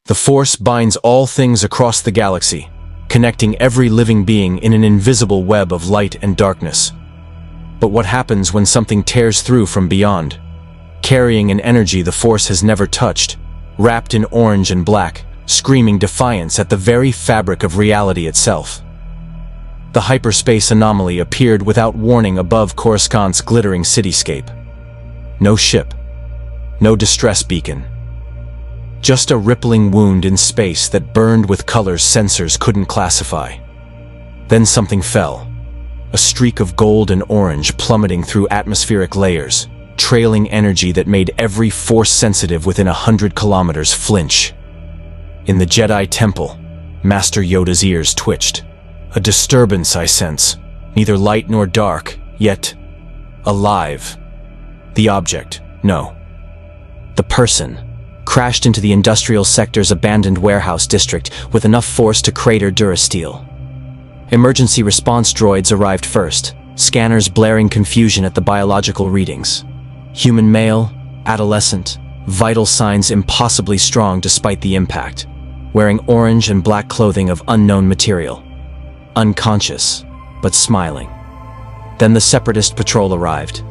The Force binds all things across the galaxy, connecting every living being in an invisible web of light and darkness. But what happens when something tears through from beyond? Carrying an energy the Force has never touched, wrapped in orange and black, screaming defiance at the very fabric of reality itself. The hyperspace anomaly appeared without warning above Coruscant's glittering cityscape. No ship, no distress beacon. Just a rippling wound in space that burned with colors sensors couldn't classify. Then something fell. A streak of gold and orange plummeting through atmospheric layers, trailing energy that made every Force sensitive within 100 kilometers flinch. In the Jedi Temple, Master Yoda's ears twitched. A disturbance I sense, neither light nor dark, yet alive. The object, no. The person crashed into the industrial sector's abandoned warehouse district with enough force to crater Durasteel. Emergency response droids arrived first, scanners blaring confusion at the biological readings. Human male, adolescent, vital signs impossibly strong despite the impact, wearing orange and black clothing of unknown material. Unconscious, but smiling. Then the Separatist patrol arrived.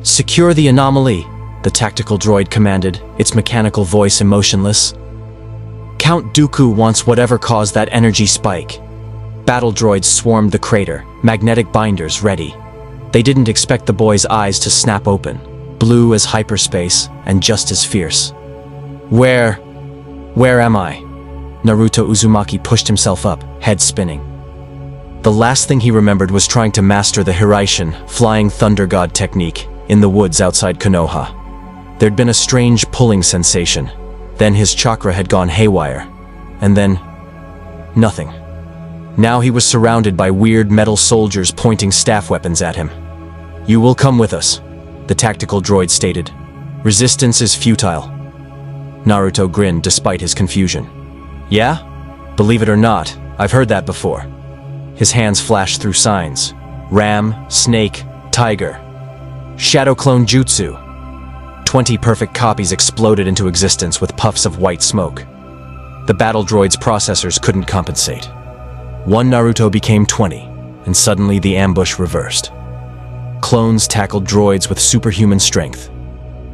"Secure the anomaly," the tactical droid commanded, its mechanical voice emotionless. "Count Dooku wants whatever caused that energy spike." Battle droids swarmed the crater, magnetic binders ready. They didn't expect the boy's eyes to snap open, blue as hyperspace and just as fierce. Where am I?" Naruto Uzumaki pushed himself up, head spinning. The last thing he remembered was trying to master the Hiraishin, flying thunder god technique, in the woods outside Konoha. There'd been a strange pulling sensation. Then his chakra had gone haywire. And then nothing. Now he was surrounded by weird metal soldiers pointing staff weapons at him. "You will come with us," the tactical droid stated. "Resistance is futile." Naruto grinned despite his confusion. "Yeah? Believe it or not, I've heard that before." His hands flashed through signs. Ram, snake, tiger. Shadow clone jutsu. 20 perfect copies exploded into existence with puffs of white smoke. The battle droid's processors couldn't compensate. One Naruto became 20, and suddenly the ambush reversed. Clones tackled droids with superhuman strength,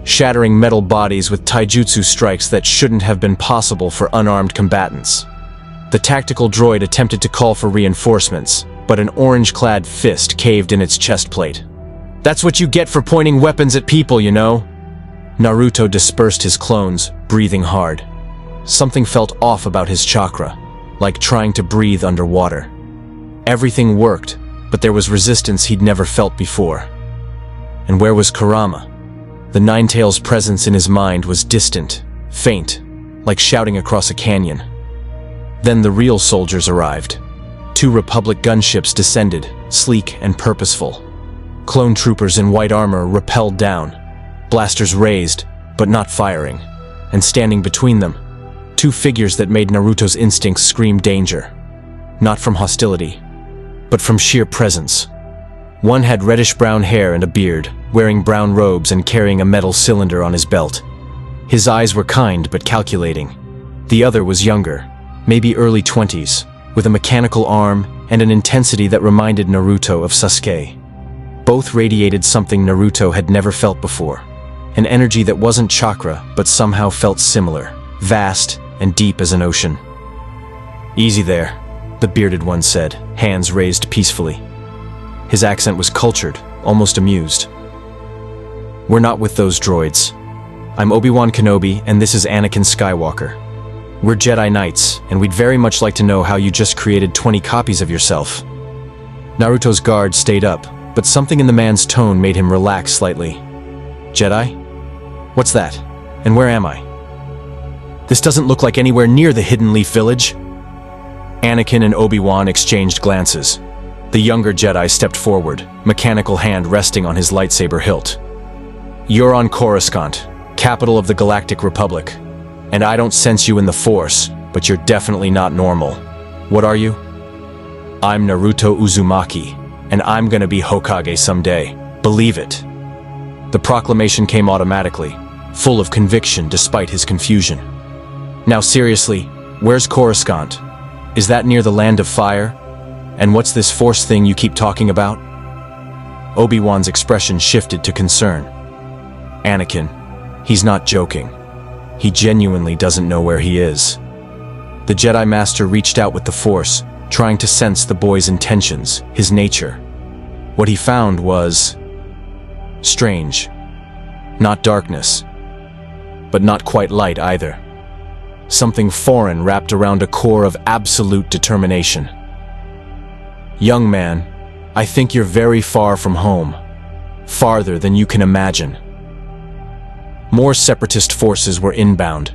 shattering metal bodies with taijutsu strikes that shouldn't have been possible for unarmed combatants. The tactical droid attempted to call for reinforcements, but an orange-clad fist caved in its chest plate. "That's what you get for pointing weapons at people, you know." Naruto dispersed his clones, breathing hard. Something felt off about his chakra, like trying to breathe underwater. Everything worked, but there was resistance he'd never felt before. And where was Kurama? The Ninetales' presence in his mind was distant, faint, like shouting across a canyon. Then the real soldiers arrived. 2 Republic gunships descended, sleek and purposeful. Clone troopers in white armor rappelled down, blasters raised, but not firing. And standing between them, 2 figures that made Naruto's instincts scream danger. Not from hostility, but from sheer presence. One had reddish-brown hair and a beard, wearing brown robes and carrying a metal cylinder on his belt. His eyes were kind but calculating. The other was younger, maybe early 20s, with a mechanical arm and an intensity that reminded Naruto of Sasuke. Both radiated something Naruto had never felt before, an energy that wasn't chakra but somehow felt similar, vast and deep as an ocean. "Easy there," the bearded one said, hands raised peacefully. His accent was cultured, almost amused. "We're not with those droids. I'm Obi-Wan Kenobi, and this is Anakin Skywalker. We're Jedi Knights, and we'd very much like to know how you just created 20 copies of yourself." Naruto's guard stayed up, but something in the man's tone made him relax slightly. "Jedi? What's that? And where am I? This doesn't look like anywhere near the Hidden Leaf Village." Anakin and Obi-Wan exchanged glances. The younger Jedi stepped forward, mechanical hand resting on his lightsaber hilt. "You're on Coruscant, capital of the Galactic Republic. And I don't sense you in the Force, but you're definitely not normal. What are you?" "I'm Naruto Uzumaki, and I'm gonna be Hokage someday. Believe it." The proclamation came automatically, full of conviction despite his confusion. Now seriously, where's Coruscant? Is that near the Land of Fire? And what's this Force thing you keep talking about? Obi-Wan's expression shifted to concern. Anakin, he's not joking. He genuinely doesn't know where he is. The Jedi Master reached out with the Force, trying to sense the boy's intentions, his nature. What he found was strange. Not darkness, but not quite light either. Something foreign wrapped around a core of absolute determination. Young man, I think you're very far from home. Farther than you can imagine. More separatist forces were inbound.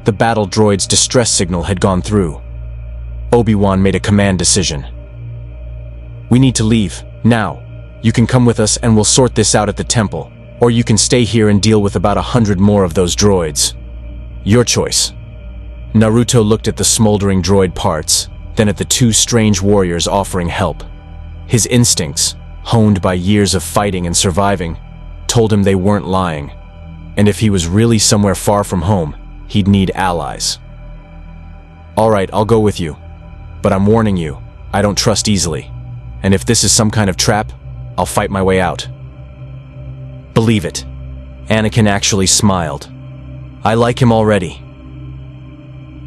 The battle droid's distress signal had gone through. Obi-Wan made a command decision. We need to leave, now. You can come with us and we'll sort this out at the temple, or you can stay here and deal with about 100 more of those droids. Your choice. Naruto looked at the smoldering droid parts, then at the two strange warriors offering help. His instincts, honed by years of fighting and surviving, told him they weren't lying. And if he was really somewhere far from home, he'd need allies. All right, I'll go with you. But I'm warning you, I don't trust easily. And if this is some kind of trap, I'll fight my way out. Believe it. Anakin actually smiled. I like him already.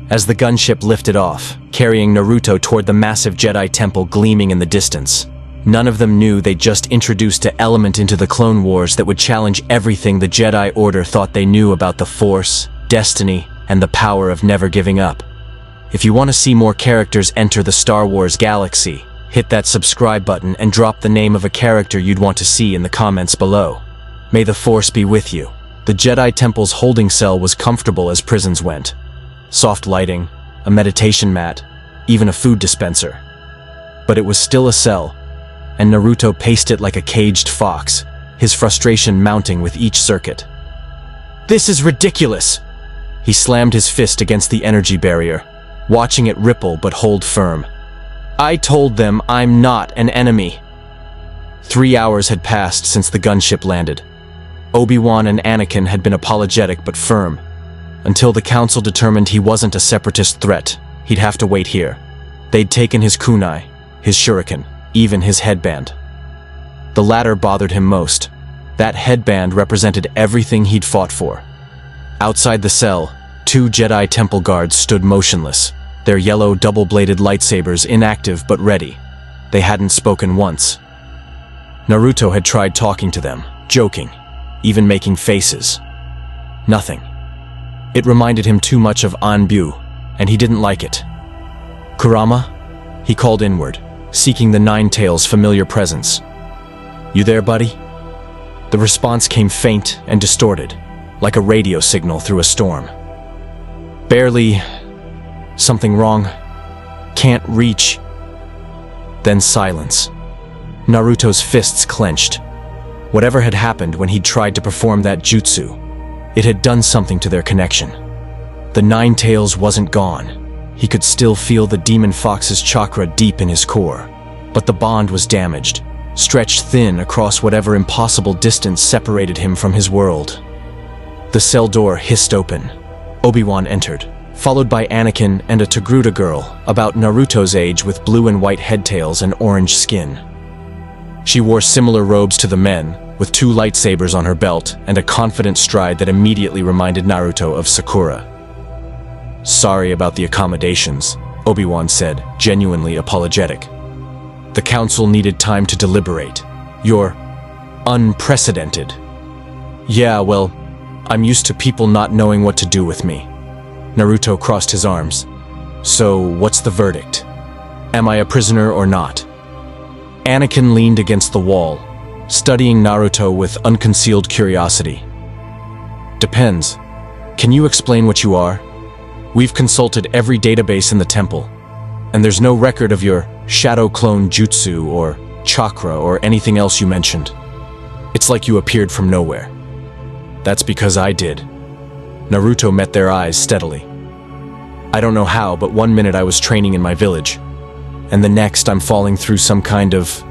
As the gunship lifted off, carrying Naruto toward the massive Jedi temple gleaming in the distance, none of them knew they'd just introduced an element into the Clone Wars that would challenge everything the Jedi Order thought they knew about the Force, destiny, and the power of never giving up. If you want to see more characters enter the Star Wars galaxy, hit that subscribe button and drop the name of a character you'd want to see in the comments below. May the Force be with you. The Jedi Temple's holding cell was comfortable as prisons went. Soft lighting, a meditation mat, even a food dispenser. But it was still a cell, and Naruto paced it like a caged fox, his frustration mounting with each circuit. This is ridiculous! He slammed his fist against the energy barrier, watching it ripple but hold firm. I told them I'm not an enemy. 3 hours had passed since the gunship landed. Obi-Wan and Anakin had been apologetic but firm. Until the council determined he wasn't a separatist threat, he'd have to wait here. They'd taken his kunai, his shuriken, even his headband. The latter bothered him most. That headband represented everything he'd fought for. Outside the cell, 2 Jedi Temple guards stood motionless, their yellow double-bladed lightsabers inactive but ready. They hadn't spoken once. Naruto had tried talking to them, joking, even making faces. Nothing. It reminded him too much of Anbu, and he didn't like it. Kurama? He called inward, seeking the Nine-Tails' familiar presence. You there, buddy? The response came faint and distorted, like a radio signal through a storm. Barely. Something wrong. Can't reach. Then silence. Naruto's fists clenched. Whatever had happened when he'd tried to perform that jutsu, it had done something to their connection. The Nine-Tails wasn't gone. He could still feel the demon fox's chakra deep in his core. But the bond was damaged, stretched thin across whatever impossible distance separated him from his world. The cell door hissed open. Obi-Wan entered, followed by Anakin and a Togruta girl about Naruto's age with blue and white headtails and orange skin. She wore similar robes to the men, with 2 lightsabers on her belt and a confident stride that immediately reminded Naruto of Sakura. Sorry about the accommodations, Obi-Wan said, genuinely apologetic. The council needed time to deliberate. You're unprecedented. Yeah, well, I'm used to people not knowing what to do with me. Naruto crossed his arms. So, what's the verdict? Am I a prisoner or not? Anakin leaned against the wall, studying Naruto with unconcealed curiosity. Depends. Can you explain what you are? We've consulted every database in the temple, and there's no record of your shadow clone jutsu or chakra or anything else you mentioned. It's like you appeared from nowhere. That's because I did. Naruto met their eyes steadily. I don't know how, but one minute I was training in my village, and the next I'm falling through some kind of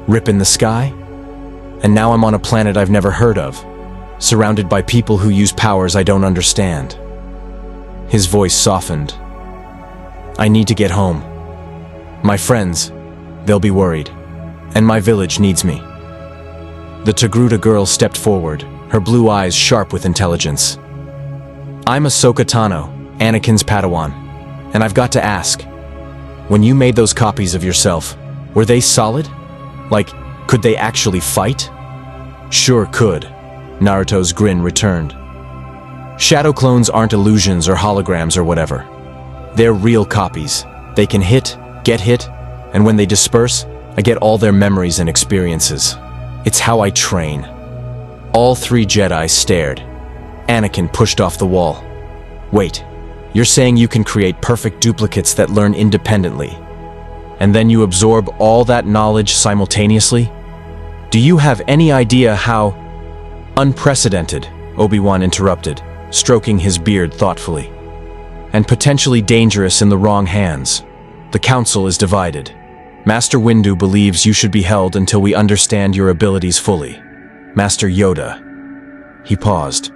rip in the sky? And now I'm on a planet I've never heard of, surrounded by people who use powers I don't understand. His voice softened. I need to get home. My friends, they'll be worried. And my village needs me. The Togruta girl stepped forward, her blue eyes sharp with intelligence. I'm Ahsoka Tano, Anakin's Padawan, and I've got to ask, when you made those copies of yourself, were they solid? Like, could they actually fight? Sure could. Naruto's grin returned. Shadow clones aren't illusions or holograms or whatever. They're real copies. They can hit, get hit, and when they disperse, I get all their memories and experiences. It's how I train. All three Jedi stared. Anakin pushed off the wall. Wait, you're saying you can create perfect duplicates that learn independently, and then you absorb all that knowledge simultaneously? Do you have any idea how— Unprecedented, Obi-Wan interrupted, stroking his beard thoughtfully. And potentially dangerous in the wrong hands. The council is divided. Master Windu believes you should be held until we understand your abilities fully. Master Yoda. He paused.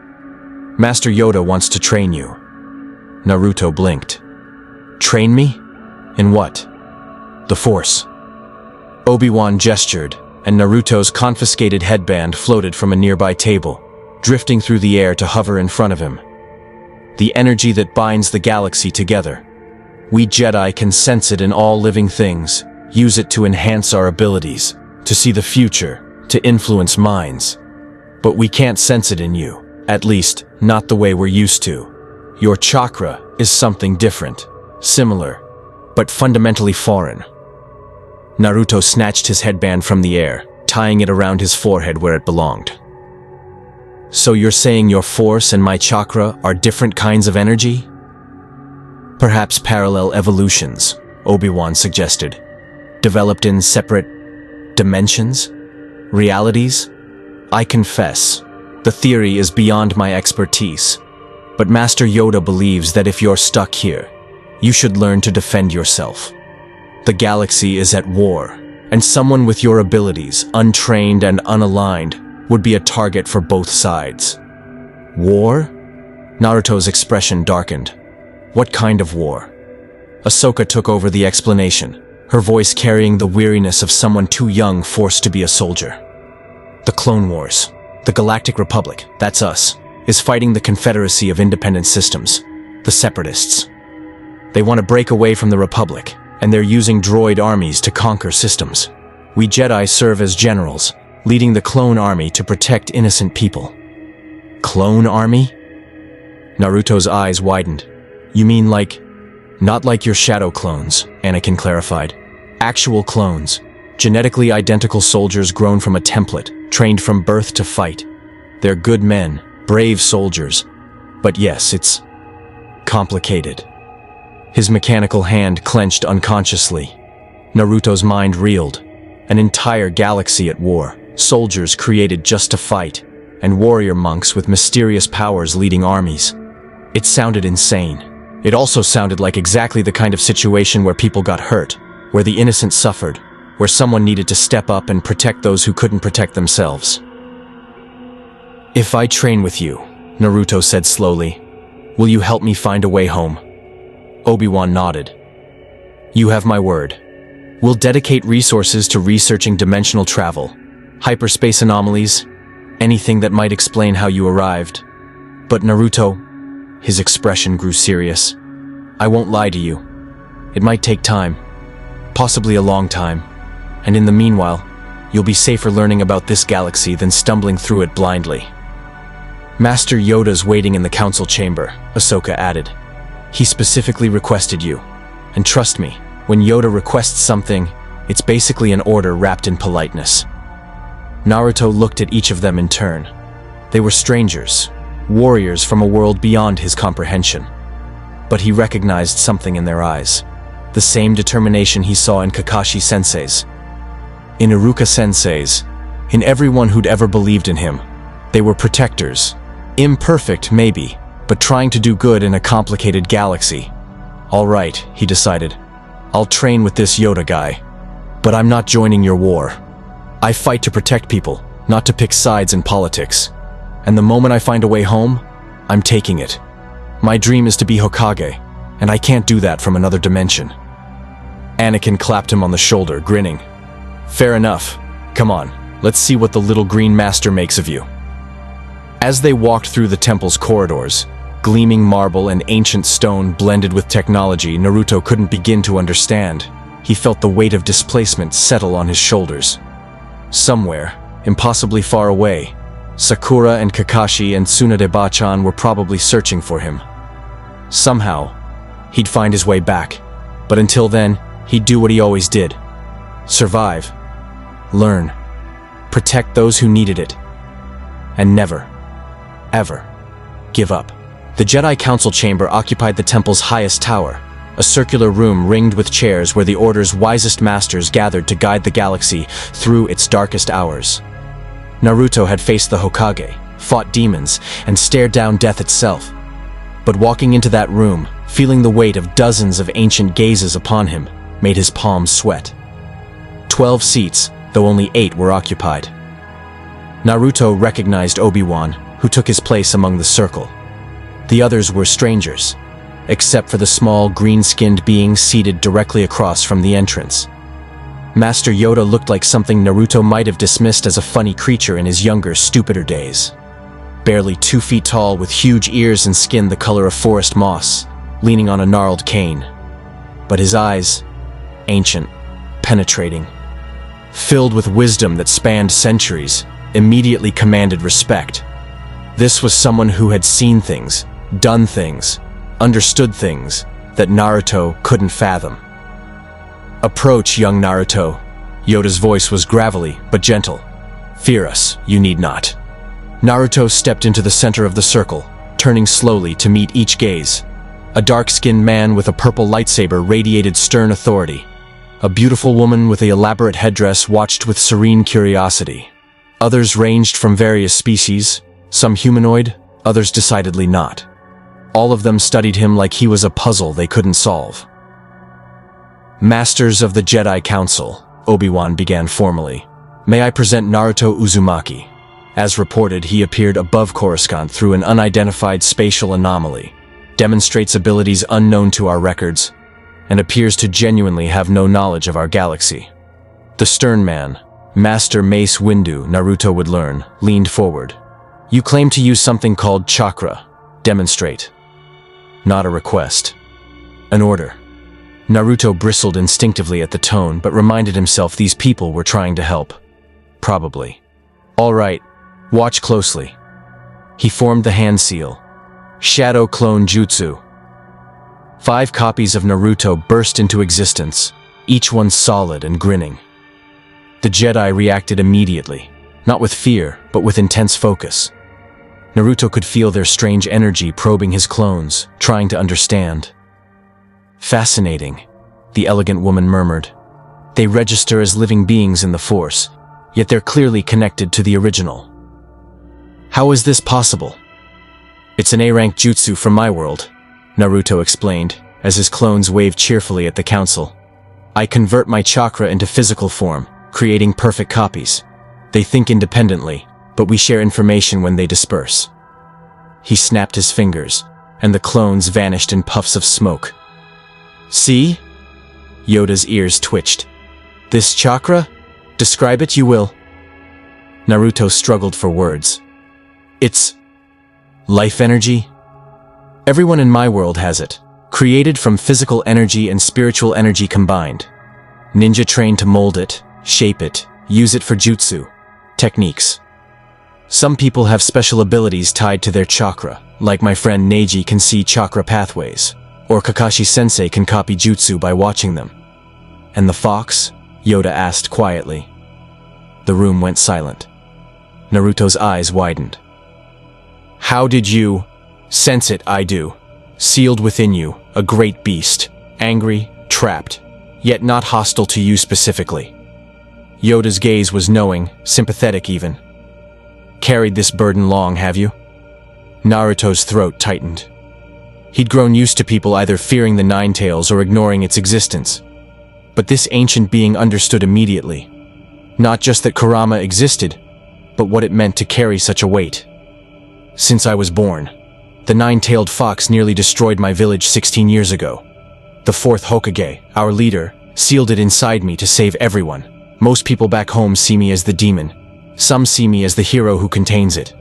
Master Yoda wants to train you. Naruto blinked. Train me? In what? The Force. Obi-Wan gestured, and Naruto's confiscated headband floated from a nearby table, drifting through the air to hover in front of him. The energy that binds the galaxy together. We Jedi can sense it in all living things, use it to enhance our abilities, to see the future, to influence minds. But we can't sense it in you, at least, not the way we're used to. Your chakra is something different, similar, but fundamentally foreign. Naruto snatched his headband from the air, tying it around his forehead where it belonged. So you're saying your force and my chakra are different kinds of energy? Perhaps parallel evolutions, Obi-Wan suggested. Developed in separate dimensions? Realities? I confess, the theory is beyond my expertise, but Master Yoda believes that if you're stuck here, you should learn to defend yourself. The galaxy is at war, and someone with your abilities, untrained and unaligned, would be a target for both sides. War? Naruto's expression darkened. What kind of war? Ahsoka took over the explanation, her voice carrying the weariness of someone too young forced to be a soldier. The Clone Wars, the Galactic Republic, that's us, is fighting the Confederacy of Independent Systems, the Separatists. They want to break away from the Republic, and they're using droid armies to conquer systems. We Jedi serve as generals, leading the clone army to protect innocent people. Clone army? Naruto's eyes widened. You mean like— Not like your shadow clones, Anakin clarified. Actual clones, genetically identical soldiers grown from a template, trained from birth to fight. They're good men, brave soldiers. But yes, it's complicated. His mechanical hand clenched unconsciously. Naruto's mind reeled. An entire galaxy at war, soldiers created just to fight, and warrior monks with mysterious powers leading armies. It sounded insane. It also sounded like exactly the kind of situation where people got hurt, where the innocent suffered, where someone needed to step up and protect those who couldn't protect themselves. If I train with you, Naruto said slowly, will you help me find a way home? Obi-Wan nodded. You have my word. We'll dedicate resources to researching dimensional travel, hyperspace anomalies, anything that might explain how you arrived. But Naruto, his expression grew serious. I won't lie to you. It might take time, possibly a long time, and in the meanwhile, you'll be safer learning about this galaxy than stumbling through it blindly. Master Yoda's waiting in the council chamber, Ahsoka added. He specifically requested you. And trust me, when Yoda requests something, it's basically an order wrapped in politeness. Naruto looked at each of them in turn. They were strangers, warriors from a world beyond his comprehension. But he recognized something in their eyes. The same determination he saw in Kakashi Sensei's. In Iruka Sensei's. In everyone who'd ever believed in him. They were protectors. Imperfect, maybe, but trying to do good in a complicated galaxy. All right, he decided. I'll train with this Yoda guy. But I'm not joining your war. I fight to protect people, not to pick sides in politics. And the moment I find a way home, I'm taking it. My dream is to be Hokage, and I can't do that from another dimension." Anakin clapped him on the shoulder, grinning. "Fair enough. Come on, let's see what the little green master makes of you." As they walked through the temple's corridors, gleaming marble and ancient stone blended with technology Naruto couldn't begin to understand, he felt the weight of displacement settle on his shoulders. Somewhere, impossibly far away, Sakura and Kakashi and Tsunade-bachan were probably searching for him. Somehow, he'd find his way back, but until then, he'd do what he always did. Survive, learn, protect those who needed it, and never, ever, give up. The Jedi Council chamber occupied the temple's highest tower, a circular room ringed with chairs where the Order's wisest masters gathered to guide the galaxy through its darkest hours. Naruto had faced the Hokage, fought demons, and stared down death itself. But walking into that room, feeling the weight of dozens of ancient gazes upon him, made his palms sweat. 12 seats, though only 8 were occupied. Naruto recognized Obi-Wan, who took his place among the circle. The others were strangers, except for the small green-skinned being seated directly across from the entrance. Master Yoda looked like something Naruto might have dismissed as a funny creature in his younger, stupider days. Barely 2 feet tall with huge ears and skin the color of forest moss, leaning on a gnarled cane. But his eyes, ancient, penetrating, filled with wisdom that spanned centuries, immediately commanded respect. This was someone who had seen things, done things, understood things that Naruto couldn't fathom. "Approach, young Naruto." Yoda's voice was gravelly but gentle. "Fear us, you need not." Naruto stepped into the center of the circle, turning slowly to meet each gaze. A dark-skinned man with a purple lightsaber radiated stern authority. A beautiful woman with an elaborate headdress watched with serene curiosity. Others ranged from various species, some humanoid, others decidedly not. All of them studied him like he was a puzzle they couldn't solve. "Masters of the Jedi Council," Obi-Wan began formally. "May I present Naruto Uzumaki?" As reported, he appeared above Coruscant through an unidentified spatial anomaly, demonstrates abilities unknown to our records, and appears to genuinely have no knowledge of our galaxy. The stern man, Master Mace Windu, Naruto would learn, leaned forward. "You claim to use something called chakra. Demonstrate." Not a request. An order. Naruto bristled instinctively at the tone, but reminded himself these people were trying to help. Probably. "All right, watch closely." He formed the hand seal. Shadow Clone Jutsu. 5 copies of Naruto burst into existence, each one solid and grinning. The Jedi reacted immediately, not with fear, but with intense focus. Naruto could feel their strange energy probing his clones, trying to understand. "Fascinating," the elegant woman murmured. "They register as living beings in the Force, yet they're clearly connected to the original. How is this possible?" "It's an A-rank jutsu from my world," Naruto explained, as his clones waved cheerfully at the council. "I convert my chakra into physical form, creating perfect copies. They think independently, but we share information when they disperse." He snapped his fingers, and the clones vanished in puffs of smoke. "See?" Yoda's ears twitched. "This chakra? Describe it, you will." Naruto struggled for words. "It's life energy? Everyone in my world has it, created from physical energy and spiritual energy combined. Ninja trained to mold it, shape it, use it for jutsu, techniques. Some people have special abilities tied to their chakra, like my friend Neji can see chakra pathways, or Kakashi-sensei can copy jutsu by watching them." "And the fox?" Yoda asked quietly. The room went silent. Naruto's eyes widened. "How did you sense it? I do. Sealed within you, a great beast, angry, trapped, yet not hostile to you specifically." Yoda's gaze was knowing, sympathetic even. "Carried this burden long, have you?" Naruto's throat tightened. He'd grown used to people either fearing the Nine Tails or ignoring its existence. But this ancient being understood immediately. Not just that Kurama existed, but what it meant to carry such a weight. "Since I was born," The nine-tailed fox nearly destroyed my village 16 years ago. The fourth Hokage, our leader, sealed it inside me to save everyone. Most people back home see me as the demon. Some see me as the hero who contains it.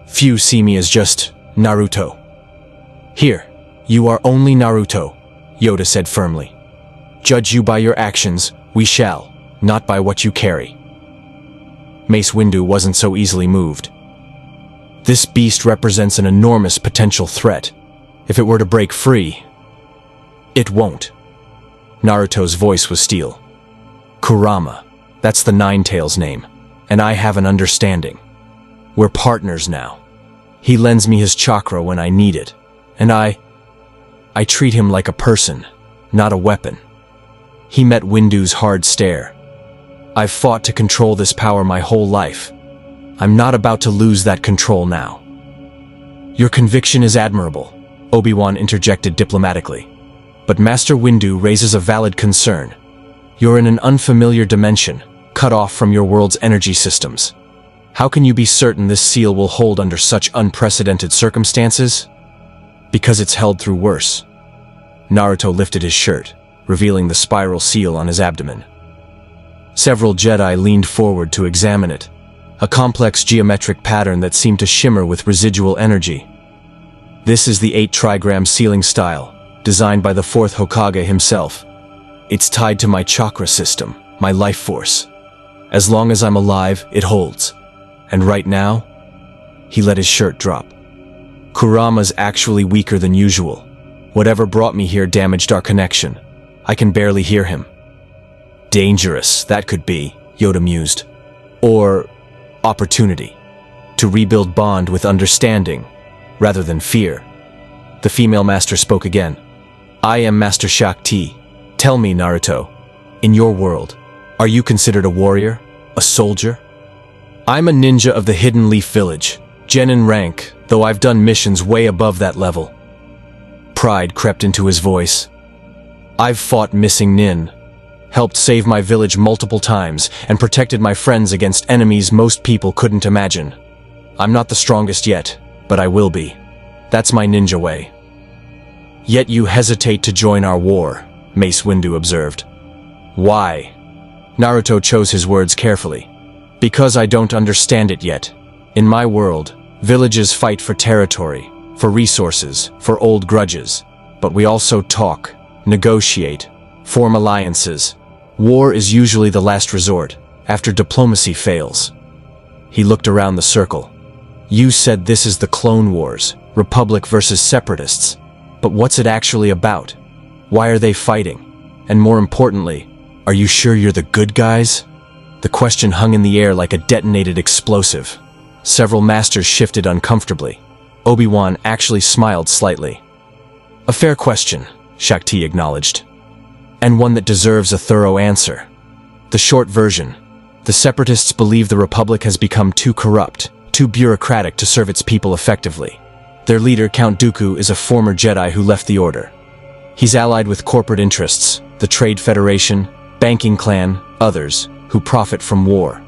Few see me as just Naruto. Here, you are only Naruto, Yoda said firmly. Judge you by your actions, we shall, not by what you carry. Mace Windu wasn't so easily moved. This beast represents an enormous potential threat. If it were to break free, it won't. Naruto's voice was steel. Kurama, that's the Nine-Tails name, and I have an understanding. We're partners now. He lends me his chakra when I need it, and I treat him like a person, not a weapon. He met Windu's hard stare. I've fought to control this power my whole life. I'm not about to lose that control now. Your conviction is admirable, Obi-Wan interjected diplomatically. But Master Windu raises a valid concern. You're in an unfamiliar dimension, cut off from your world's energy systems. How can you be certain this seal will hold under such unprecedented circumstances? Because it's held through worse. Naruto lifted his shirt, revealing the spiral seal on his abdomen. Several Jedi leaned forward to examine it, a complex geometric pattern that seemed to shimmer with residual energy. This is the 8-trigram sealing style, designed by the fourth Hokage himself. It's tied to my chakra system, my life force. As long as I'm alive, it holds. And right now, he let his shirt drop. Kurama's actually weaker than usual. Whatever brought me here damaged our connection. I can barely hear him. Dangerous, that could be, Yoda mused. Or opportunity. To rebuild bond with understanding, rather than fear. The female master spoke again. I am Master Shakti. Tell me, Naruto, in your world, are you considered a warrior? A soldier? I'm a ninja of the Hidden Leaf Village, genin rank, though I've done missions way above that level. Pride crept into his voice. I've fought missing nin, helped save my village multiple times, and protected my friends against enemies most people couldn't imagine. I'm not the strongest yet, but I will be. That's my ninja way. Yet you hesitate to join our war, Mace Windu observed. Why? Naruto chose his words carefully. Because I don't understand it yet. In my world, villages fight for territory, for resources, for old grudges. But we also talk, negotiate, form alliances. War is usually the last resort, after diplomacy fails. He looked around the circle. You said this is the Clone Wars, Republic versus Separatists. But what's it actually about? Why are they fighting? And more importantly, are you sure you're the good guys? The question hung in the air like a detonated explosive. Several masters shifted uncomfortably. Obi-Wan actually smiled slightly. A fair question, Shakti acknowledged. And one that deserves a thorough answer. The short version. The Separatists believe the Republic has become too corrupt, too bureaucratic to serve its people effectively. Their leader, Count Dooku, is a former Jedi who left the Order. He's allied with corporate interests, the Trade Federation, banking clan, others, who profit from war.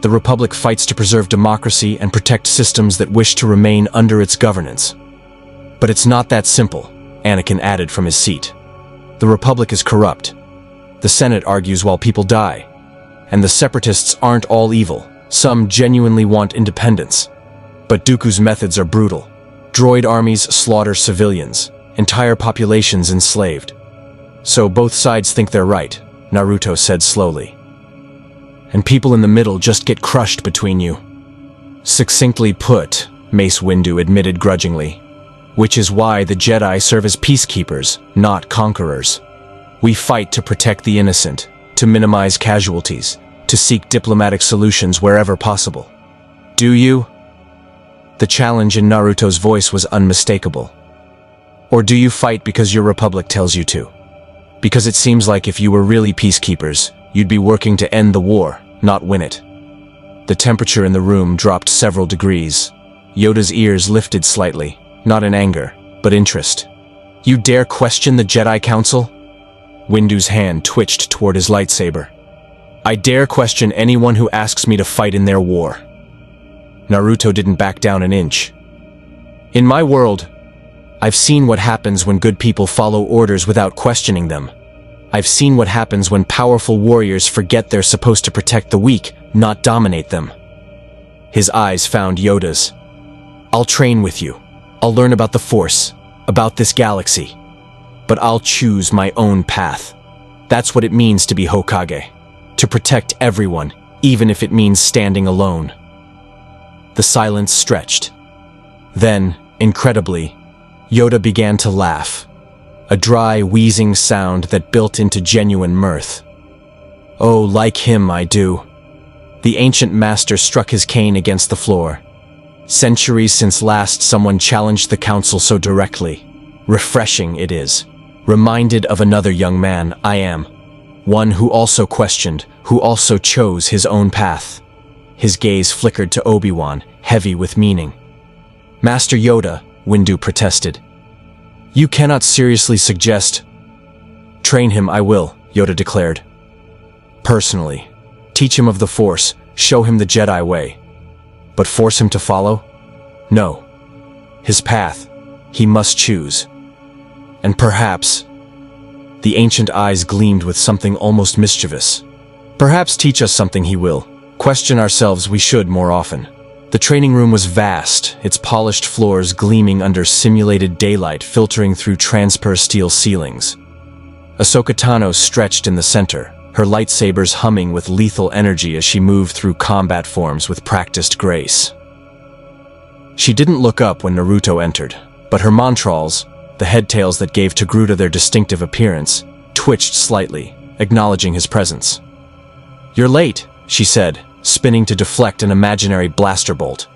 The Republic fights to preserve democracy and protect systems that wish to remain under its governance. But it's not that simple, Anakin added from his seat. The Republic is corrupt. The Senate argues while people die. And the Separatists aren't all evil. Some genuinely want independence. But Dooku's methods are brutal. Droid armies slaughter civilians, entire populations enslaved. So both sides think they're right, Naruto said slowly. And people in the middle just get crushed between you. Succinctly put, Mace Windu admitted grudgingly. Which is why the Jedi serve as peacekeepers, not conquerors. We fight to protect the innocent, to minimize casualties, to seek diplomatic solutions wherever possible. Do you? The challenge in Naruto's voice was unmistakable. Or do you fight because your Republic tells you to? Because it seems like if you were really peacekeepers, you'd be working to end the war, not win it. The temperature in the room dropped several degrees. Yoda's ears lifted slightly, not in anger, but interest. You dare question the Jedi Council? Windu's hand twitched toward his lightsaber. I dare question anyone who asks me to fight in their war. Naruto didn't back down an inch. In my world, I've seen what happens when good people follow orders without questioning them. I've seen what happens when powerful warriors forget they're supposed to protect the weak, not dominate them. His eyes found Yoda's. I'll train with you. I'll learn about the Force, about this galaxy. But I'll choose my own path. That's what it means to be Hokage. To protect everyone, even if it means standing alone. The silence stretched. Then, incredibly, Yoda began to laugh. A dry, wheezing sound that built into genuine mirth. Oh, like him, I do. The ancient master struck his cane against the floor. Centuries since last someone challenged the council so directly. Refreshing it is. Reminded of another young man, I am. One who also questioned, who also chose his own path. His gaze flickered to Obi-Wan, heavy with meaning. Master Yoda, Windu protested. You cannot seriously suggest... Train him, I will, Yoda declared. Personally. Teach him of the Force, show him the Jedi way. But force him to follow? No. His path, he must choose. And perhaps... The ancient eyes gleamed with something almost mischievous. Perhaps teach us something he will. Question ourselves we should more often. The training room was vast, its polished floors gleaming under simulated daylight filtering through transper steel ceilings. Ahsoka Tano stretched in the center, her lightsabers humming with lethal energy as she moved through combat forms with practiced grace. She didn't look up when Naruto entered, but her montrals, the headtails that gave Togruta their distinctive appearance, twitched slightly, acknowledging his presence. You're late, she said, spinning to deflect an imaginary blaster bolt.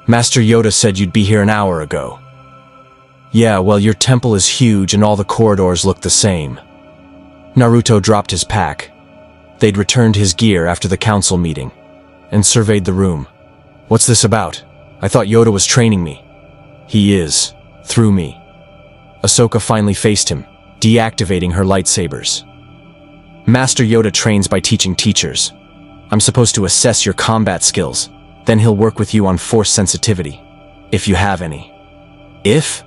Master Yoda said you'd be here an hour ago. Yeah, well, your temple is huge and all the corridors look the same. Naruto dropped his pack. They'd returned his gear after the council meeting, and surveyed the room. What's this about? I thought Yoda was training me. He is, through me. Ahsoka finally faced him, deactivating her lightsabers. Master Yoda trains by teaching teachers. I'm supposed to assess your combat skills, then he'll work with you on Force sensitivity, if you have any. If?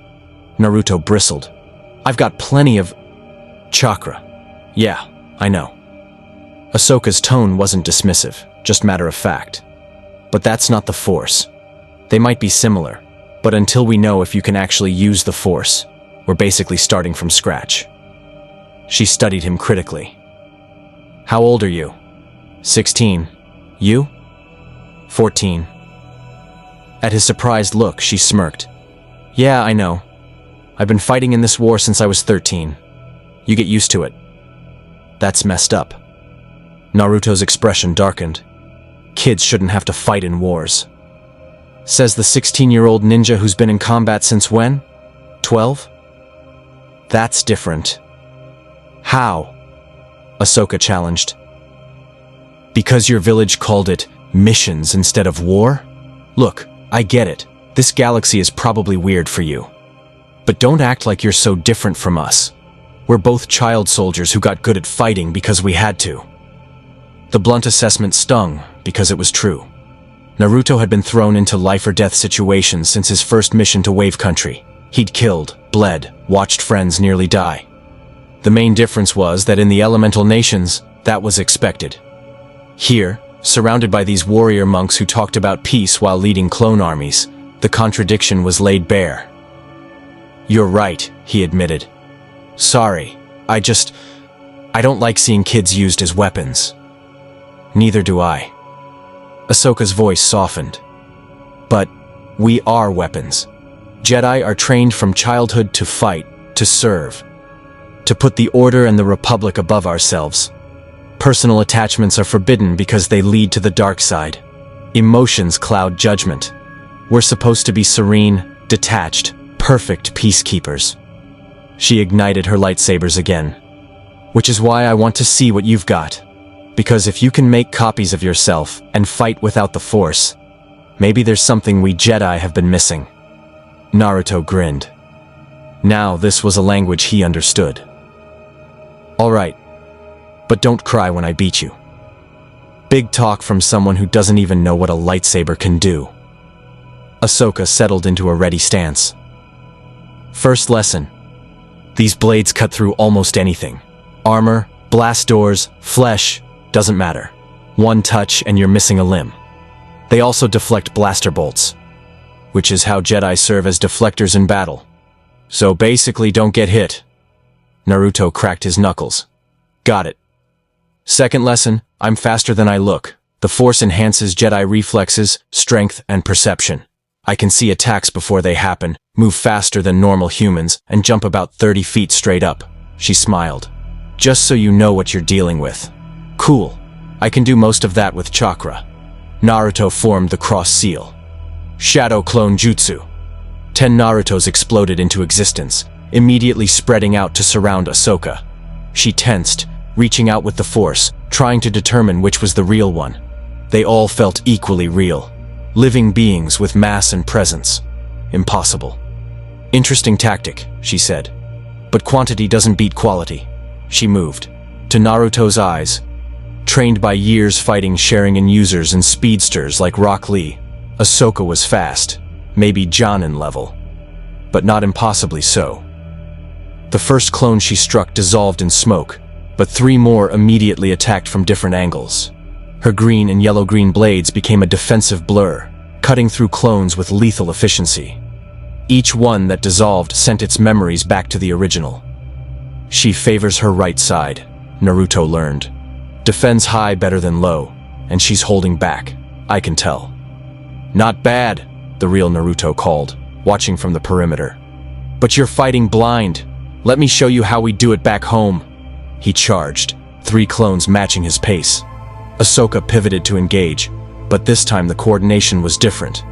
Naruto bristled. I've got plenty of... chakra. Yeah, I know. Ahsoka's tone wasn't dismissive, just matter of fact. But that's not the Force. They might be similar, but until we know if you can actually use the Force, we're basically starting from scratch. She studied him critically. How old are you? 16. You? 14. At his surprised look, she smirked. Yeah, I know. I've been fighting in this war since I was 13. You get used to it. That's messed up. Naruto's expression darkened. Kids shouldn't have to fight in wars. Says the 16-year-old ninja who's been in combat since when? 12? That's different. How? Ahsoka challenged. Because your village called it missions instead of war? Look, I get it. This galaxy is probably weird for you. But don't act like you're so different from us. We're both child soldiers who got good at fighting because we had to. The blunt assessment stung because it was true. Naruto had been thrown into life-or-death situations since his first mission to Wave Country. He'd killed, bled, watched friends nearly die. The main difference was that in the elemental nations, that was expected. Here, surrounded by these warrior monks who talked about peace while leading clone armies, the contradiction was laid bare. You're right, he admitted. Sorry, I don't like seeing kids used as weapons. Neither do I. Ahsoka's voice softened. But we are weapons. Jedi are trained from childhood to fight, to serve, to put the Order and the Republic above ourselves. Personal attachments are forbidden because they lead to the dark side. Emotions cloud judgment. We're supposed to be serene, detached, perfect peacekeepers. She ignited her lightsabers again. Which is why I want to see what you've got. Because if you can make copies of yourself and fight without the Force, maybe there's something we Jedi have been missing. Naruto grinned. Now this was a language he understood. All right, but don't cry when I beat you. Big talk from someone who doesn't even know what a lightsaber can do. Ahsoka settled into a ready stance. First lesson. These blades cut through almost anything. Armor, blast doors, flesh, doesn't matter. One touch and you're missing a limb. They also deflect blaster bolts, which is how Jedi serve as deflectors in battle. So basically don't get hit. Naruto cracked his knuckles. Got it. Second lesson, I'm faster than I look. The Force enhances Jedi reflexes, strength, and perception. I can see attacks before they happen, move faster than normal humans, and jump about 30 feet straight up. She smiled. Just so you know what you're dealing with. Cool. I can do most of that with chakra. Naruto formed the cross seal. Shadow clone jutsu. 10 Narutos exploded into existence, immediately spreading out to surround Ahsoka. She tensed, reaching out with the Force, trying to determine which was the real one. They all felt equally real. Living beings with mass and presence. Impossible. Interesting tactic, she said. But quantity doesn't beat quality. She moved. To Naruto's eyes, trained by years fighting Sharingan users and speedsters like Rock Lee, Ahsoka was fast, maybe Jonin level, but not impossibly so. The first clone she struck dissolved in smoke, but 3 more immediately attacked from different angles. Her green and yellow-green blades became a defensive blur, cutting through clones with lethal efficiency. Each one that dissolved sent its memories back to the original. She favors her right side, Naruto learned. Defends high better than low, and she's holding back, I can tell. Not bad, the real Naruto called, watching from the perimeter. But you're fighting blind. Let me show you how we do it back home. He charged, 3 clones matching his pace. Ahsoka pivoted to engage, but this time the coordination was different.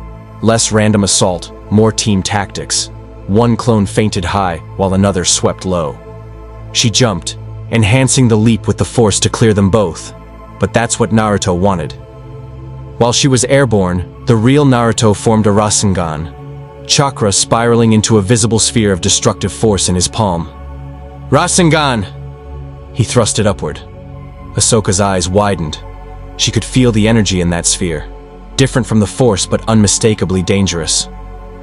Less random assault, more team tactics. 1 clone fainted high, while another swept low. She jumped, enhancing the leap with the Force to clear them both, but that's what Naruto wanted. While she was airborne, the real Naruto formed a Rasengan, chakra spiraling into a visible sphere of destructive force in his palm. Rasengan! He thrust it upward. Ahsoka's eyes widened. She could feel the energy in that sphere, different from the Force but unmistakably dangerous.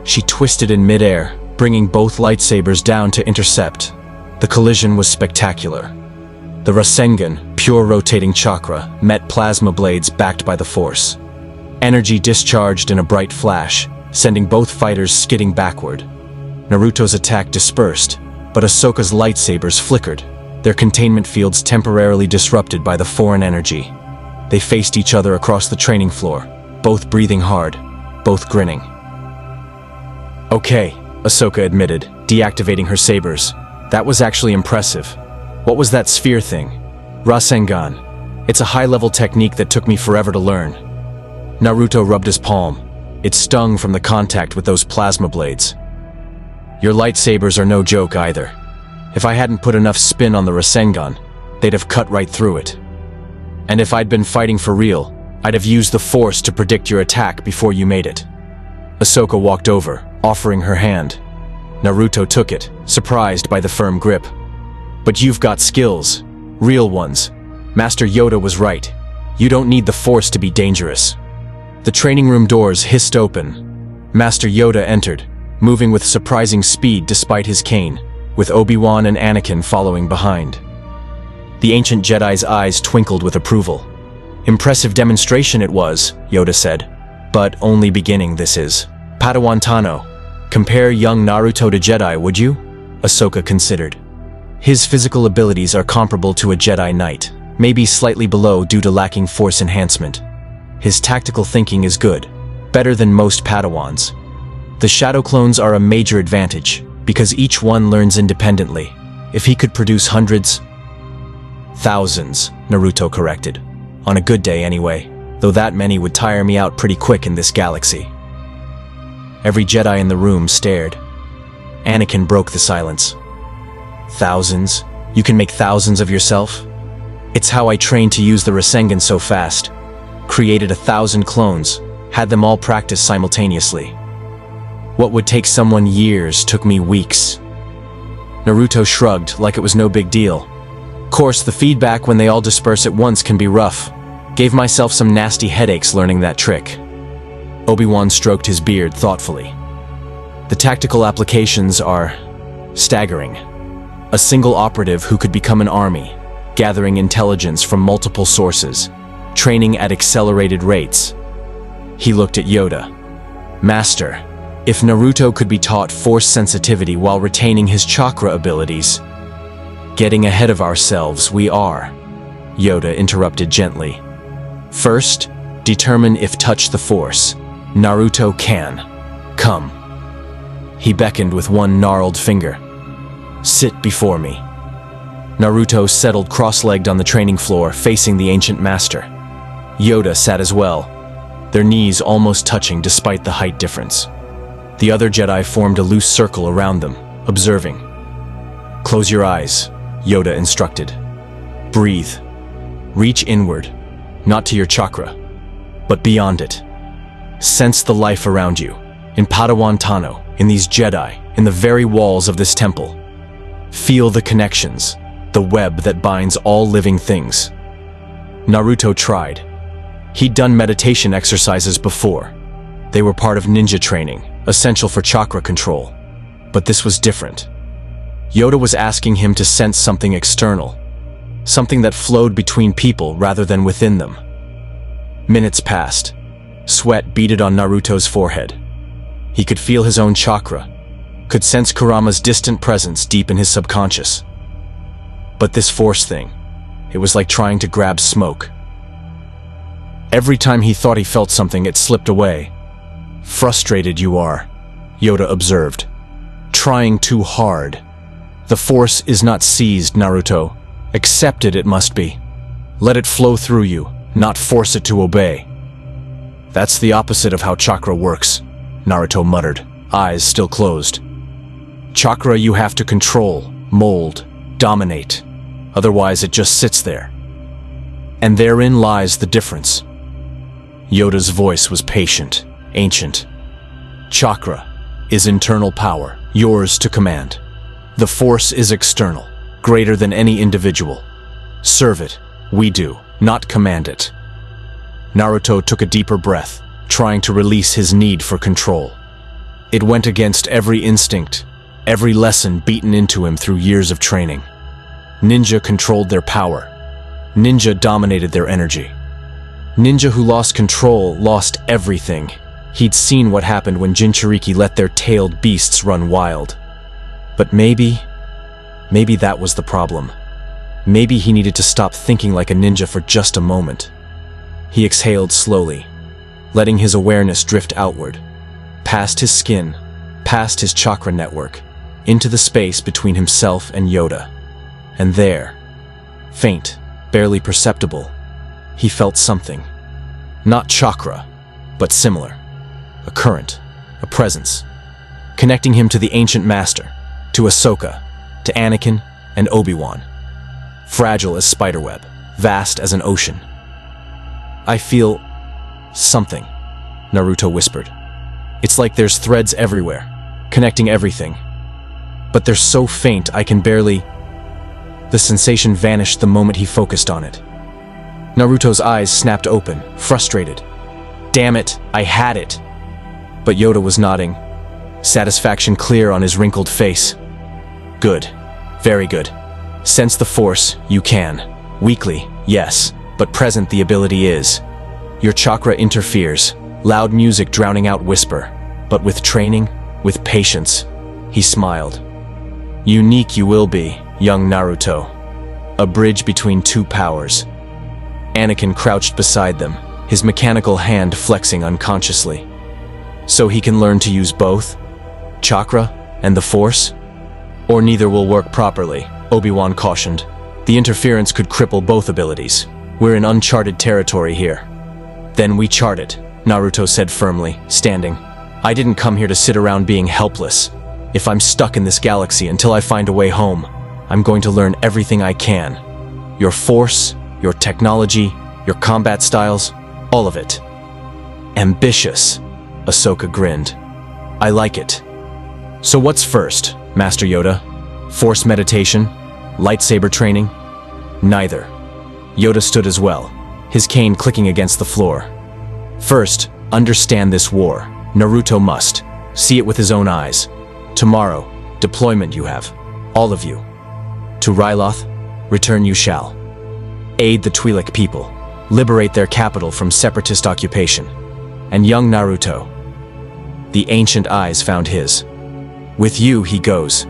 She twisted in midair, bringing both lightsabers down to intercept. The collision was spectacular. The Rasengan, pure rotating chakra, met plasma blades backed by the Force. Energy discharged in a bright flash, sending both fighters skidding backward. Naruto's attack dispersed, but Ahsoka's lightsabers flickered, their containment fields temporarily disrupted by the foreign energy. They faced each other across the training floor, both breathing hard, both grinning. Okay, Ahsoka admitted, deactivating her sabers. That was actually impressive. What was that sphere thing? Rasengan. It's a high-level technique that took me forever to learn. Naruto rubbed his palm. It stung from the contact with those plasma blades. Your lightsabers are no joke either. If I hadn't put enough spin on the Rasengan, they'd have cut right through it. And if I'd been fighting for real, I'd have used the Force to predict your attack before you made it. Ahsoka walked over, offering her hand. Naruto took it, surprised by the firm grip. But you've got skills. Real ones. Master Yoda was right. You don't need the Force to be dangerous. The training room doors hissed open. Master Yoda entered, moving with surprising speed despite his cane, with Obi-Wan and Anakin following behind. The ancient Jedi's eyes twinkled with approval. Impressive demonstration it was, Yoda said. But only beginning this is. Padawan Tano. Compare young Naruto to Jedi, would you? Ahsoka considered. His physical abilities are comparable to a Jedi Knight, maybe slightly below due to lacking Force enhancement. His tactical thinking is good, better than most Padawans. The Shadow Clones are a major advantage, because each one learns independently. If he could produce hundreds... Thousands, Naruto corrected. On a good day anyway, though that many would tire me out pretty quick in this galaxy. Every Jedi in the room stared. Anakin broke the silence. Thousands? You can make thousands of yourself? It's how I trained to use the Rasengan so fast. Created 1,000 clones, had them all practice simultaneously. What would take someone years took me weeks. Naruto shrugged like it was no big deal. Of course, the feedback when they all disperse at once can be rough. Gave myself some nasty headaches learning that trick. Obi-Wan stroked his beard thoughtfully. The tactical applications are Staggering. A single operative who could become an army, gathering intelligence from multiple sources, training at accelerated rates. He looked at Yoda. Master, if Naruto could be taught force sensitivity while retaining his chakra abilities. Getting ahead of ourselves, we are. Yoda interrupted gently. First, determine if touch the force. Naruto can. Come. He beckoned with one gnarled finger. Sit before me. Naruto settled cross-legged on the training floor, facing the ancient master. Yoda sat as well, their knees almost touching despite the height difference. The other Jedi formed a loose circle around them, observing. Close your eyes, Yoda instructed. Breathe. Reach inward, not to your chakra, but beyond it. Sense the life around you, in Padawan Tano, in these Jedi, in the very walls of this temple. Feel the connections, the web that binds all living things. Naruto tried. He'd done meditation exercises before. They were part of ninja training, essential for chakra control. But this was different. Yoda was asking him to sense something external, something that flowed between people rather than within them. Minutes passed. Sweat beaded on Naruto's forehead. He could feel his own chakra, could sense Kurama's distant presence deep in his subconscious. But this force thing, it was like trying to grab smoke. Every time he thought he felt something, it slipped away. Frustrated you are, Yoda observed. Trying too hard. The force is not seized, Naruto. Accepted it must be. Let it flow through you, not force it to obey. That's the opposite of how chakra works, Naruto muttered, eyes still closed. Chakra you have to control, mold, dominate. Otherwise it just sits there. And therein lies the difference. Yoda's voice was patient, ancient. Chakra is internal power, yours to command. The force is external, greater than any individual. Serve it, we do, not command it. Naruto took a deeper breath, trying to release his need for control. It went against every instinct, every lesson beaten into him through years of training. Ninja controlled their power. Ninja dominated their energy. Ninja who lost control lost everything. He'd seen what happened when Jinchuriki let their tailed beasts run wild. But maybe that was the problem. Maybe he needed to stop thinking like a ninja for just a moment. He exhaled slowly, letting his awareness drift outward, past his skin, past his chakra network, into the space between himself and Yoda. And there, faint, barely perceptible, he felt something. Not chakra, but similar. A current, a presence, connecting him to the ancient master, to Ahsoka, to Anakin, and Obi-Wan. Fragile as spiderweb, vast as an ocean. I feel something, Naruto whispered. It's like there's threads everywhere, connecting everything. But they're so faint I can barely... The sensation vanished the moment he focused on it. Naruto's eyes snapped open, frustrated. Damn it, I had it. But Yoda was nodding, satisfaction clear on his wrinkled face. Good, very good. Sense the force, you can. Weakly, yes, but present the ability is. Your chakra interferes, loud music drowning out whisper. But with training, with patience, he smiled. Unique you will be, young Naruto. A bridge between two powers. Anakin crouched beside them, his mechanical hand flexing unconsciously. So he can learn to use both? Chakra and the Force? Or neither will work properly, Obi-Wan cautioned. The interference could cripple both abilities. We're in uncharted territory here. Then we chart it, Naruto said firmly, standing. I didn't come here to sit around being helpless. If I'm stuck in this galaxy until I find a way home, I'm going to learn everything I can. Your force, your technology, your combat styles, all of it. Ambitious, Ahsoka grinned. I like it. So what's first, Master Yoda? Force meditation? Lightsaber training? Neither. Yoda stood as well, his cane clicking against the floor. First, understand this war. Naruto must. See it with his own eyes. Tomorrow, Deployment you have. All of you. To Ryloth, return you shall. Aid the Twi'lek people. Liberate their capital from separatist occupation. And young Naruto. The ancient eyes found his. With you he goes.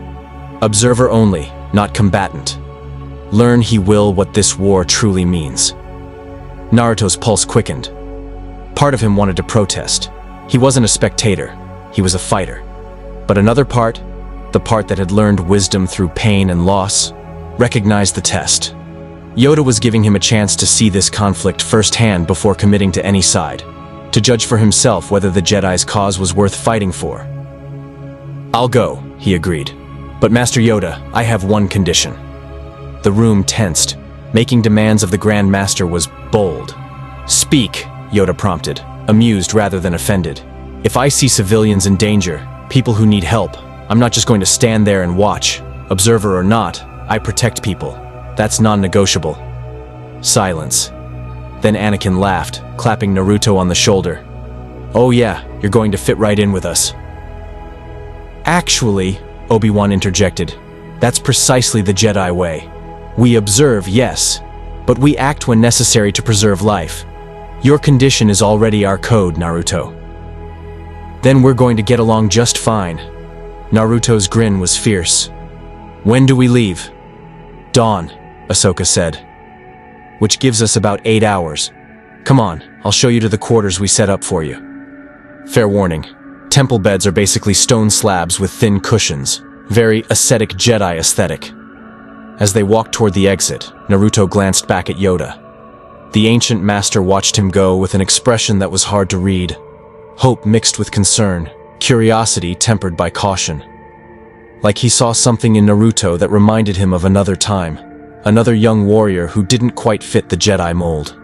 Observer only, not combatant. Learn he will what this war truly means. Naruto's pulse quickened. Part of him wanted to protest. He wasn't a spectator, he was a fighter. But another part, the part that had learned wisdom through pain and loss, recognized the test. Yoda was giving him a chance to see this conflict firsthand before committing to any side, to judge for himself whether the Jedi's cause was worth fighting for. I'll go, he agreed. But Master Yoda, I have one condition. The room tensed. Making demands of the Grand Master was bold. Speak, Yoda prompted, amused rather than offended. If I see civilians in danger, people who need help, I'm not just going to stand there and watch. Observer or not, I protect people. That's non-negotiable. Silence. Then Anakin laughed, clapping Naruto on the shoulder. Oh yeah, you're going to fit right in with us. Actually, Obi-Wan interjected, that's precisely the Jedi way. We observe, yes, but we act when necessary to preserve life. Your condition is already our code, Naruto. Then we're going to get along just fine. Naruto's grin was fierce. When do we leave? Dawn, Ahsoka said. Which gives us about 8 hours. Come on, I'll show you to the quarters we set up for you. Fair warning, temple beds are basically stone slabs with thin cushions. Very ascetic Jedi aesthetic. As they walked toward the exit, Naruto glanced back at Yoda. The ancient master watched him go with an expression that was hard to read. Hope mixed with concern, curiosity tempered by caution. Like he saw something in Naruto that reminded him of another time, another young warrior who didn't quite fit the Jedi mold.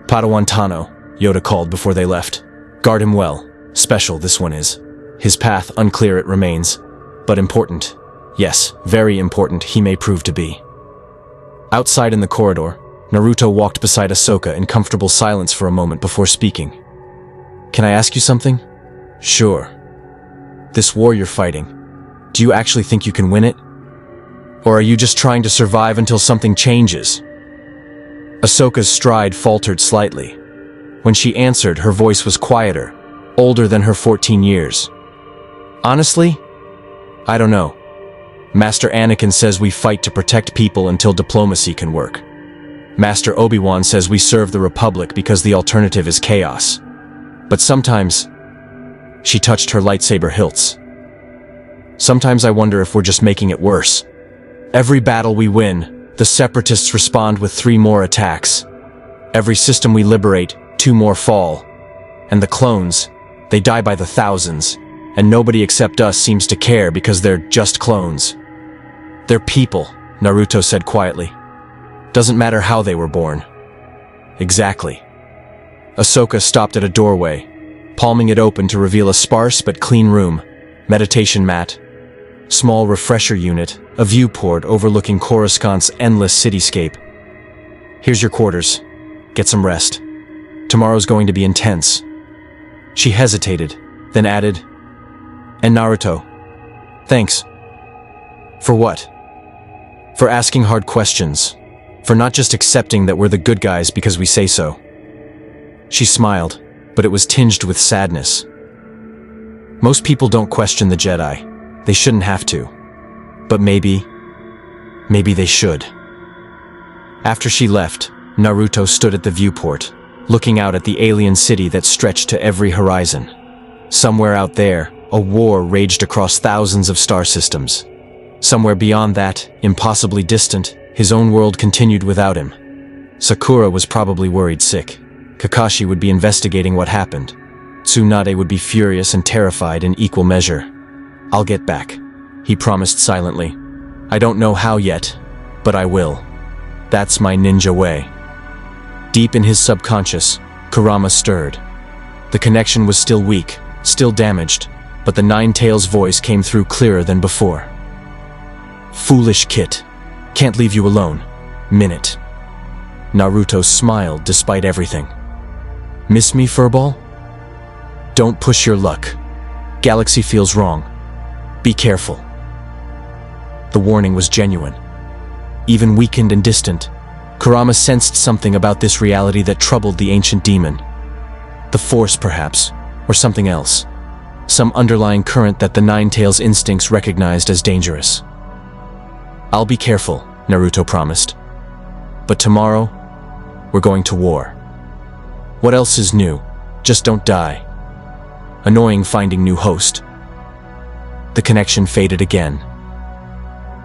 Padawan Tano, Yoda called before they left. Guard him well. Special this one is. His path unclear it remains, but important. Yes, very important he may prove to be. Outside in the corridor, Naruto walked beside Ahsoka in comfortable silence for a moment before speaking. Can I ask you something? Sure. This war you're fighting, do you actually think you can win it? Or are you just trying to survive until something changes? Ahsoka's stride faltered slightly. When she answered, her voice was quieter, older than her 14 years. Honestly, I don't know. Master Anakin says we fight to protect people until diplomacy can work. Master Obi-Wan says we serve the Republic because the alternative is chaos. But sometimes, she touched her lightsaber hilts. Sometimes I wonder if we're just making it worse. Every battle we win, the Separatists respond with 3 more attacks. Every system we liberate, 2 more fall. And the clones, they die by the thousands. And nobody except us seems to care because they're just clones. They're people, Naruto said quietly. Doesn't matter how they were born. Exactly. Ahsoka stopped at a doorway, palming it open to reveal a sparse but clean room, meditation mat, small refresher unit, a viewport overlooking Coruscant's endless cityscape. Here's your quarters. Get some rest. Tomorrow's going to be intense. She hesitated, then added, and Naruto, thanks. For what? For asking hard questions. For not just accepting that we're the good guys because we say so. She smiled, but it was tinged with sadness. Most people don't question the Jedi. They shouldn't have to. But maybe they should. After she left, Naruto stood at the viewport, looking out at the alien city that stretched to every horizon. Somewhere out there, a war raged across thousands of star systems. Somewhere beyond that, impossibly distant, his own world continued without him. Sakura was probably worried sick. Kakashi would be investigating what happened. Tsunade would be furious and terrified in equal measure. I'll get back, he promised silently. I don't know how yet, but I will. That's my ninja way. Deep in his subconscious, Kurama stirred. The connection was still weak, still damaged, but the Nine-Tails voice came through clearer than before. Foolish Kit. Can't leave you alone. Minute. Naruto smiled despite everything. Miss me, Furball? Don't push your luck. Galaxy feels wrong. Be careful. The warning was genuine. Even weakened and distant, Kurama sensed something about this reality that troubled the ancient demon. The Force, perhaps, or something else. Some underlying current that the Nine-Tails' instincts recognized as dangerous. "I'll be careful," Naruto promised. "But tomorrow, we're going to war. What else is new? Just don't die." Annoying finding new host. The connection faded again.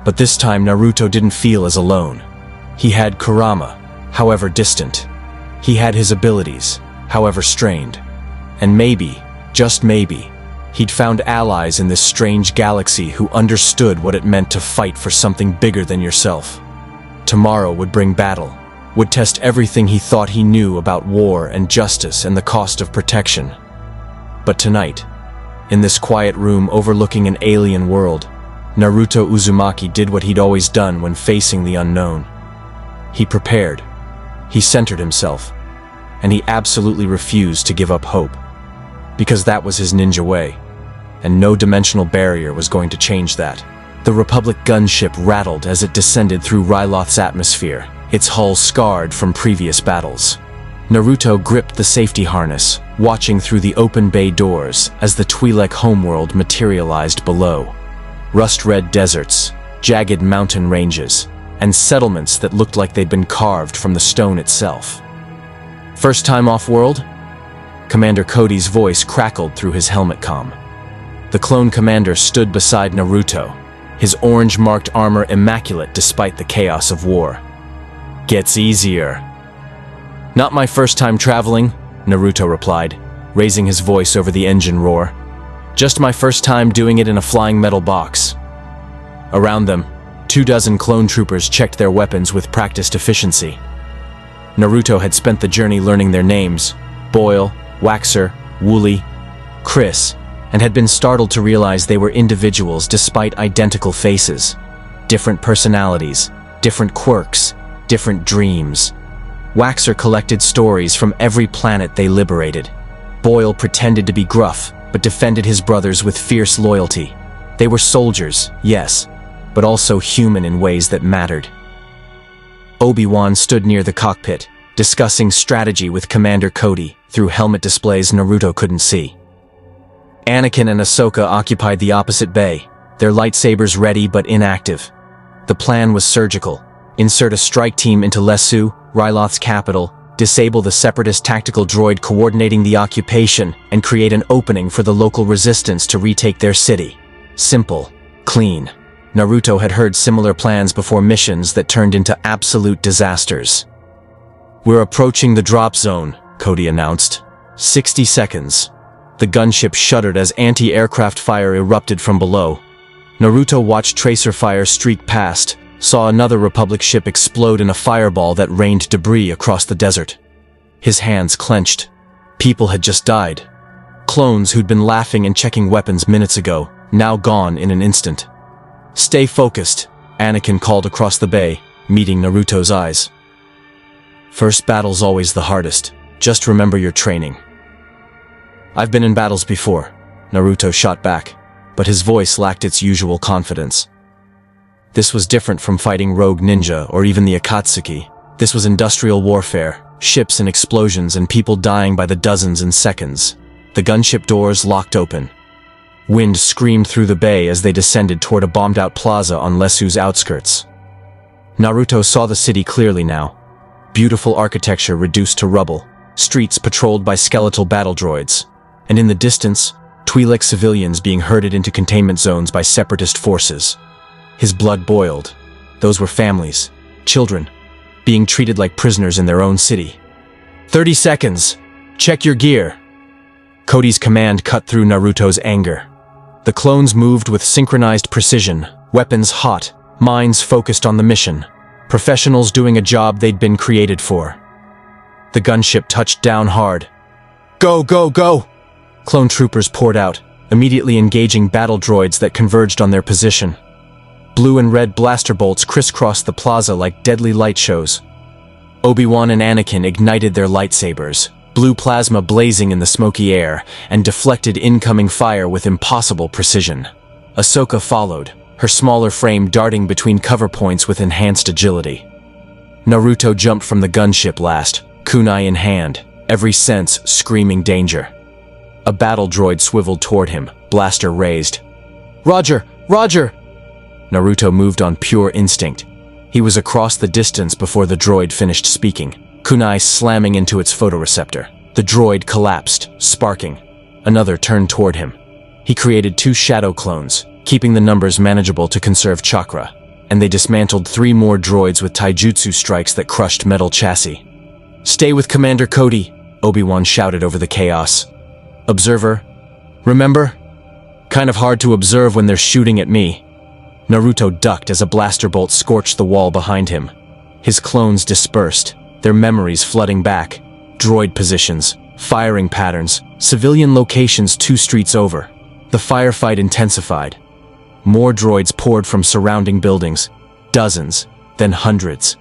But this time Naruto didn't feel as alone. He had Kurama, however distant. He had his abilities, however strained. And maybe, just maybe, he'd found allies in this strange galaxy who understood what it meant to fight for something bigger than yourself. Tomorrow would bring battle, would test everything he thought he knew about war and justice and the cost of protection. But tonight, in this quiet room overlooking an alien world, Naruto Uzumaki did what he'd always done when facing the unknown. He prepared, he centered himself, and he absolutely refused to give up hope. Because that was his ninja way, and no dimensional barrier was going to change that. The Republic gunship rattled as it descended through Ryloth's atmosphere, its hull scarred from previous battles. Naruto gripped the safety harness, watching through the open bay doors as the Twi'lek homeworld materialized below. Rust-red deserts, jagged mountain ranges, and settlements that looked like they'd been carved from the stone itself. "First time off-world?" Commander Cody's voice crackled through his helmet comm. The clone commander stood beside Naruto, his orange-marked armor immaculate despite the chaos of war. "Gets easier." "Not my first time traveling," Naruto replied, raising his voice over the engine roar. "Just my first time doing it in a flying metal box." Around them, 24 clone troopers checked their weapons with practiced efficiency. Naruto had spent the journey learning their names, Boyle, Waxer, Wooly, Chris, and had been startled to realize they were individuals despite identical faces. Different personalities, different quirks, different dreams. Waxer collected stories from every planet they liberated. Boyle pretended to be gruff, but defended his brothers with fierce loyalty. They were soldiers, yes, but also human in ways that mattered. Obi-Wan stood near the cockpit, discussing strategy with Commander Cody through helmet displays Naruto couldn't see. Anakin and Ahsoka occupied the opposite bay, their lightsabers ready but inactive. The plan was surgical. Insert a strike team into Lesu, Ryloth's capital, disable the separatist tactical droid coordinating the occupation, and create an opening for the local resistance to retake their city. Simple, clean. Naruto had heard similar plans before missions that turned into absolute disasters. "We're approaching the drop zone," Cody announced. 60 seconds. The gunship shuddered as anti-aircraft fire erupted from below. Naruto watched tracer fire streak past, saw another Republic ship explode in a fireball that rained debris across the desert. His hands clenched. People had just died. Clones who'd been laughing and checking weapons minutes ago, now gone in an instant. "Stay focused," Anakin called across the bay, meeting Naruto's eyes. "First battle's always the hardest. Just remember your training." "I've been in battles before," Naruto shot back, but his voice lacked its usual confidence. This was different from fighting rogue ninja or even the Akatsuki. This was industrial warfare, ships and explosions and people dying by the dozens in seconds. The gunship doors locked open. Wind screamed through the bay as they descended toward a bombed-out plaza on Lesu's outskirts. Naruto saw the city clearly now. Beautiful architecture reduced to rubble, streets patrolled by skeletal battle droids, and in the distance, Twi'lek civilians being herded into containment zones by separatist forces. His blood boiled. Those were families, children, being treated like prisoners in their own city. 30 seconds! Check your gear! Cody's command cut through Naruto's anger. The clones moved with synchronized precision, weapons hot, minds focused on the mission. Professionals doing a job they'd been created for. The gunship touched down hard. "Go, go, go!" Clone troopers poured out, immediately engaging battle droids that converged on their position. Blue and red blaster bolts crisscrossed the plaza like deadly light shows. Obi-Wan and Anakin ignited their lightsabers, blue plasma blazing in the smoky air, and deflected incoming fire with impossible precision. Ahsoka followed, her smaller frame darting between cover points with enhanced agility. Naruto jumped from the gunship last, kunai in hand, every sense screaming danger. A battle droid swiveled toward him, blaster raised. "Roger! Roger!" Naruto moved on pure instinct. He was across the distance before the droid finished speaking, kunai slamming into its photoreceptor. The droid collapsed, sparking. Another turned toward him. He created 2 shadow clones, keeping the numbers manageable to conserve chakra, and they dismantled 3 more droids with taijutsu strikes that crushed metal chassis. "Stay with Commander Cody," Obi-Wan shouted over the chaos. "Observer, remember? Kind of hard to observe when they're shooting at me." Naruto ducked as a blaster bolt scorched the wall behind him. His clones dispersed, their memories flooding back. Droid positions, firing patterns, civilian locations 2 streets over. The firefight intensified. More droids poured from surrounding buildings, dozens, then hundreds.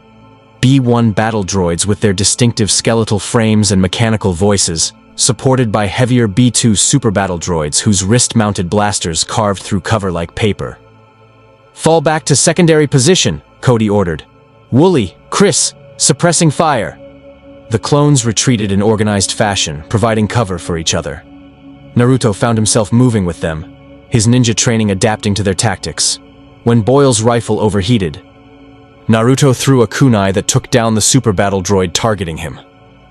B-1 battle droids with their distinctive skeletal frames and mechanical voices, supported by heavier B-2 super battle droids whose wrist-mounted blasters carved through cover like paper. "Fall back to secondary position," Cody ordered. "Wooly, Chris, suppressing fire." The clones retreated in organized fashion, providing cover for each other. Naruto found himself moving with them, his ninja training adapting to their tactics. When Boyle's rifle overheated, Naruto threw a kunai that took down the super battle droid targeting him.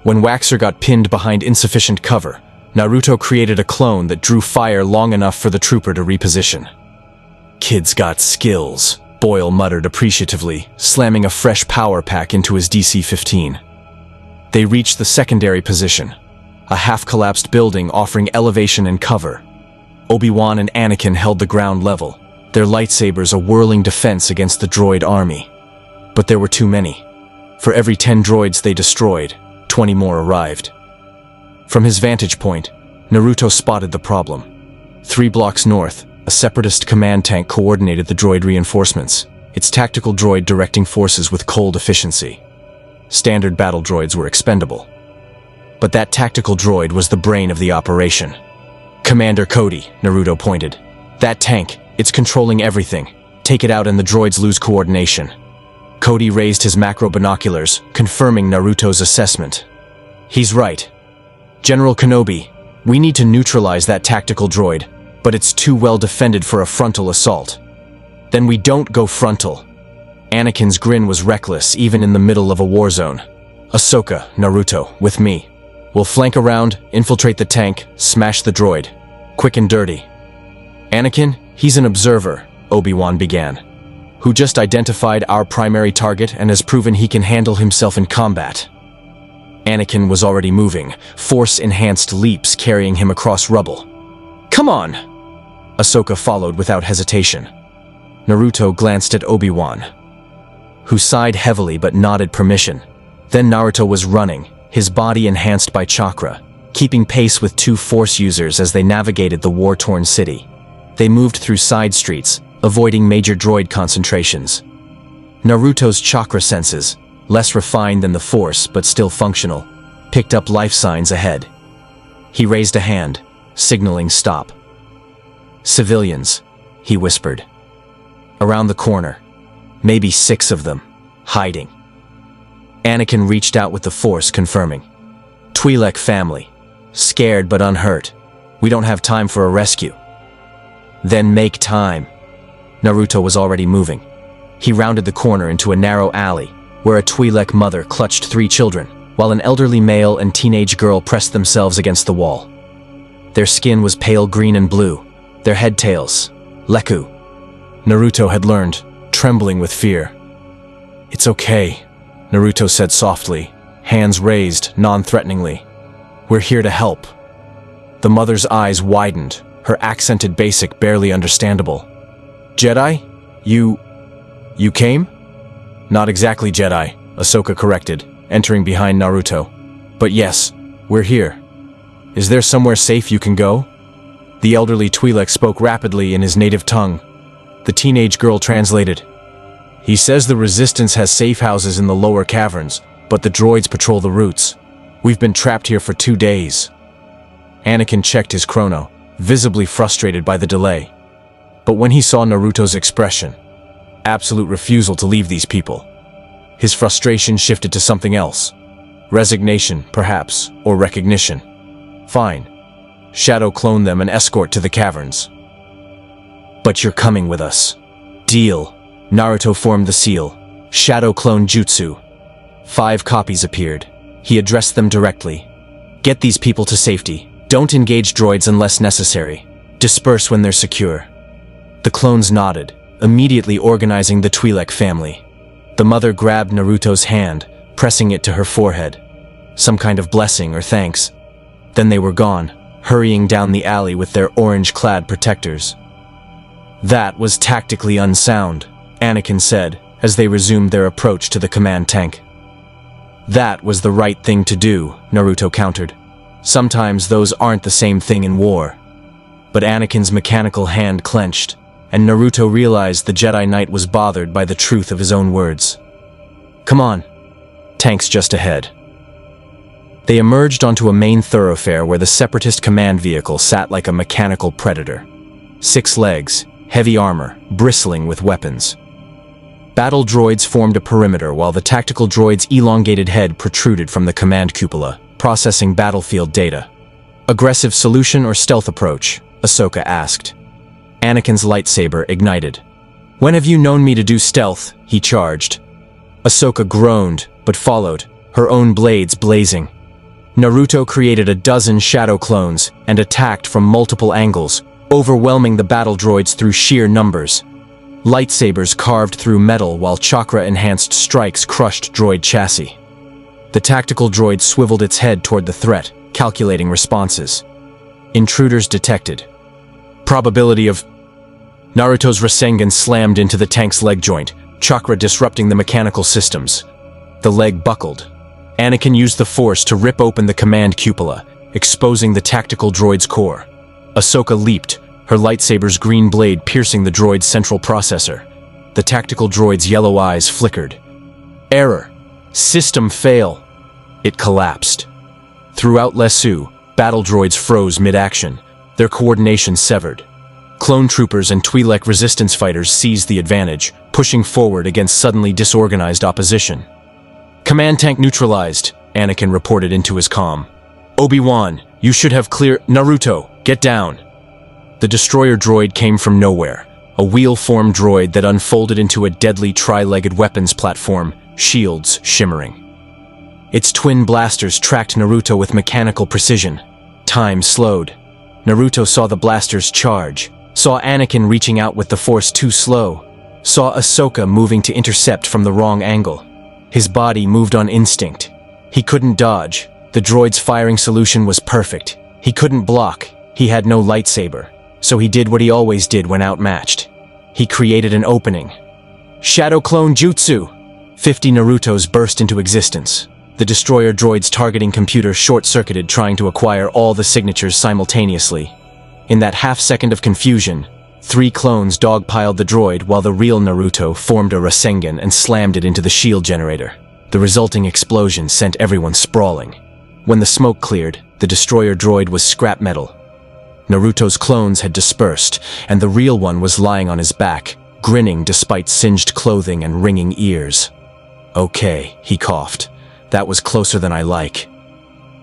When Waxer got pinned behind insufficient cover, Naruto created a clone that drew fire long enough for the trooper to reposition. "Kid's got skills," Boyle muttered appreciatively, slamming a fresh power pack into his DC-15. They reached the secondary position, a half-collapsed building offering elevation and cover. Obi-Wan and Anakin held the ground level, their lightsabers a whirling defense against the droid army. But there were too many. For every 10 droids they destroyed, 20 more arrived. From his vantage point, Naruto spotted the problem. 3 blocks north, a separatist command tank coordinated the droid reinforcements, its tactical droid directing forces with cold efficiency. Standard battle droids were expendable. But that tactical droid was the brain of the operation. "Commander Cody," Naruto pointed. "That tank, it's controlling everything. Take it out and the droids lose coordination." Cody raised his macro binoculars, confirming Naruto's assessment. "He's right. General Kenobi, we need to neutralize that tactical droid, but it's too well defended for a frontal assault." "Then we don't go frontal." Anakin's grin was reckless, even in the middle of a war zone. "Ahsoka, Naruto, with me. We'll flank around, infiltrate the tank, smash the droid. Quick and dirty." "Anakin, he's an observer," Obi-Wan began, "who just identified our primary target and has proven he can handle himself in combat." Anakin was already moving, force-enhanced leaps carrying him across rubble. "Come on!" Ahsoka followed without hesitation. Naruto glanced at Obi-Wan, who sighed heavily but nodded permission. Then Naruto was running, his body enhanced by chakra, keeping pace with 2 force users as they navigated the war-torn city. They moved through side streets, avoiding major droid concentrations. Naruto's chakra senses, less refined than the force but still functional, picked up life signs ahead. He raised a hand, signaling stop. "Civilians," he whispered. Around the corner, maybe 6 of them, hiding. Anakin reached out with the force, confirming. "Twi'lek family. Scared but unhurt. We don't have time for a rescue." "Then make time." Naruto was already moving. He rounded the corner into a narrow alley, where a Twi'lek mother clutched 3 children, while an elderly male and teenage girl pressed themselves against the wall. Their skin was pale green and blue, their head tails, Leku. Naruto had learned, trembling with fear. "It's okay," Naruto said softly, hands raised, non-threateningly. "We're here to help." The mother's eyes widened, her accented basic barely understandable. "Jedi? You came?" "Not exactly Jedi," Ahsoka corrected, entering behind Naruto. "But yes, we're here. Is there somewhere safe you can go?" The elderly Twi'lek spoke rapidly in his native tongue. The teenage girl translated. "He says the Resistance has safe houses in the lower caverns, but the droids patrol the routes. We've been trapped here for 2 days." Anakin checked his chrono, visibly frustrated by the delay. But when he saw Naruto's expression, absolute refusal to leave these people, his frustration shifted to something else. Resignation, perhaps, or recognition. Fine. Shadow clone them and escort to the caverns. But you're coming with us. Deal. Naruto formed the seal. Shadow clone jutsu. 5 copies appeared. He addressed them directly. Get these people to safety. Don't engage droids unless necessary. Disperse when they're secure. The clones nodded, immediately organizing the Twi'lek family. The mother grabbed Naruto's hand, pressing it to her forehead. Some kind of blessing or thanks. Then they were gone, hurrying down the alley with their orange-clad protectors. That was tactically unsound, Anakin said, as they resumed their approach to the command tank. That was the right thing to do, Naruto countered. Sometimes those aren't the same thing in war. But Anakin's mechanical hand clenched, and Naruto realized the Jedi Knight was bothered by the truth of his own words. Come on. Tank's just ahead. They emerged onto a main thoroughfare where the Separatist command vehicle sat like a mechanical predator. 6 legs, heavy armor, bristling with weapons. Battle droids formed a perimeter while the tactical droid's elongated head protruded from the command cupola, processing battlefield data. Aggressive solution or stealth approach? Ahsoka asked. Anakin's lightsaber ignited. When have you known me to do stealth? He charged. Ahsoka groaned, but followed, her own blades blazing. Naruto created a dozen shadow clones and attacked from multiple angles, overwhelming the battle droids through sheer numbers. Lightsabers carved through metal while chakra-enhanced strikes crushed droid chassis. The tactical droid swiveled its head toward the threat, calculating responses. Intruders detected. Probability of... Naruto's Rasengan slammed into the tank's leg joint, chakra disrupting the mechanical systems. The leg buckled. Anakin used the force to rip open the command cupola, exposing the tactical droid's core. Ahsoka leaped, her lightsaber's green blade piercing the droid's central processor. The tactical droid's yellow eyes flickered. Error. System fail. It collapsed. Throughout Lesu, battle droids froze mid-action, their coordination severed. Clone troopers and Twi'lek resistance fighters seized the advantage, pushing forward against suddenly disorganized opposition. Command tank neutralized, Anakin reported into his comm. Obi-Wan, you should have clear... Naruto, get down. The destroyer droid came from nowhere, a wheel-formed droid that unfolded into a deadly tri-legged weapons platform, shields shimmering. Its twin blasters tracked Naruto with mechanical precision. Time slowed. Naruto saw the blasters charge, saw Anakin reaching out with the force too slow, saw Ahsoka moving to intercept from the wrong angle. His body moved on instinct. He couldn't dodge. The droid's firing solution was perfect. He couldn't block. He had no lightsaber. So he did what he always did when outmatched. He created an opening. Shadow clone jutsu! 50 Narutos burst into existence. The destroyer droid's targeting computer short-circuited, trying to acquire all the signatures simultaneously. In that half-second of confusion, 3 clones dogpiled the droid while the real Naruto formed a Rasengan and slammed it into the shield generator. The resulting explosion sent everyone sprawling. When the smoke cleared, the destroyer droid was scrap metal. Naruto's clones had dispersed, and the real one was lying on his back, grinning despite singed clothing and ringing ears. Okay, he coughed. That was closer than I like.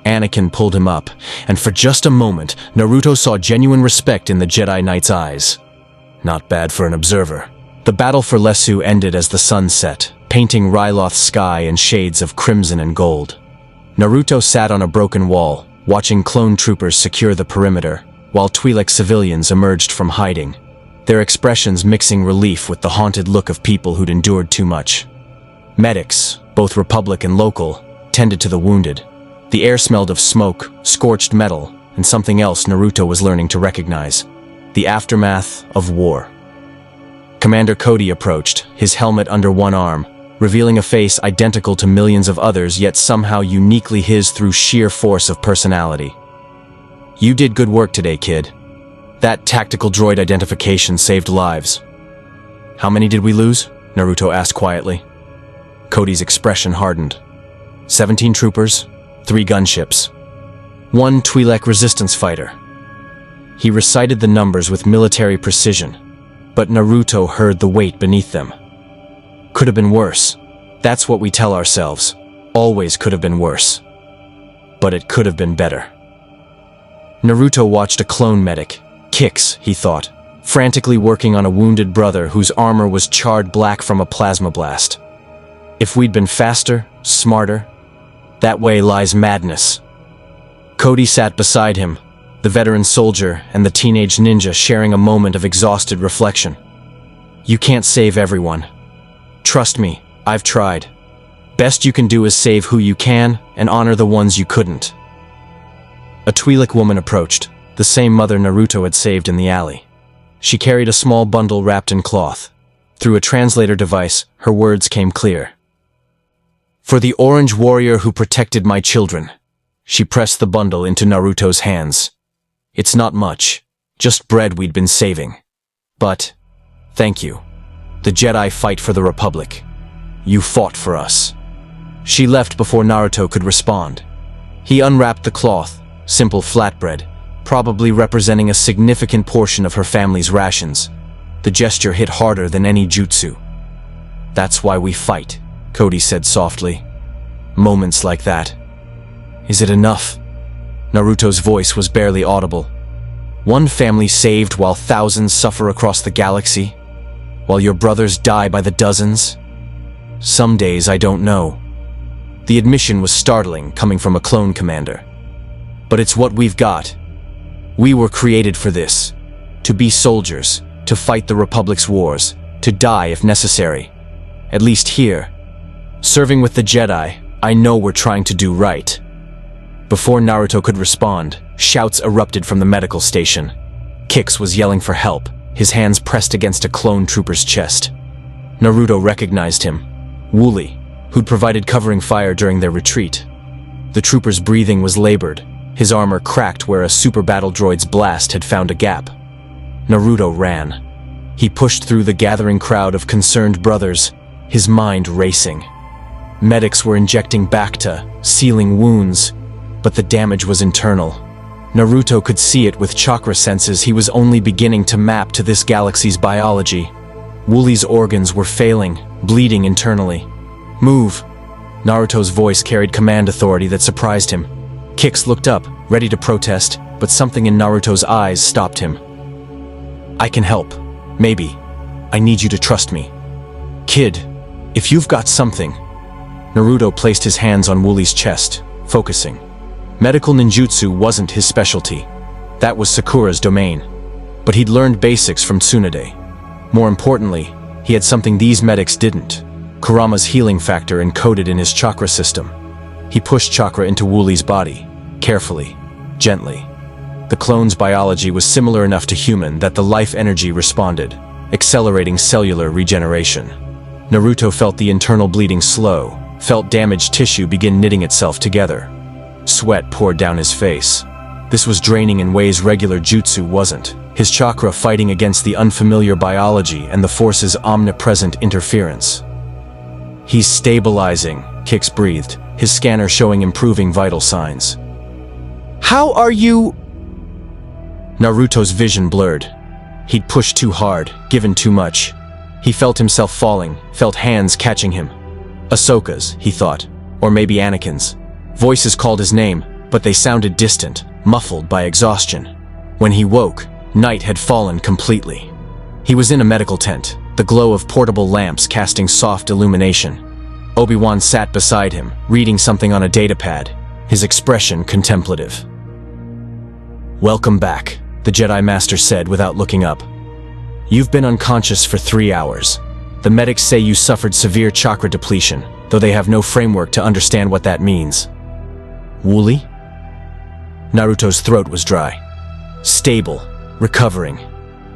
Anakin pulled him up, and for just a moment, Naruto saw genuine respect in the Jedi Knight's eyes. Not bad for an observer. The battle for Lesu ended as the sun set, painting Ryloth's sky in shades of crimson and gold. Naruto sat on a broken wall, watching clone troopers secure the perimeter, while Twi'lek civilians emerged from hiding, their expressions mixing relief with the haunted look of people who'd endured too much. Medics, both Republic and local, tended to the wounded. The air smelled of smoke, scorched metal, and something else Naruto was learning to recognize: the aftermath of war. Commander Cody approached, his helmet under one arm, revealing a face identical to millions of others, yet somehow uniquely his through sheer force of personality. You did good work today, kid. That tactical droid identification saved lives. How many did we lose? Naruto asked quietly. Cody's expression hardened. 17 troopers, 3 gunships, 1 Twi'lek resistance fighter. He recited the numbers with military precision. but Naruto heard the weight beneath them. Could have been worse. That's what we tell ourselves. Always could have been worse. But it could have been better. Naruto watched a clone medic, Kix, he thought, frantically working on a wounded brother whose armor was charred black from a plasma blast. If we'd been faster, smarter, that way lies madness. Cody sat beside him, the veteran soldier and the teenage ninja sharing a moment of exhausted reflection. You can't save everyone. Trust me, I've tried. Best you can do is save who you can and honor the ones you couldn't. A Twi'lek woman approached, the same mother Naruto had saved in the alley. She carried a small bundle wrapped in cloth. Through a translator device, her words came clear. For the orange warrior who protected my children. She pressed the bundle into Naruto's hands. It's not much, just bread we'd been saving. But, thank you. The Jedi fight for the Republic. You fought for us. She left before Naruto could respond. He unwrapped the cloth, simple flatbread, probably representing a significant portion of her family's rations. The gesture hit harder than any jutsu. That's why we fight, Cody said softly. Moments like that. Is it enough? Naruto's voice was barely audible. One family saved while thousands suffer across the galaxy? While your brothers die by the dozens? Some days I don't know. The admission was startling, coming from a clone commander. But it's what we've got. We were created for this. To be soldiers, to fight the Republic's wars, to die if necessary. At least here. Serving with the Jedi, I know we're trying to do right. Before Naruto could respond, shouts erupted from the medical station. Kix was yelling for help, his hands pressed against a clone trooper's chest. Naruto recognized him. Wooly, who'd provided covering fire during their retreat. The trooper's breathing was labored, his armor cracked where a super battle droid's blast had found a gap. Naruto ran. He pushed through the gathering crowd of concerned brothers, his mind racing. Medics were injecting Bacta, sealing wounds, but the damage was internal. Naruto could see it with chakra senses he was only beginning to map to this galaxy's biology. Wooly's organs were failing, bleeding internally. Move! Naruto's voice carried command authority that surprised him. Kix looked up, ready to protest, but something in Naruto's eyes stopped him. I can help. Maybe. I need you to trust me. Kid, if you've got something... Naruto placed his hands on Wooly's chest, focusing. Medical ninjutsu wasn't his specialty. That was Sakura's domain. But he'd learned basics from Tsunade. More importantly, he had something these medics didn't. Kurama's healing factor encoded in his chakra system. He pushed chakra into Wooly's body, carefully, gently. The clone's biology was similar enough to human that the life energy responded, accelerating cellular regeneration. Naruto felt the internal bleeding slow, felt damaged tissue begin knitting itself together. Sweat poured down his face. This was draining in ways regular jutsu wasn't, his chakra fighting against the unfamiliar biology and the force's omnipresent interference. He's stabilizing, Kix breathed, his scanner showing improving vital signs. How are you? Naruto's vision blurred. He'd pushed too hard, given too much. He felt himself falling, felt hands catching him. Ahsoka's, he thought, or maybe Anakin's. Voices called his name, but they sounded distant, muffled by exhaustion. When he woke, night had fallen completely. He was in a medical tent, the glow of portable lamps casting soft illumination. Obi-Wan sat beside him, reading something on a datapad, his expression contemplative. Welcome back, the Jedi Master said without looking up. You've been unconscious for 3 hours. The medics say you suffered severe chakra depletion, though they have no framework to understand what that means. Wooly? Naruto's throat was dry. Stable, recovering.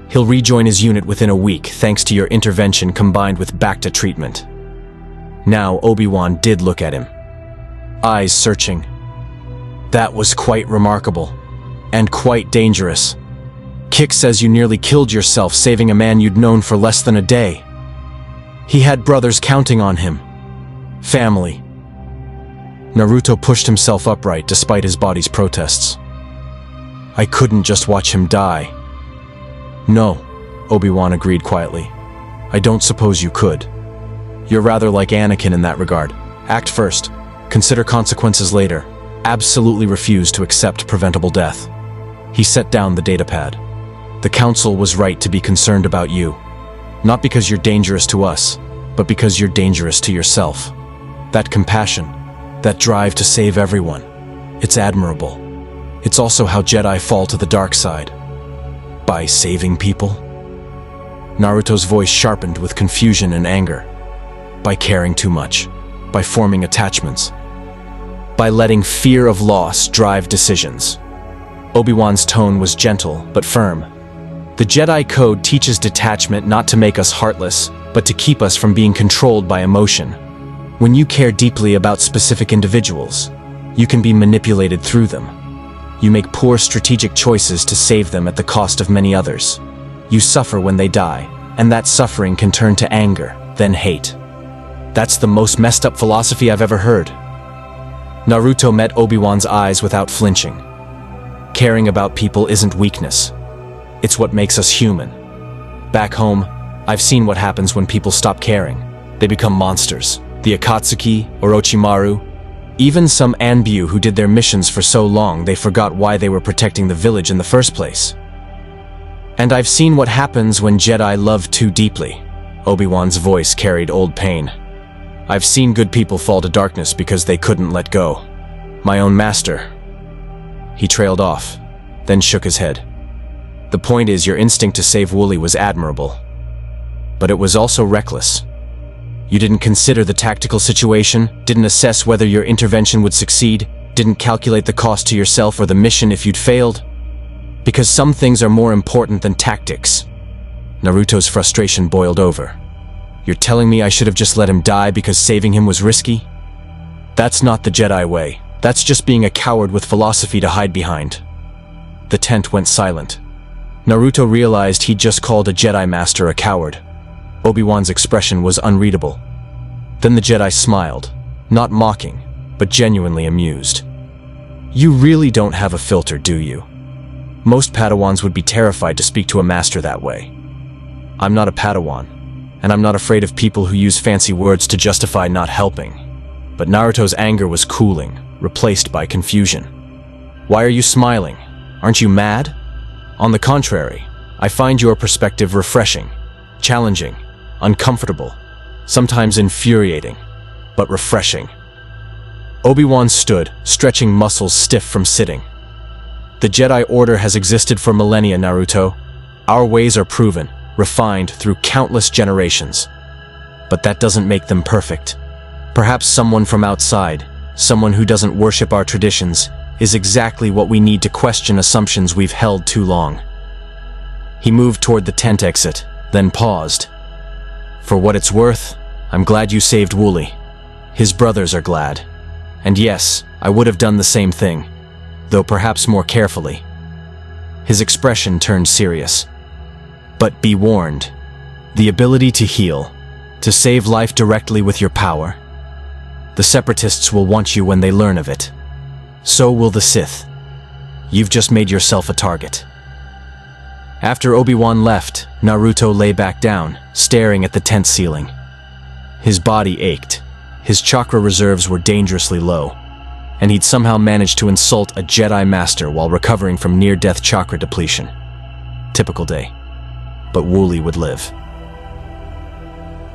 He'll rejoin his unit within a week thanks to your intervention combined with Bacta treatment. Now Obi-Wan did look at him. Eyes searching. That was quite remarkable. And quite dangerous. Kix says you nearly killed yourself saving a man you'd known for less than a day. He had brothers counting on him. Family. Naruto pushed himself upright despite his body's protests. I couldn't just watch him die. No, Obi-Wan agreed quietly. I don't suppose you could. You're rather like Anakin in that regard. Act first. Consider consequences later. Absolutely refuse to accept preventable death. He set down the datapad. The Council was right to be concerned about you. Not because you're dangerous to us, but because you're dangerous to yourself. That compassion, that drive to save everyone, it's admirable. It's also how Jedi fall to the dark side. By saving people? Naruto's voice sharpened with confusion and anger. By caring too much. By forming attachments. By letting fear of loss drive decisions. Obi-Wan's tone was gentle but firm. The Jedi Code teaches detachment not to make us heartless, but to keep us from being controlled by emotion. When you care deeply about specific individuals, you can be manipulated through them. You make poor strategic choices to save them at the cost of many others. You suffer when they die, and that suffering can turn to anger, then hate. That's the most messed up philosophy I've ever heard. Naruto met Obi-Wan's eyes without flinching. Caring about people isn't weakness. It's what makes us human. Back home, I've seen what happens when people stop caring. They become monsters. The Akatsuki, Orochimaru, even some Anbu who did their missions for so long they forgot why they were protecting the village in the first place. And I've seen what happens when Jedi love too deeply. Obi-Wan's voice carried old pain. I've seen good people fall to darkness because they couldn't let go. My own master. He trailed off, then shook his head. The point is, your instinct to save Wooly was admirable. But it was also reckless. You didn't consider the tactical situation, didn't assess whether your intervention would succeed, didn't calculate the cost to yourself or the mission if you'd failed. Because some things are more important than tactics. Naruto's frustration boiled over. You're telling me I should have just let him die because saving him was risky? That's not the Jedi way. That's just being a coward with philosophy to hide behind. The tent went silent. Naruto realized he'd just called a Jedi Master a coward. Obi-Wan's expression was unreadable. Then the Jedi smiled, not mocking, but genuinely amused. You really don't have a filter, do you? Most Padawans would be terrified to speak to a master that way. I'm not a Padawan, and I'm not afraid of people who use fancy words to justify not helping. But Naruto's anger was cooling, replaced by confusion. Why are you smiling? Aren't you mad? On the contrary, I find your perspective refreshing, challenging, uncomfortable, sometimes infuriating, but refreshing. Obi-Wan stood, stretching muscles stiff from sitting. The Jedi Order has existed for millennia, Naruto. Our ways are proven, refined through countless generations. But that doesn't make them perfect. Perhaps someone from outside, someone who doesn't worship our traditions, is exactly what we need to question assumptions we've held too long. He moved toward the tent exit, then paused. For what it's worth, I'm glad you saved Wooly. His brothers are glad. And yes, I would have done the same thing, though perhaps more carefully. His expression turned serious. But be warned, the ability to heal, to save life directly with your power, the Separatists will want you when they learn of it. So will the Sith. You've just made yourself a target. After Obi-Wan left, Naruto lay back down, staring at the tent ceiling. His body ached. His chakra reserves were dangerously low, and he'd somehow managed to insult a Jedi Master while recovering from near-death chakra depletion. Typical day. But Wooly would live.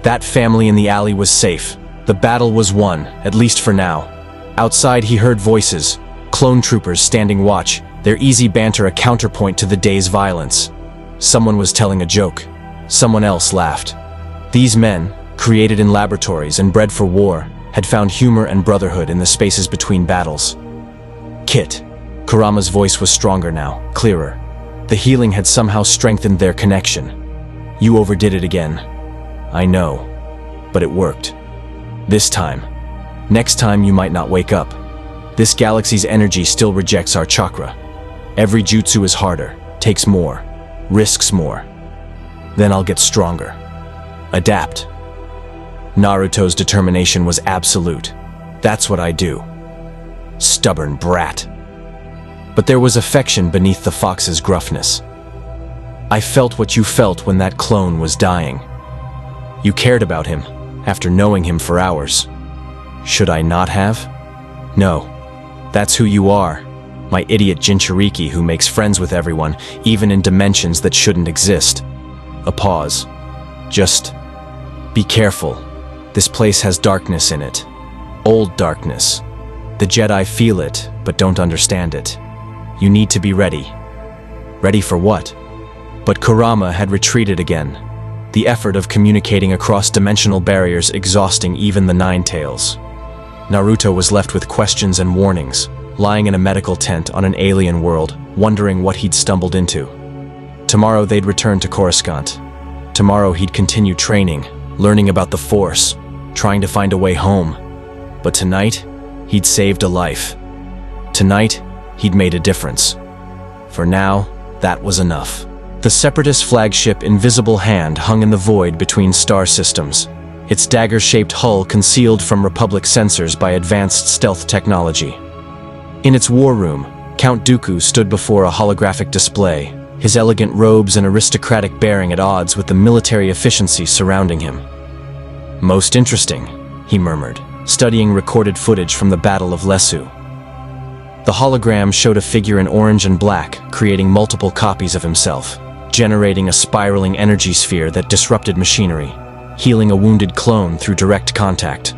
That family in the alley was safe. The battle was won, at least for now. Outside he heard voices, clone troopers standing watch, their easy banter a counterpoint to the day's violence. Someone was telling a joke. Someone else laughed. These men, created in laboratories and bred for war, had found humor and brotherhood in the spaces between battles. Kit. Kurama's voice was stronger now, clearer. The healing had somehow strengthened their connection. You overdid it again. I know. But it worked. This time. Next time you might not wake up. This galaxy's energy still rejects our chakra. Every jutsu is harder, takes more, risks more. Then I'll get stronger. Adapt. Naruto's determination was absolute. That's what I do. Stubborn brat. But there was affection beneath the fox's gruffness. I felt what you felt when that clone was dying. You cared about him, after knowing him for hours. Should I not have? No. That's who you are. My idiot Jinchuriki who makes friends with everyone, even in dimensions that shouldn't exist. A pause. Just be careful. This place has darkness in it. Old darkness. The Jedi feel it, but don't understand it. You need to be ready. Ready for what? But Kurama had retreated again, the effort of communicating across dimensional barriers exhausting even the Nine Tails. Naruto was left with questions and warnings, lying in a medical tent on an alien world, wondering what he'd stumbled into. Tomorrow they'd return to Coruscant. Tomorrow he'd continue training, learning about the Force, trying to find a way home. But tonight, he'd saved a life. Tonight, he'd made a difference. For now, that was enough. The Separatist flagship Invisible Hand hung in the void between star systems, its dagger-shaped hull concealed from Republic sensors by advanced stealth technology. In its war room, Count Dooku stood before a holographic display, his elegant robes and aristocratic bearing at odds with the military efficiency surrounding him. "Most interesting," he murmured, studying recorded footage from the Battle of Lesu. The hologram showed a figure in orange and black, creating multiple copies of himself, generating a spiraling energy sphere that disrupted machinery, healing a wounded clone through direct contact.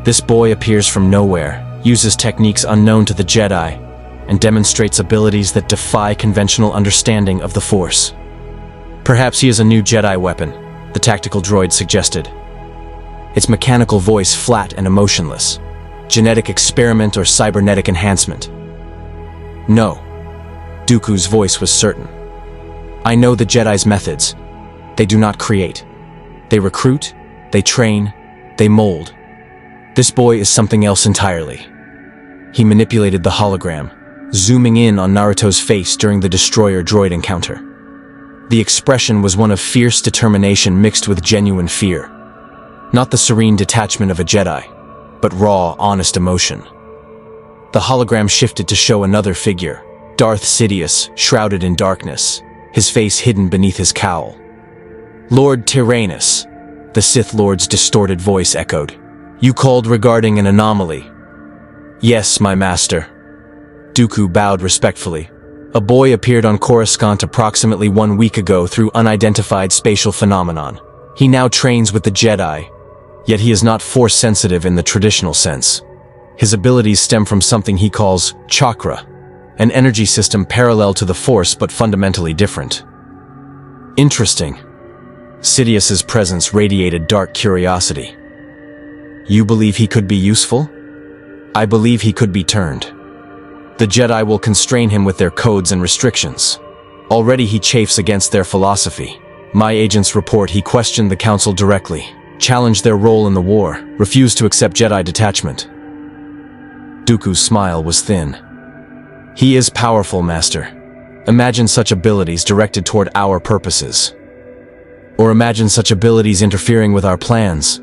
This boy appears from nowhere, uses techniques unknown to the Jedi, and demonstrates abilities that defy conventional understanding of the Force. Perhaps he is a new Jedi weapon, the tactical droid suggested. Its mechanical voice flat and emotionless. Genetic experiment or cybernetic enhancement? No. Dooku's voice was certain. I know the Jedi's methods. They do not create. They recruit, they train, they mold. This boy is something else entirely. He manipulated the hologram, zooming in on Naruto's face during the destroyer droid encounter. The expression was one of fierce determination mixed with genuine fear. Not the serene detachment of a Jedi, but raw, honest emotion. The hologram shifted to show another figure, Darth Sidious, shrouded in darkness, his face hidden beneath his cowl. Lord Tyrannus, the Sith Lord's distorted voice echoed. You called regarding an anomaly. Yes, my master. Dooku bowed respectfully. A boy appeared on Coruscant approximately 1 week ago through unidentified spatial phenomenon. He now trains with the Jedi, yet he is not Force-sensitive in the traditional sense. His abilities stem from something he calls chakra, an energy system parallel to the Force but fundamentally different. Interesting. Sidious's presence radiated dark curiosity. You believe he could be useful? I believe he could be turned. The Jedi will constrain him with their codes and restrictions. Already he chafes against their philosophy. My agents report he questioned the Council directly, challenged their role in the war, refused to accept Jedi detachment. Dooku's smile was thin. He is powerful, Master. Imagine such abilities directed toward our purposes. Or imagine such abilities interfering with our plans.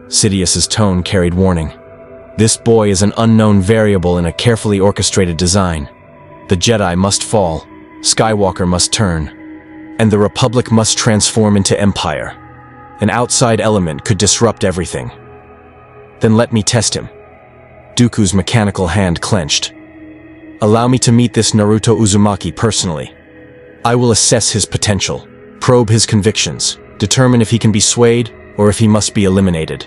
Sidious's tone carried warning. This boy is an unknown variable in a carefully orchestrated design. The Jedi must fall, Skywalker must turn, and the Republic must transform into Empire. An outside element could disrupt everything. Then let me test him. Dooku's mechanical hand clenched. Allow me to meet this Naruto Uzumaki personally. I will assess his potential, probe his convictions, determine if he can be swayed or if he must be eliminated.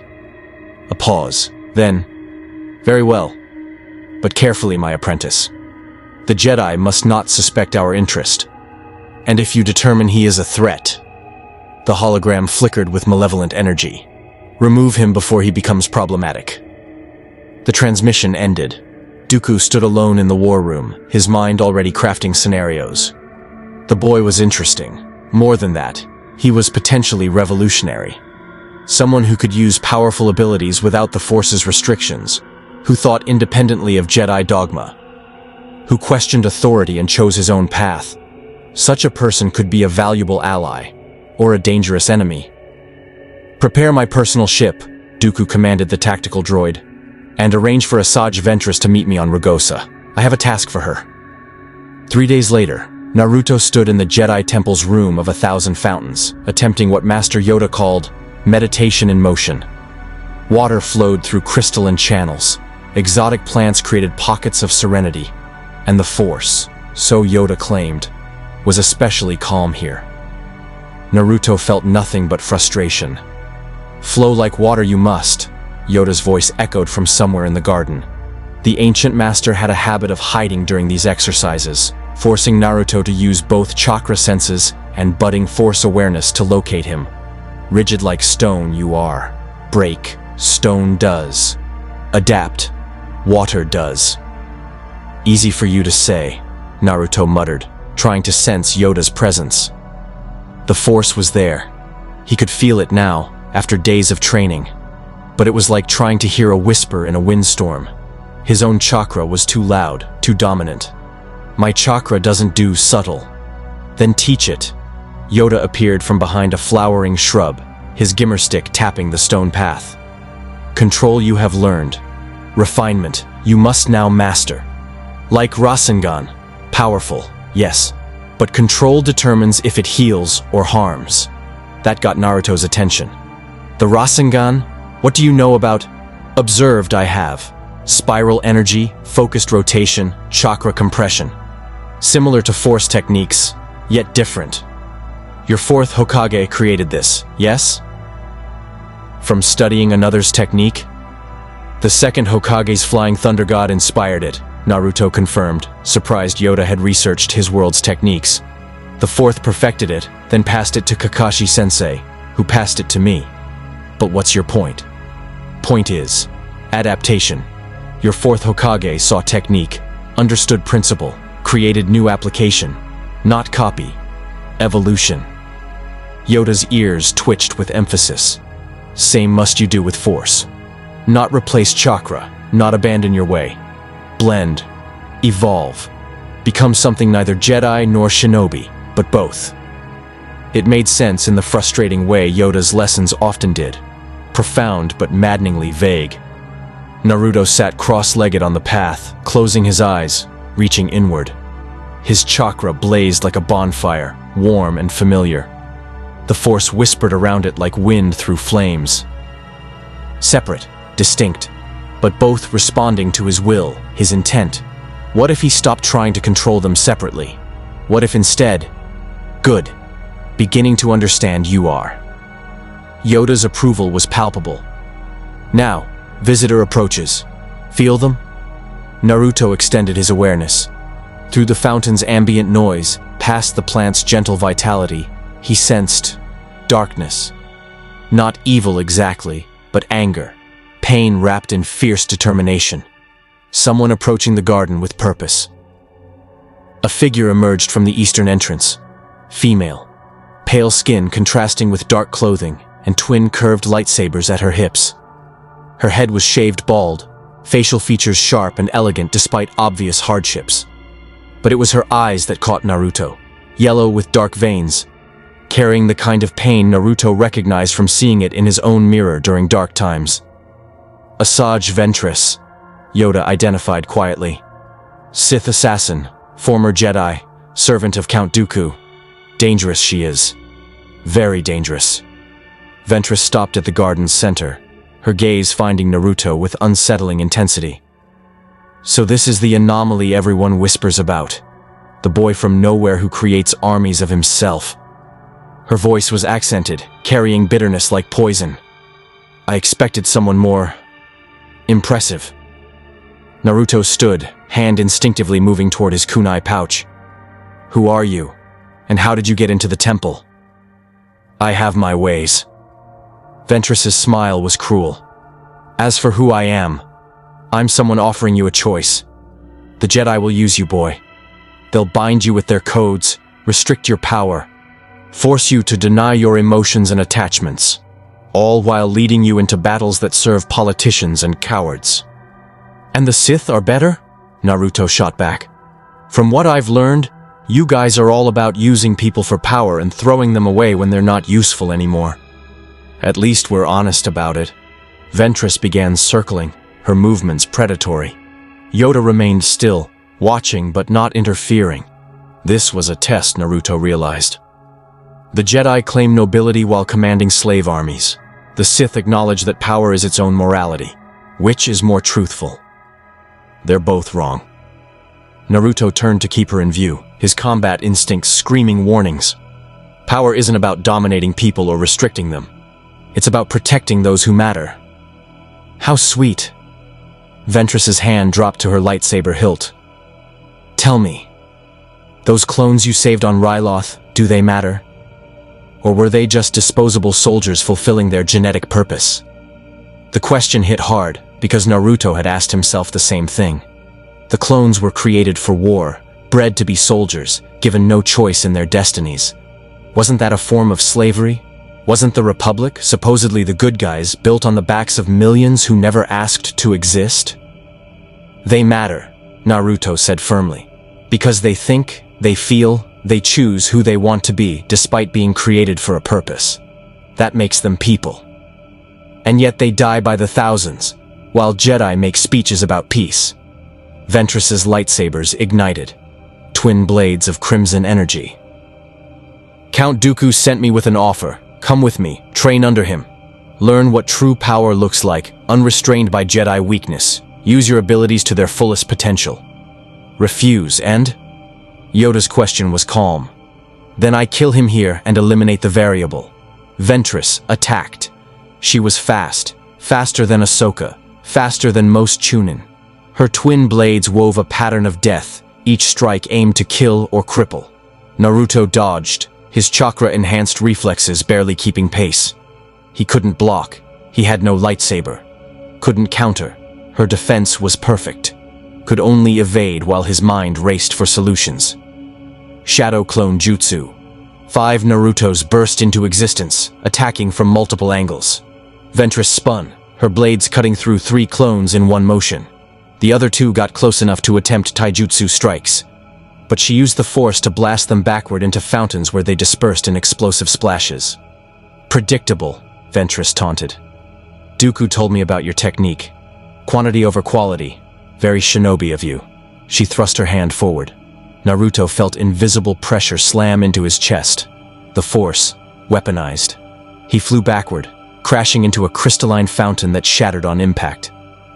A pause. Then, very well. But carefully, my apprentice. The Jedi must not suspect our interest. And if you determine he is a threat, the hologram flickered with malevolent energy. Remove him before he becomes problematic. The transmission ended. Dooku stood alone in the war room, his mind already crafting scenarios. The boy was interesting. More than that, he was potentially revolutionary. Someone who could use powerful abilities without the Force's restrictions, who thought independently of Jedi dogma, who questioned authority and chose his own path. Such a person could be a valuable ally, or a dangerous enemy. Prepare my personal ship, Dooku commanded the tactical droid, and arrange for Asajj Ventress to meet me on Ragosa. I have a task for her. 3 days later, Naruto stood in the Jedi Temple's room of 1,000 fountains, attempting what Master Yoda called meditation in motion. Water flowed through crystalline channels, exotic plants created pockets of serenity, and the Force, so Yoda claimed, was especially calm here. Naruto felt nothing but frustration. "Flow like water you must," Yoda's voice echoed from somewhere in the garden. The ancient master had a habit of hiding during these exercises, forcing Naruto to use both chakra senses and budding force awareness to locate him. Rigid like stone you are. Break, stone does. Adapt, water does. Easy for you to say, Naruto muttered, trying to sense Yoda's presence. The force was there. He could feel it now, after days of training. But it was like trying to hear a whisper in a windstorm. His own chakra was too loud, too dominant. "My chakra doesn't do subtle." "Then teach it." Yoda appeared from behind a flowering shrub, his gimmer stick tapping the stone path. "Control you have learned. Refinement you must now master. Like Rasengan, powerful, yes, but control determines if it heals or harms." That got Naruto's attention. "The Rasengan? What do you know about?" "Observed I have. Spiral energy, focused rotation, chakra compression. Similar to force techniques, yet different. Your fourth Hokage created this, yes? From studying another's technique?" "The second Hokage's flying thunder god inspired it," Naruto confirmed, surprised Yoda had researched his world's techniques. "The fourth perfected it, then passed it to Kakashi-sensei, who passed it to me." "But what's your point?" "Point is, adaptation. Your fourth Hokage saw technique, understood principle, created new application, not copy. Evolution." Yoda's ears twitched with emphasis. "Same must you do with force. Not replace chakra, not abandon your way. Blend, evolve, become something neither Jedi nor shinobi, but both." It made sense in the frustrating way Yoda's lessons often did. Profound but maddeningly vague. Naruto sat cross-legged on the path, closing his eyes, reaching inward. His chakra blazed like a bonfire, warm and familiar. The force whispered around it like wind through flames. Separate, distinct, but both responding to his will, his intent. What if he stopped trying to control them separately? What if instead? Good. Beginning to understand you are. Yoda's approval was palpable. "Now, visitor approaches. Feel them?" Naruto extended his awareness. Through the fountain's ambient noise, past the plant's gentle vitality, he sensed darkness. Not evil exactly, but anger, pain wrapped in fierce determination. Someone approaching the garden with purpose. A figure emerged from the eastern entrance. Female. Pale skin contrasting with dark clothing, and twin curved lightsabers at her hips. Her head was shaved bald, facial features sharp and elegant despite obvious hardships. But it was her eyes that caught Naruto, yellow with dark veins, carrying the kind of pain Naruto recognized from seeing it in his own mirror during dark times. Asajj Ventress, Yoda identified quietly. Sith assassin, former Jedi, servant of Count Dooku. Dangerous she is. Very dangerous. Ventress stopped at the garden's center, her gaze finding Naruto with unsettling intensity. "So this is the anomaly everyone whispers about. The boy from nowhere who creates armies of himself." Her voice was accented, carrying bitterness like poison. "I expected someone more impressive." Naruto stood, hand instinctively moving toward his kunai pouch. "Who are you? And how did you get into the temple?" "I have my ways." Ventress's smile was cruel. "As for who I am, I'm someone offering you a choice. The Jedi will use you, boy. They'll bind you with their codes, restrict your power, force you to deny your emotions and attachments, all while leading you into battles that serve politicians and cowards." "And the Sith are better?" Naruto shot back. "From what I've learned, you guys are all about using people for power and throwing them away when they're not useful anymore." "At least we're honest about it." Ventress began circling, her movements predatory. Yoda remained still, watching but not interfering. This was a test, Naruto realized. The Jedi claim nobility while commanding slave armies. The Sith acknowledge that power is its own morality. Which is more truthful? They're both wrong. Naruto turned to keep her in view, his combat instincts screaming warnings. Power isn't about dominating people or restricting them. It's about protecting those who matter. How sweet. Ventress's hand dropped to her lightsaber hilt. Tell me, those clones you saved on Ryloth, do they matter? Or were they just disposable soldiers fulfilling their genetic purpose? The question hit hard, because Naruto had asked himself the same thing. The clones were created for war, bred to be soldiers, given no choice in their destinies. Wasn't that a form of slavery? Wasn't the Republic, supposedly the good guys, built on the backs of millions who never asked to exist? They matter, Naruto said firmly. Because they think, they feel, they choose who they want to be despite being created for a purpose. That makes them people. And yet they die by the thousands, while Jedi make speeches about peace. Ventress's lightsabers ignited, twin blades of crimson energy. Count Dooku sent me with an offer. Come with me, train under him. Learn what true power looks like, unrestrained by Jedi weakness. Use your abilities to their fullest potential. Refuse, and? Yoda's question was calm. Then I kill him here and eliminate the variable. Ventress attacked. She was fast, faster than Ahsoka, faster than most Chunin. Her twin blades wove a pattern of death, each strike aimed to kill or cripple. Naruto dodged, his chakra-enhanced reflexes barely keeping pace. He couldn't block. He had no lightsaber. Couldn't counter. Her defense was perfect. Could only evade while his mind raced for solutions. Shadow Clone Jutsu. 5 Narutos burst into existence, attacking from multiple angles. Ventress spun, her blades cutting through 3 clones in one motion. The other 2 got close enough to attempt taijutsu strikes. But she used the force to blast them backward into fountains where they dispersed in explosive splashes. Predictable, Ventress taunted. Dooku told me about your technique. Quantity over quality. Very shinobi of you. She thrust her hand forward. Naruto felt invisible pressure slam into his chest. The force, weaponized. He flew backward, crashing into a crystalline fountain that shattered on impact.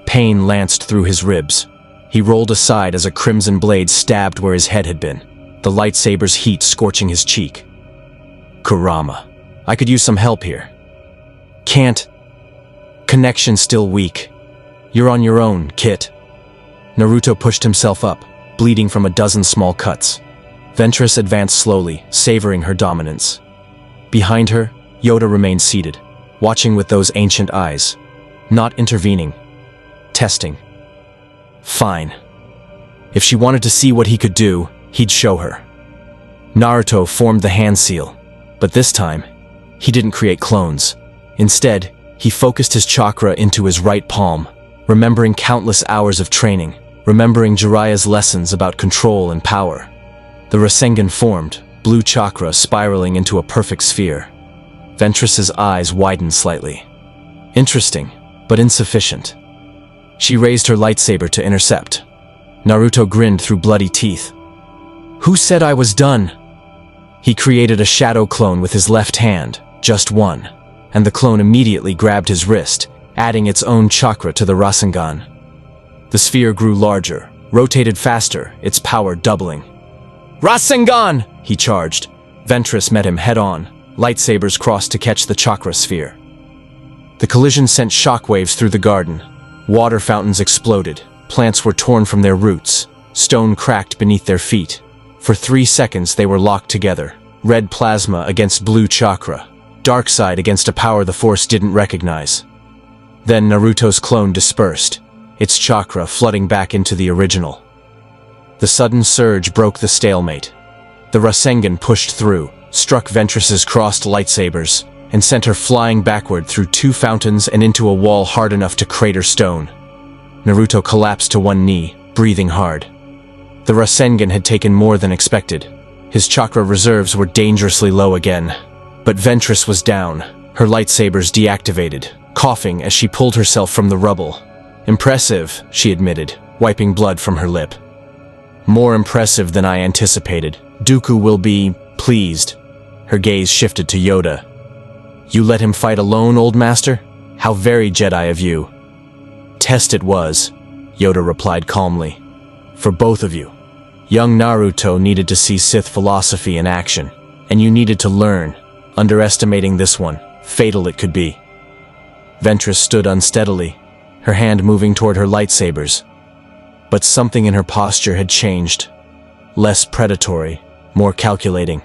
Pain lanced through his ribs. He rolled aside as a crimson blade stabbed where his head had been, the lightsaber's heat scorching his cheek. Kurama. I could use some help here. Can't. Connection still weak. You're on your own, Kit. Naruto pushed himself up, bleeding from a dozen small cuts. Ventress advanced slowly, savoring her dominance. Behind her, Yoda remained seated, watching with those ancient eyes. Not intervening. Testing. Fine. If she wanted to see what he could do, he'd show her. Naruto formed the hand seal, but this time, he didn't create clones. Instead, he focused his chakra into his right palm, remembering countless hours of training, remembering Jiraiya's lessons about control and power. The Rasengan formed, blue chakra spiraling into a perfect sphere. Ventress's eyes widened slightly. Interesting, but insufficient. She raised her lightsaber to intercept. Naruto grinned through bloody teeth. Who said I was done? He created a shadow clone with his left hand, just one, and the clone immediately grabbed his wrist, adding its own chakra to the Rasengan. The sphere grew larger, rotated faster, its power doubling. Rasengan! He charged. Ventress met him head-on, lightsabers crossed to catch the chakra sphere. The collision sent shockwaves through the garden. Water fountains exploded, plants were torn from their roots, stone cracked beneath their feet. For 3 seconds they were locked together, red plasma against blue chakra, dark side against a power the Force didn't recognize. Then Naruto's clone dispersed, its chakra flooding back into the original. The sudden surge broke the stalemate. The Rasengan pushed through, struck Ventress's crossed lightsabers, and sent her flying backward through 2 fountains and into a wall hard enough to crater stone. Naruto collapsed to one knee, breathing hard. The Rasengan had taken more than expected. His chakra reserves were dangerously low again. But Ventress was down, her lightsabers deactivated, coughing as she pulled herself from the rubble. Impressive, she admitted, wiping blood from her lip. More impressive than I anticipated, Dooku will be pleased. Her gaze shifted to Yoda. You let him fight alone, old master? How very Jedi of you. Test it was, Yoda replied calmly. For both of you. Young Naruto needed to see Sith philosophy in action, and you needed to learn. Underestimating this one, fatal it could be. Ventress stood unsteadily, her hand moving toward her lightsabers. But something in her posture had changed. Less predatory, more calculating.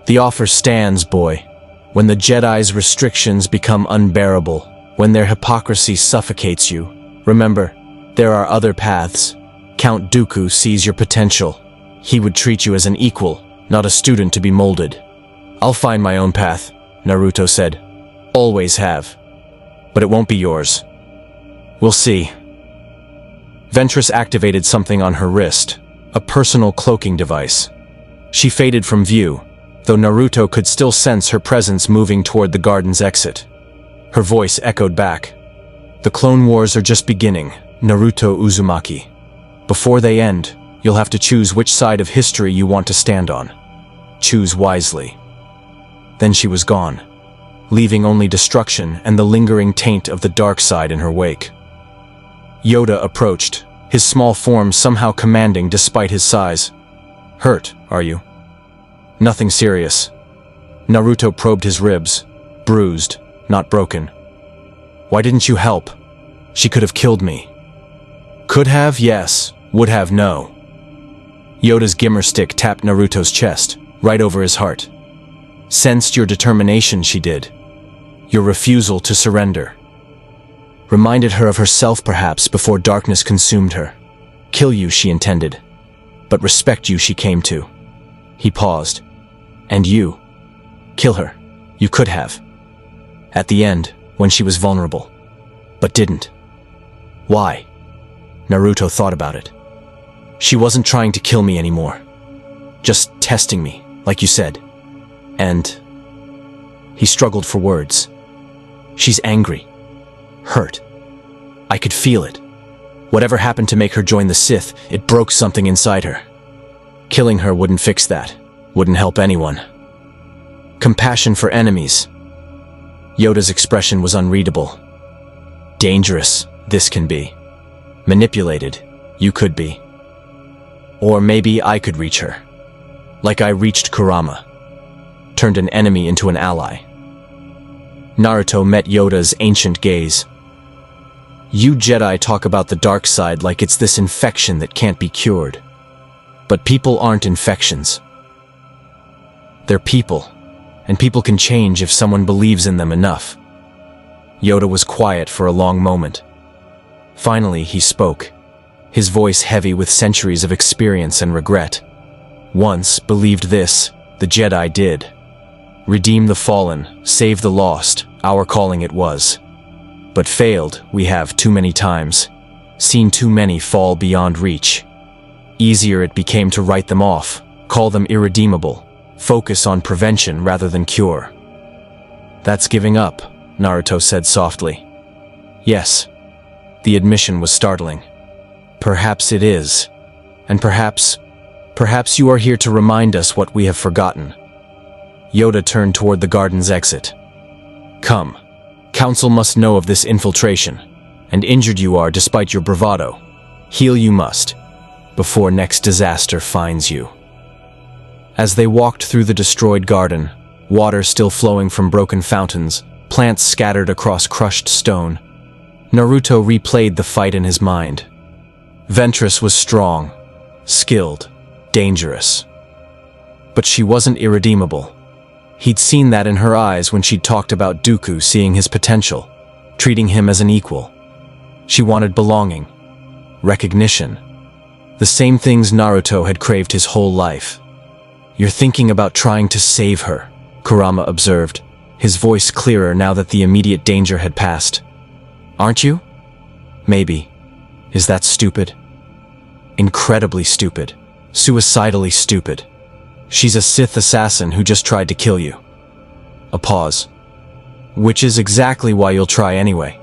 The offer stands, boy. When the Jedi's restrictions become unbearable, when their hypocrisy suffocates you, remember, there are other paths. Count Dooku sees your potential. He would treat you as an equal, not a student to be molded. I'll find my own path, Naruto said. Always have. But it won't be yours. We'll see. Ventress activated something on her wrist, a personal cloaking device. She faded from view, though Naruto could still sense her presence moving toward the garden's exit. Her voice echoed back. The Clone Wars are just beginning, Naruto Uzumaki. Before they end, you'll have to choose which side of history you want to stand on. Choose wisely. Then she was gone, leaving only destruction and the lingering taint of the dark side in her wake. Yoda approached, his small form somehow commanding despite his size. Hurt, are you? Nothing serious. Naruto probed his ribs, bruised, not broken. Why didn't you help? She could have killed me. Could have, yes. Would have, no. Yoda's gimmer stick tapped Naruto's chest, right over his heart. Sensed your determination, she did. Your refusal to surrender. Reminded her of herself, perhaps, before darkness consumed her. Kill you, she intended. But respect you, she came to. He paused. And you. Kill her. You could have. At the end, when she was vulnerable. But didn't. Why? Naruto thought about it. She wasn't trying to kill me anymore. Just testing me, like you said. And... He struggled for words. She's angry. Hurt. I could feel it. Whatever happened to make her join the Sith, it broke something inside her. Killing her wouldn't fix that. Wouldn't help anyone. Compassion for enemies. Yoda's expression was unreadable. Dangerous, this can be. Manipulated, you could be. Or maybe I could reach her. Like I reached Kurama. Turned an enemy into an ally. Naruto met Yoda's ancient gaze. You Jedi talk about the dark side like it's this infection that can't be cured. But people aren't infections. They're people, and people can change if someone believes in them enough. Yoda was quiet for a long moment. Finally, he spoke, his voice heavy with centuries of experience and regret. Once believed this, the Jedi did. Redeem the fallen, save the lost, our calling it was. But failed, we have too many times. Seen too many fall beyond reach. Easier it became to write them off, call them irredeemable, focus on prevention rather than cure. That's giving up, Naruto said softly. Yes. The admission was startling. Perhaps it is. And perhaps you are here to remind us what we have forgotten. Yoda turned toward the garden's exit. Come. Council must know of this infiltration, and injured you are despite your bravado. Heal you must, before next disaster finds you. As they walked through the destroyed garden, water still flowing from broken fountains, plants scattered across crushed stone, Naruto replayed the fight in his mind. Ventress was strong, skilled, dangerous. But she wasn't irredeemable. He'd seen that in her eyes when she'd talked about Dooku seeing his potential, treating him as an equal. She wanted belonging, recognition, the same things Naruto had craved his whole life. You're thinking about trying to save her, Kurama observed, his voice clearer now that the immediate danger had passed. Aren't you? Maybe. Is that stupid? Incredibly stupid. Suicidally stupid. She's a Sith assassin who just tried to kill you. A pause. Which is exactly why you'll try anyway.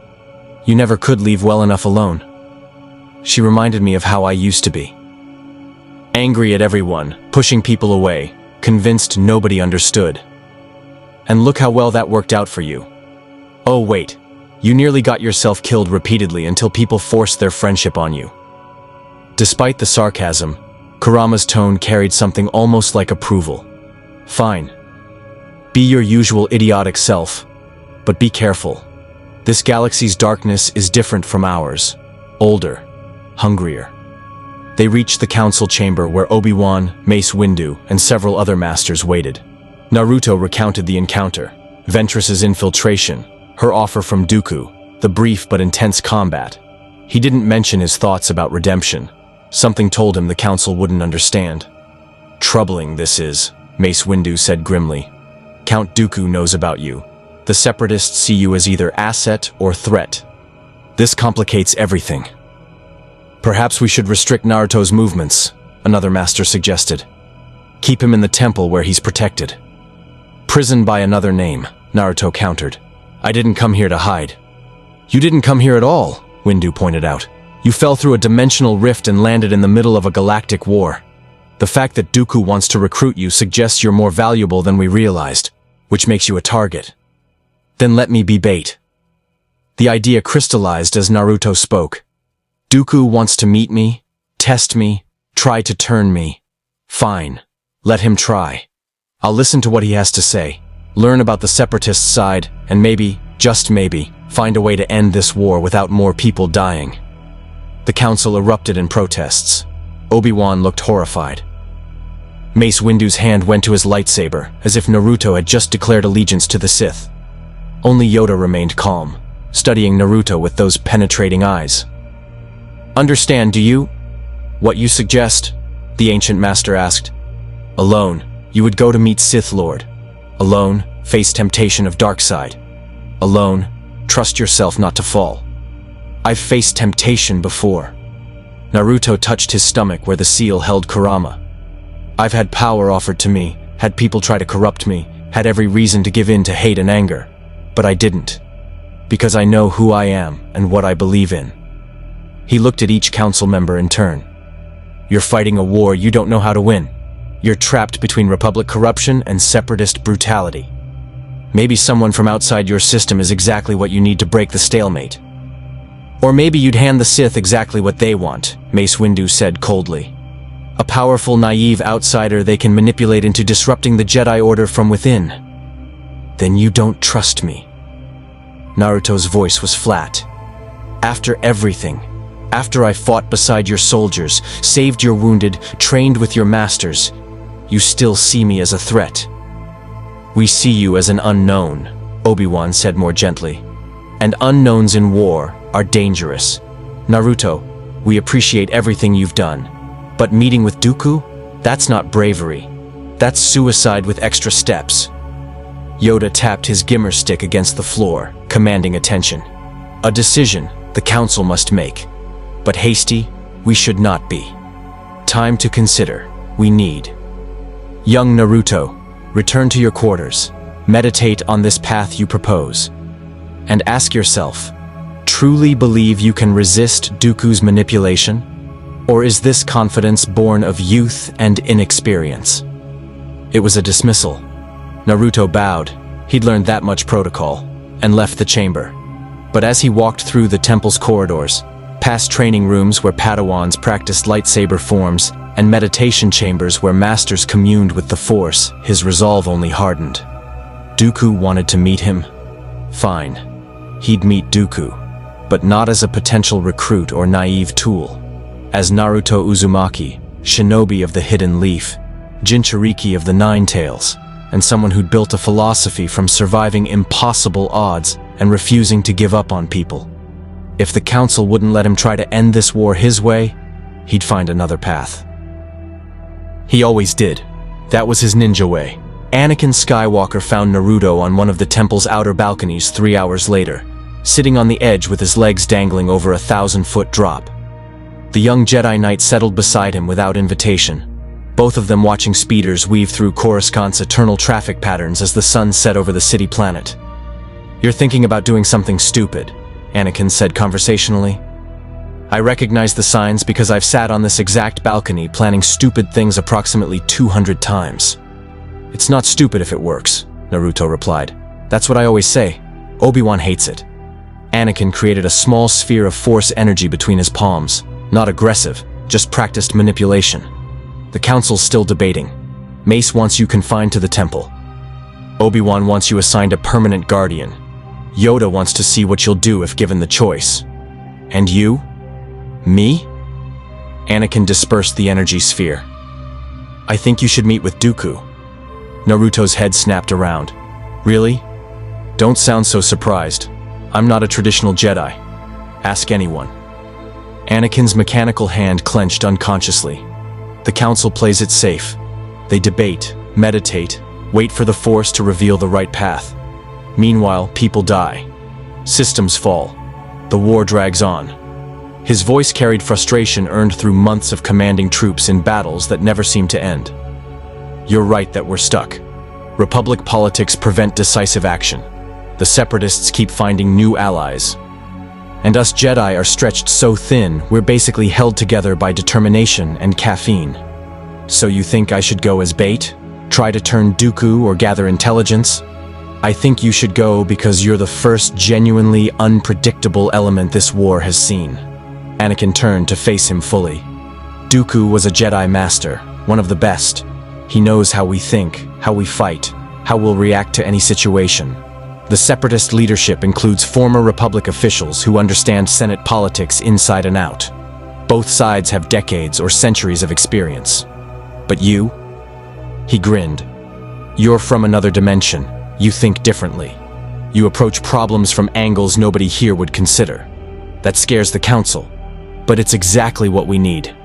You never could leave well enough alone. She reminded me of how I used to be. angry at everyone, pushing people away, convinced nobody understood. And look how well that worked out for you. Oh wait, you nearly got yourself killed repeatedly until people forced their friendship on you. Despite the sarcasm, Kurama's tone carried something almost like approval. Fine. Be your usual idiotic self, but be careful. This galaxy's darkness is different from ours, older, hungrier. They reached the council chamber where Obi-Wan, Mace Windu, and several other masters waited. Naruto recounted the encounter, Ventress's infiltration, her offer from Dooku, the brief but intense combat. He didn't mention his thoughts about redemption. Something told him the council wouldn't understand. Troubling this is, Mace Windu said grimly. Count Dooku knows about you. The Separatists see you as either asset or threat. This complicates everything. Perhaps we should restrict Naruto's movements, another master suggested. Keep him in the temple where he's protected. Prison by another name, Naruto countered. I didn't come here to hide. You didn't come here at all, Windu pointed out. You fell through a dimensional rift and landed in the middle of a galactic war. The fact that Dooku wants to recruit you suggests you're more valuable than we realized, which makes you a target. Then let me be bait. The idea crystallized as Naruto spoke. Dooku wants to meet me, test me, try to turn me. Fine. Let him try. I'll listen to what he has to say, learn about the Separatist side, and maybe, just maybe, find a way to end this war without more people dying. The council erupted in protests. Obi-Wan looked horrified. Mace Windu's hand went to his lightsaber, as if Naruto had just declared allegiance to the Sith. Only Yoda remained calm, studying Naruto with those penetrating eyes. Understand, do you? What you suggest? The ancient master asked. Alone, you would go to meet Sith Lord. Alone, face temptation of dark side. Alone, trust yourself not to fall. I've faced temptation before. Naruto touched his stomach where the seal held Kurama. I've had power offered to me, had people try to corrupt me, had every reason to give in to hate and anger. But I didn't. Because I know who I am and what I believe in. He looked at each council member in turn. You're fighting a war you don't know how to win. You're trapped between Republic corruption and Separatist brutality. Maybe someone from outside your system is exactly what you need to break the stalemate. Or maybe you'd hand the Sith exactly what they want, Mace Windu said coldly. A powerful, naive outsider they can manipulate into disrupting the Jedi Order from within. Then you don't trust me. Naruto's voice was flat. After everything, after I fought beside your soldiers, saved your wounded, trained with your masters, you still see me as a threat. We see you as an unknown, Obi-Wan said more gently. And unknowns in war are dangerous. Naruto, we appreciate everything you've done. But meeting with Dooku? That's not bravery. That's suicide with extra steps. Yoda tapped his gimmer stick against the floor, commanding attention. A decision the council must make. But hasty, we should not be. Time to consider. We need. Young Naruto, return to your quarters. Meditate on this path you propose. And ask yourself, truly believe you can resist Dooku's manipulation? Or is this confidence born of youth and inexperience? It was a dismissal. Naruto bowed. He'd learned that much protocol, and left the chamber. But as he walked through the temple's corridors, past training rooms where Padawans practiced lightsaber forms, and meditation chambers where masters communed with the Force, his resolve only hardened. Dooku wanted to meet him? Fine. He'd meet Dooku, but not as a potential recruit or naive tool. As Naruto Uzumaki, shinobi of the Hidden Leaf, Jinchuriki of the Nine Tails, and someone who'd built a philosophy from surviving impossible odds and refusing to give up on people. If the council wouldn't let him try to end this war his way, he'd find another path. He always did. That was his ninja way. Anakin Skywalker found Naruto on one of the temple's outer balconies 3 hours later, sitting on the edge with his legs dangling over a 1,000-foot drop. The young Jedi Knight settled beside him without invitation, both of them watching speeders weave through Coruscant's eternal traffic patterns as the sun set over the city planet. You're thinking about doing something stupid, Anakin said conversationally. I recognize the signs because I've sat on this exact balcony planning stupid things approximately 200 times. It's not stupid if it works, Naruto replied. That's what I always say. Obi-Wan hates it. Anakin created a small sphere of force energy between his palms. Not aggressive, just practiced manipulation. The council's still debating. Mace wants you confined to the temple. Obi-Wan wants you assigned a permanent guardian. Yoda wants to see what you'll do if given the choice. And you? Me? Anakin dispersed the energy sphere. I think you should meet with Dooku. Naruto's head snapped around. Really? Don't sound so surprised. I'm not a traditional Jedi. Ask anyone. Anakin's mechanical hand clenched unconsciously. The council plays it safe. They debate, meditate, wait for the Force to reveal the right path. Meanwhile, people die. Systems fall. The war drags on. His voice carried frustration earned through months of commanding troops in battles that never seemed to end. You're right that we're stuck. Republic politics prevent decisive action. The Separatists keep finding new allies. And us Jedi are stretched so thin, we're basically held together by determination and caffeine. So you think I should go as bait? Try to turn Dooku or gather intelligence? I think you should go because you're the first genuinely unpredictable element this war has seen. Anakin turned to face him fully. Dooku was a Jedi master, one of the best. He knows how we think, how we fight, how we'll react to any situation. The Separatist leadership includes former Republic officials who understand Senate politics inside and out. Both sides have decades or centuries of experience. But you? He grinned. You're from another dimension. You think differently. You approach problems from angles nobody here would consider. That scares the Council. But it's exactly what we need.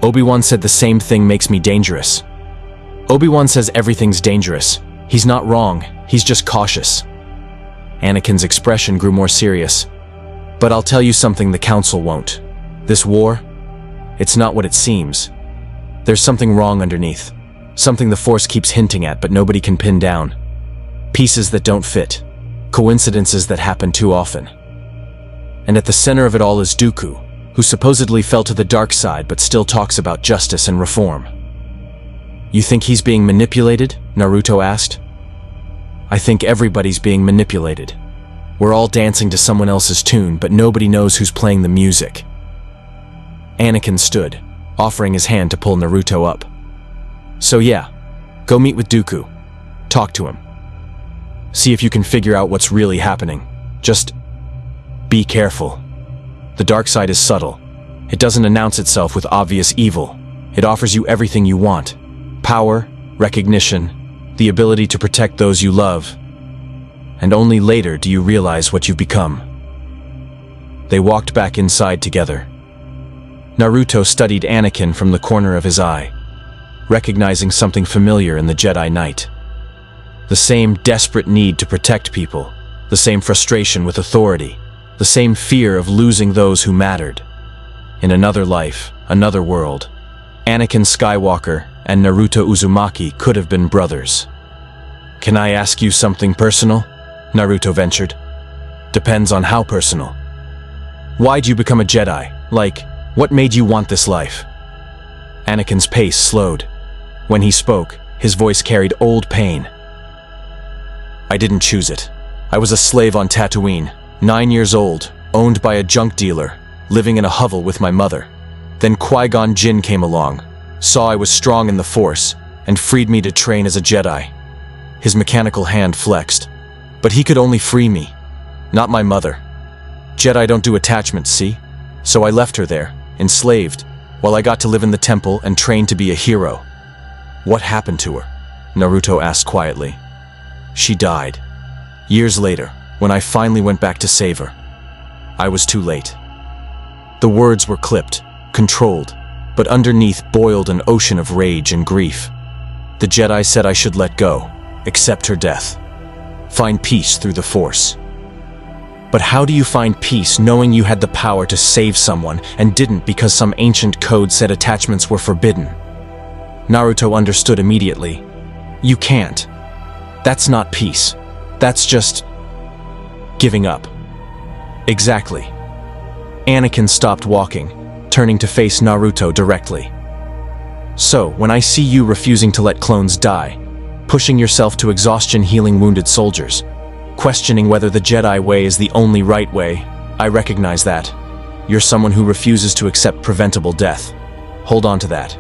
Obi-Wan said the same thing makes me dangerous. Obi-Wan says everything's dangerous. He's not wrong, he's just cautious. Anakin's expression grew more serious. But I'll tell you something the Council won't. This war, it's not what it seems. There's something wrong underneath. Something the Force keeps hinting at but nobody can pin down. Pieces that don't fit. Coincidences that happen too often. And at the center of it all is Dooku, who supposedly fell to the dark side but still talks about justice and reform. You think he's being manipulated? Naruto asked. I think everybody's being manipulated. We're all dancing to someone else's tune, but nobody knows who's playing the music. Anakin stood, offering his hand to pull Naruto up. So yeah, go meet with Dooku. Talk to him. See if you can figure out what's really happening. Just be careful. The dark side is subtle. It doesn't announce itself with obvious evil. It offers you everything you want. Power, recognition, the ability to protect those you love. And only later do you realize what you've become. They walked back inside together. Naruto studied Anakin from the corner of his eye, recognizing something familiar in the Jedi Knight. The same desperate need to protect people, the same frustration with authority, the same fear of losing those who mattered. In another life, another world, Anakin Skywalker and Naruto Uzumaki could have been brothers. Can I ask you something personal? Naruto ventured. Depends on how personal. Why'd you become a Jedi? Like, what made you want this life? Anakin's pace slowed. When he spoke, his voice carried old pain. I didn't choose it. I was a slave on Tatooine, 9 years old, owned by a junk dealer, living in a hovel with my mother. Then Qui-Gon Jinn came along, saw I was strong in the Force, and freed me to train as a Jedi. His mechanical hand flexed. But he could only free me, not my mother. Jedi don't do attachments, see? So I left her there, enslaved, while I got to live in the temple and train to be a hero. What happened to her? Naruto asked quietly. She died. Years later, when I finally went back to save her. I was too late. The words were clipped, controlled, but underneath boiled an ocean of rage and grief. The Jedi said I should let go, accept her death, find peace through the Force. But how do you find peace knowing you had the power to save someone and didn't because some ancient code said attachments were forbidden? Naruto understood immediately. You can't. That's not peace. That's just giving up. Exactly. Anakin stopped walking, turning to face Naruto directly. So, when I see you refusing to let clones die, pushing yourself to exhaustion healing wounded soldiers, questioning whether the Jedi way is the only right way, I recognize that. You're someone who refuses to accept preventable death. Hold on to that.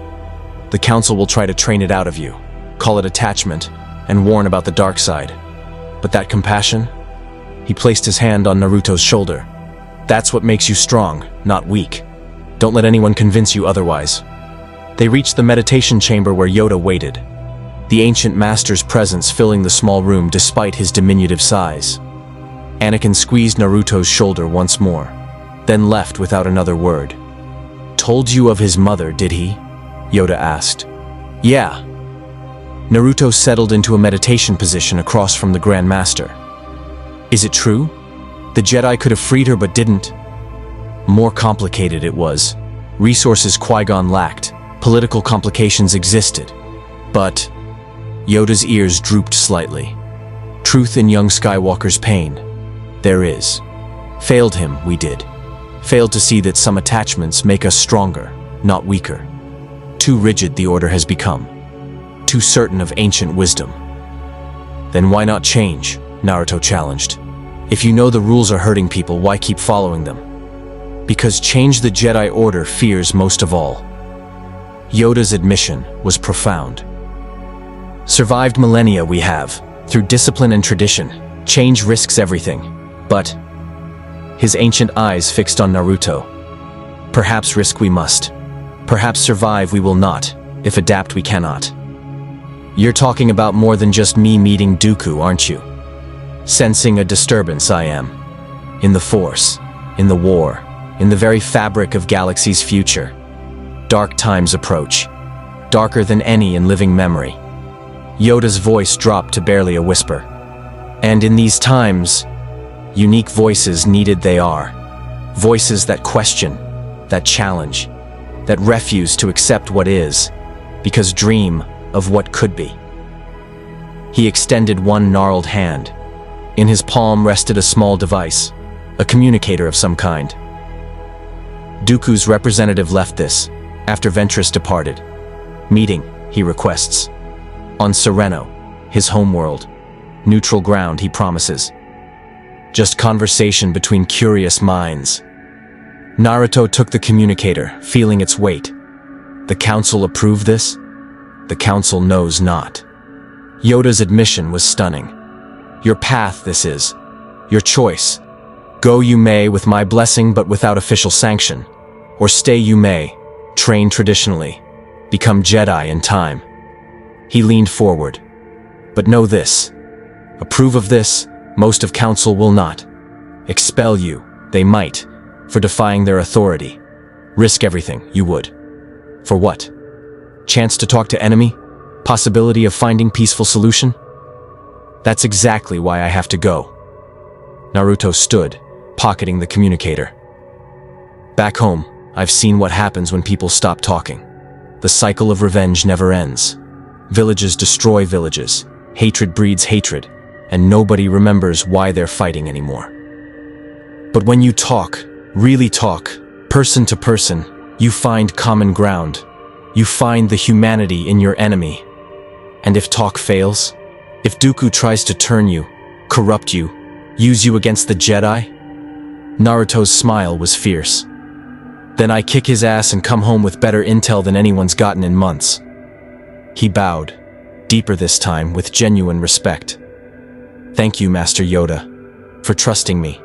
The Council will try to train it out of you, call it attachment, and warn about the dark side. But that compassion? He placed his hand on Naruto's shoulder. That's what makes you strong, not weak. Don't let anyone convince you otherwise. They reached the meditation chamber where Yoda waited, the ancient master's presence filling the small room despite his diminutive size. Anakin squeezed Naruto's shoulder once more, then left without another word. Told you of his mother, did he? Yoda asked. Yeah. Naruto settled into a meditation position across from the Grand Master. Is it true? The Jedi could have freed her but didn't. More complicated it was. Resources Qui-Gon lacked, political complications existed. But Yoda's ears drooped slightly. Truth in young Skywalker's pain. There is. Failed him, we did. Failed to see that some attachments make us stronger, not weaker. Too rigid the order has become. Too certain of ancient wisdom. Then why not change? Naruto challenged. If you know the rules are hurting people, why keep following them? Because change the Jedi Order fears most of all. Yoda's admission was profound. Survived millennia we have, through discipline and tradition. Change risks everything. But his ancient eyes fixed on Naruto. Perhaps risk we must. Perhaps survive we will not, if adapt we cannot. You're talking about more than just me meeting Dooku, aren't you? Sensing a disturbance I am. In the Force, in the war, in the very fabric of galaxy's future. Dark times approach. Darker than any in living memory. Yoda's voice dropped to barely a whisper. And in these times, unique voices needed they are. Voices that question, that challenge, that refuse to accept what is, because dream of what could be. He extended one gnarled hand. In his palm rested a small device, a communicator of some kind. Dooku's representative left this, after Ventress departed. Meeting, he requests. On Sereno, his homeworld. Neutral ground, he promises. Just conversation between curious minds. Naruto took the communicator, feeling its weight. The Council approved this? The Council knows not. Yoda's admission was stunning. Your path, this is. Your choice. Go you may with my blessing but without official sanction. Or stay you may, train traditionally, become Jedi in time. He leaned forward. But know this. Approve of this, most of Council will not. Expel you, they might, for defying their authority. Risk everything, you would. For what? Chance to talk to enemy? Possibility of finding peaceful solution? That's exactly why I have to go. Naruto stood, pocketing the communicator. Back home, I've seen what happens when people stop talking. The cycle of revenge never ends. Villages destroy villages, hatred breeds hatred, and nobody remembers why they're fighting anymore. But when you talk, really talk, person to person, you find common ground. You find the humanity in your enemy. And if talk fails, if Dooku tries to turn you, corrupt you, use you against the Jedi, Naruto's smile was fierce. Then I kick his ass and come home with better intel than anyone's gotten in months. He bowed, deeper this time, with genuine respect. Thank you, Master Yoda, for trusting me,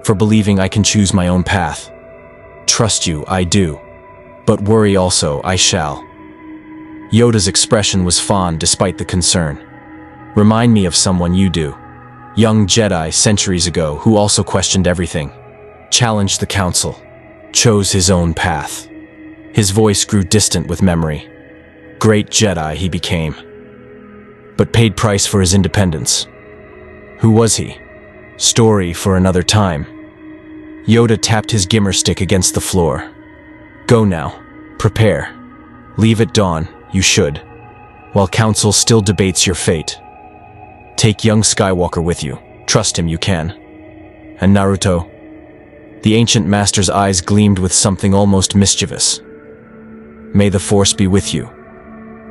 for believing I can choose my own path. Trust you, I do, but worry also, I shall. Yoda's expression was fond despite the concern. Remind me of someone you do. Young Jedi centuries ago who also questioned everything, challenged the Council, chose his own path. His voice grew distant with memory. Great Jedi he became, but paid price for his independence. Who was he? Story for another time. Yoda tapped his gimmer stick against the floor. Go now. Prepare. Leave at dawn, you should, while Council still debates your fate. Take young Skywalker with you. Trust him you can. And Naruto, The ancient master's eyes gleamed with something almost mischievous. May the Force be with you.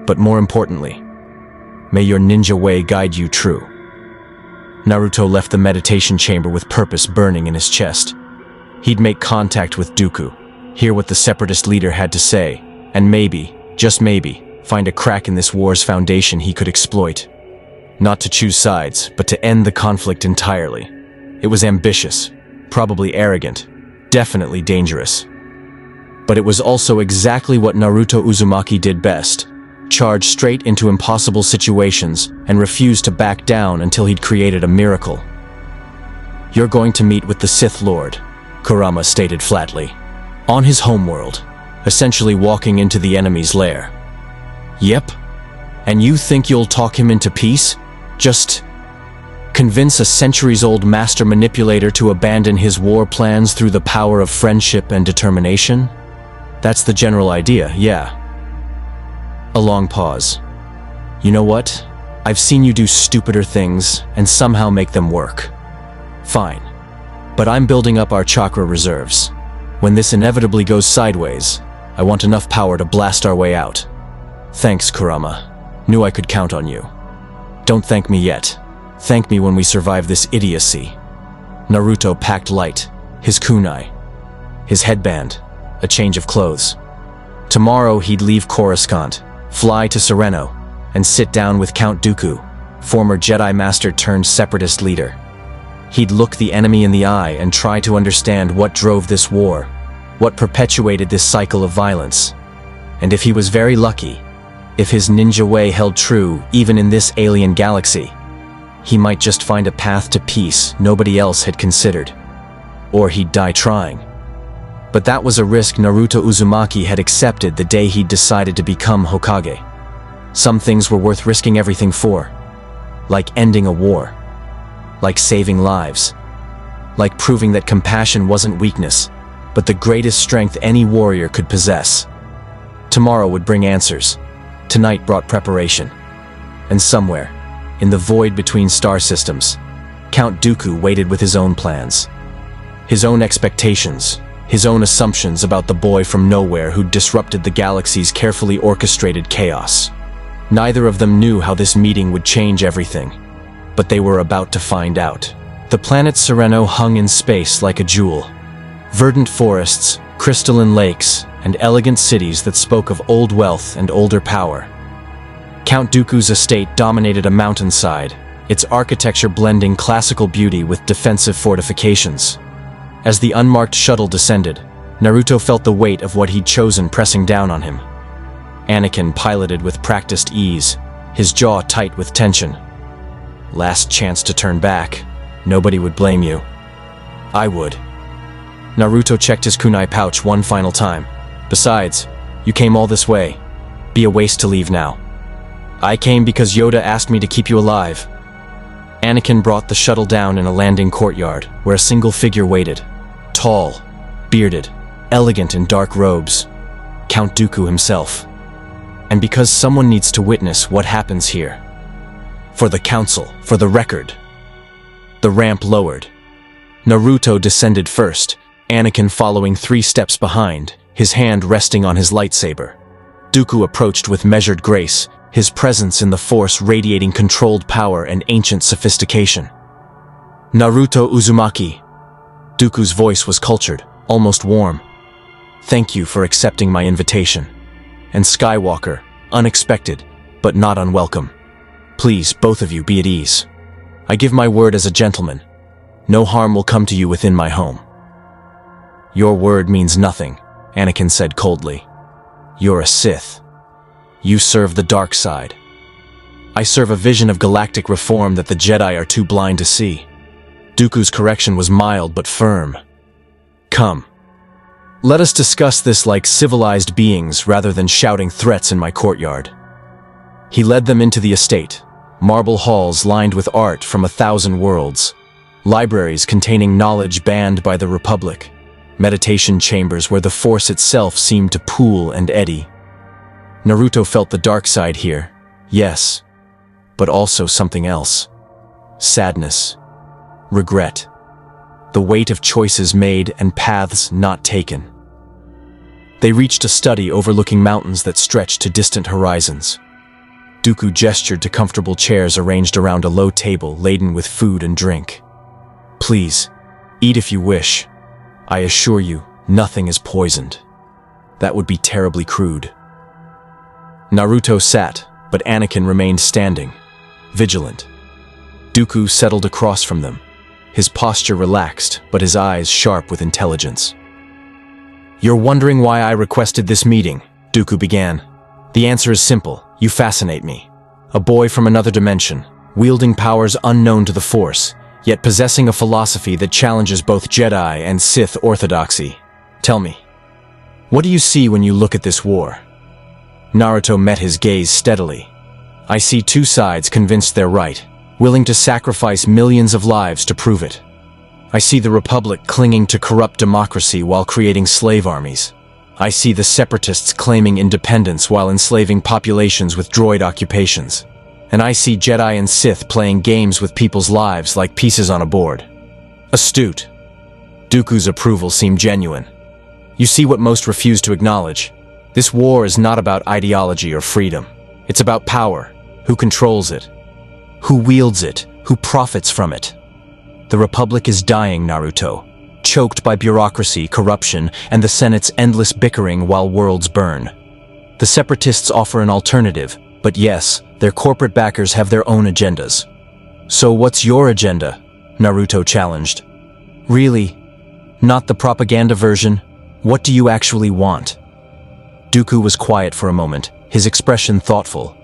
But more importantly, may your ninja way guide you true. Naruto left the meditation chamber with purpose burning in his chest. He'd make contact with Dooku, hear what the separatist leader had to say, and maybe, just maybe, find a crack in this war's foundation he could exploit. Not to choose sides, but to end the conflict entirely. It was ambitious, probably arrogant, definitely dangerous. But it was also exactly what Naruto Uzumaki did best: charge straight into impossible situations and refuse to back down until he'd created a miracle. You're going to meet with the Sith Lord, Kurama stated flatly, on his homeworld, essentially walking into the enemy's lair. Yep. And you think you'll talk him into peace? Just convince a centuries-old master manipulator to abandon his war plans through the power of friendship and determination? That's the general idea, yeah. A long pause. You know what? I've seen you do stupider things and somehow make them work. Fine. But I'm building up our chakra reserves. When this inevitably goes sideways, I want enough power to blast our way out. Thanks, Kurama. Knew I could count on you. Don't thank me yet. Thank me when we survive this idiocy. Naruto packed light, his kunai, his headband, a change of clothes. Tomorrow he'd leave Coruscant, fly to Sereno, and sit down with Count Dooku, former Jedi Master turned separatist leader. He'd look the enemy in the eye and try to understand what drove this war, what perpetuated this cycle of violence. And if he was very lucky, if his ninja way held true even in this alien galaxy, he might just find a path to peace nobody else had considered. Or he'd die trying. But that was a risk Naruto Uzumaki had accepted the day he'd decided to become Hokage. Some things were worth risking everything for. Like ending a war. Like saving lives. Like proving that compassion wasn't weakness, but the greatest strength any warrior could possess. Tomorrow would bring answers. Tonight brought preparation. And somewhere, in the void between star systems, Count Dooku waited with his own plans. His own expectations, his own assumptions about the boy from nowhere who disrupted the galaxy's carefully orchestrated chaos. Neither of them knew how this meeting would change everything, but they were about to find out. The planet Sereno hung in space like a jewel. Verdant forests, crystalline lakes, and elegant cities that spoke of old wealth and older power. Count Dooku's estate dominated a mountainside, its architecture blending classical beauty with defensive fortifications. As the unmarked shuttle descended, Naruto felt the weight of what he'd chosen pressing down on him. Anakin piloted with practiced ease, his jaw tight with tension. Last chance to turn back. Nobody would blame you. I would. Naruto checked his kunai pouch one final time. Besides, you came all this way. Be a waste to leave now. I came because Yoda asked me to keep you alive. Anakin brought the shuttle down in a landing courtyard, where a single figure waited. Tall, bearded, elegant in dark robes. Count Dooku himself. And because someone needs to witness what happens here. For the council, for the record. The ramp lowered. Naruto descended first, Anakin following 3 steps behind, his hand resting on his lightsaber. Dooku approached with measured grace, his presence in the Force radiating controlled power and ancient sophistication. Naruto Uzumaki. Dooku's voice was cultured, almost warm. Thank you for accepting my invitation. And Skywalker, unexpected, but not unwelcome. Please, both of you, be at ease. I give my word as a gentleman. No harm will come to you within my home. Your word means nothing, Anakin said coldly. You're a Sith. You serve the dark side. I serve a vision of galactic reform that the Jedi are too blind to see. Dooku's correction was mild but firm. Come. Let us discuss this like civilized beings rather than shouting threats in my courtyard. He led them into the estate, marble halls lined with art from 1,000 worlds, libraries containing knowledge banned by the Republic, meditation chambers where the Force itself seemed to pool and eddy. Naruto felt the dark side here, yes, but also something else. Sadness, regret, the weight of choices made and paths not taken. They reached a study overlooking mountains that stretched to distant horizons. Dooku gestured to comfortable chairs arranged around a low table laden with food and drink. "Please, eat if you wish. I assure you, nothing is poisoned. That would be terribly crude." Naruto sat, but Anakin remained standing, vigilant. Dooku settled across from them, his posture relaxed, but his eyes sharp with intelligence. "You're wondering why I requested this meeting," Dooku began. "The answer is simple. You fascinate me. A boy from another dimension, wielding powers unknown to the Force, yet possessing a philosophy that challenges both Jedi and Sith orthodoxy. Tell me, what do you see when you look at this war?" Naruto met his gaze steadily. "I see two sides convinced they're right, willing to sacrifice millions of lives to prove it. I see the Republic clinging to corrupt democracy while creating slave armies. I see the Separatists claiming independence while enslaving populations with droid occupations. And I see Jedi and Sith playing games with people's lives like pieces on a board." Astute. Dooku's approval seemed genuine. "You see what most refuse to acknowledge. This war is not about ideology or freedom. It's about power, who controls it, who wields it, who profits from it. The Republic is dying, Naruto, choked by bureaucracy, corruption, and the Senate's endless bickering while worlds burn. The Separatists offer an alternative, but yes, their corporate backers have their own agendas." "So what's your agenda?" Naruto challenged. "Really? Not the propaganda version? What do you actually want?" Dooku was quiet for a moment, his expression thoughtful.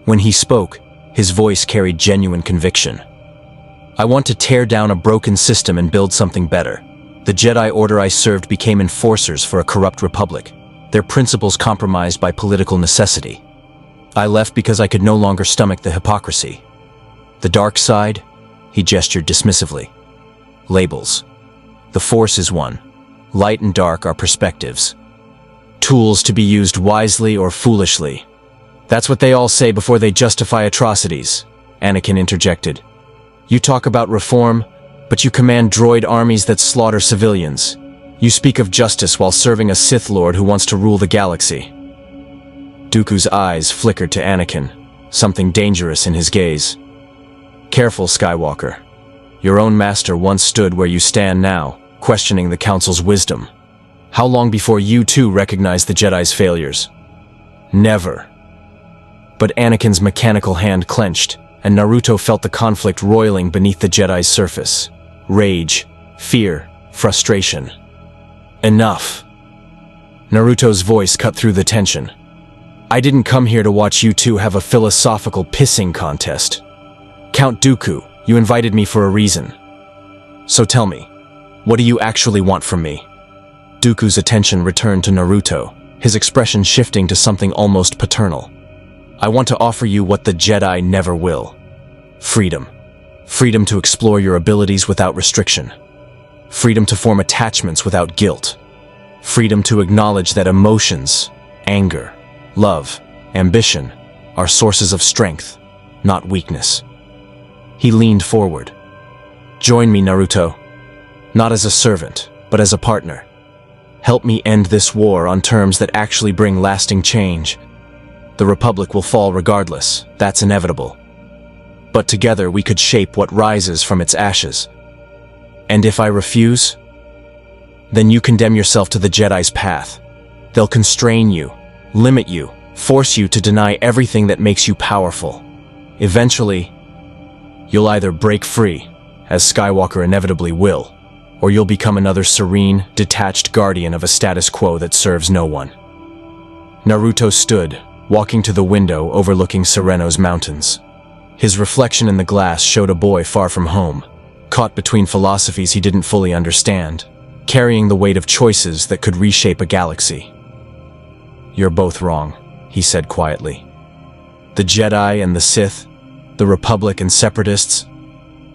When he spoke, his voice carried genuine conviction. "I want to tear down a broken system and build something better. The Jedi Order I served became enforcers for a corrupt republic, their principles compromised by political necessity. I left because I could no longer stomach the hypocrisy. The dark side?" He gestured dismissively. "Labels. The Force is one. Light and dark are perspectives. Tools to be used wisely or foolishly. That's what they all say before they justify atrocities," Anakin interjected. "You talk about reform, but you command droid armies that slaughter civilians. You speak of justice while serving a Sith Lord who wants to rule the galaxy." Dooku's eyes flickered to Anakin, something dangerous in his gaze. "Careful, Skywalker. Your own master once stood where you stand now, questioning the Council's wisdom. How long before you too recognized the Jedi's failures?" "Never." But Anakin's mechanical hand clenched, and Naruto felt the conflict roiling beneath the Jedi's surface. Rage, fear, frustration. "Enough." Naruto's voice cut through the tension. "I didn't come here to watch you two have a philosophical pissing contest. Count Dooku, you invited me for a reason. So tell me, what do you actually want from me?" Dooku's attention returned to Naruto, his expression shifting to something almost paternal. "I want to offer you what the Jedi never will. Freedom. Freedom to explore your abilities without restriction. Freedom to form attachments without guilt. Freedom to acknowledge that emotions, anger, love, ambition, are sources of strength, not weakness." He leaned forward. "Join me, Naruto. Not as a servant, but as a partner. Help me end this war on terms that actually bring lasting change. The Republic will fall regardless, that's inevitable. But together we could shape what rises from its ashes. And if I refuse, then you condemn yourself to the Jedi's path. They'll constrain you, limit you, force you to deny everything that makes you powerful. Eventually, you'll either break free, as Skywalker inevitably will, or you'll become another serene, detached guardian of a status quo that serves no one." Naruto stood, walking to the window overlooking Sereno's mountains. His reflection in the glass showed a boy far from home, caught between philosophies he didn't fully understand, carrying the weight of choices that could reshape a galaxy. "You're both wrong," he said quietly. "The Jedi and the Sith, the Republic and Separatists,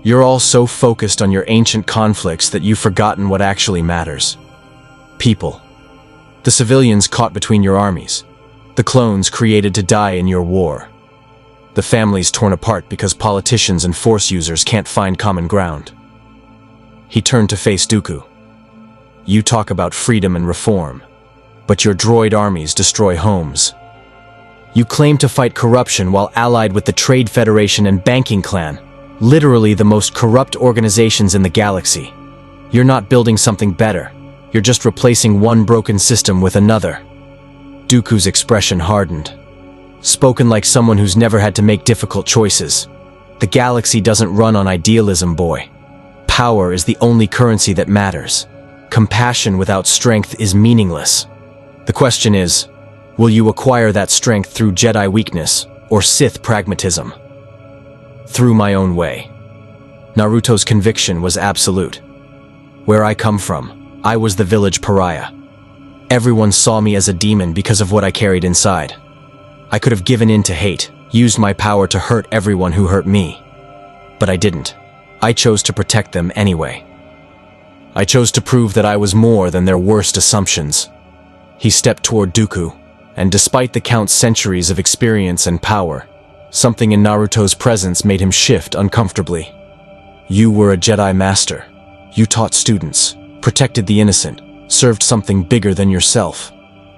you're all so focused on your ancient conflicts that you've forgotten what actually matters. People. The civilians caught between your armies. The clones created to die in your war. The families torn apart because politicians and Force users can't find common ground. He turned to face Dooku. You talk about freedom and reform, but your droid armies destroy homes. You claim to fight corruption while allied with the Trade Federation and Banking Clan, literally the most corrupt organizations in the galaxy. You're not building something better. You're just replacing one broken system with another. Dooku's expression hardened. Spoken like someone who's never had to make difficult choices. The galaxy doesn't run on idealism, boy. Power is the only currency that matters. Compassion without strength is meaningless. The question is, will you acquire that strength through Jedi weakness or Sith pragmatism? Through my own way. Naruto's conviction was absolute. Where I come from, I was the village pariah. Everyone saw me as a demon because of what I carried inside. I could have given in to hate, used my power to hurt everyone who hurt me. But I didn't. I chose to protect them anyway. I chose to prove that I was more than their worst assumptions. He stepped toward Dooku, and despite the Count's centuries of experience and power, something in Naruto's presence made him shift uncomfortably. You were a Jedi Master. You taught students, protected the innocent, served something bigger than yourself.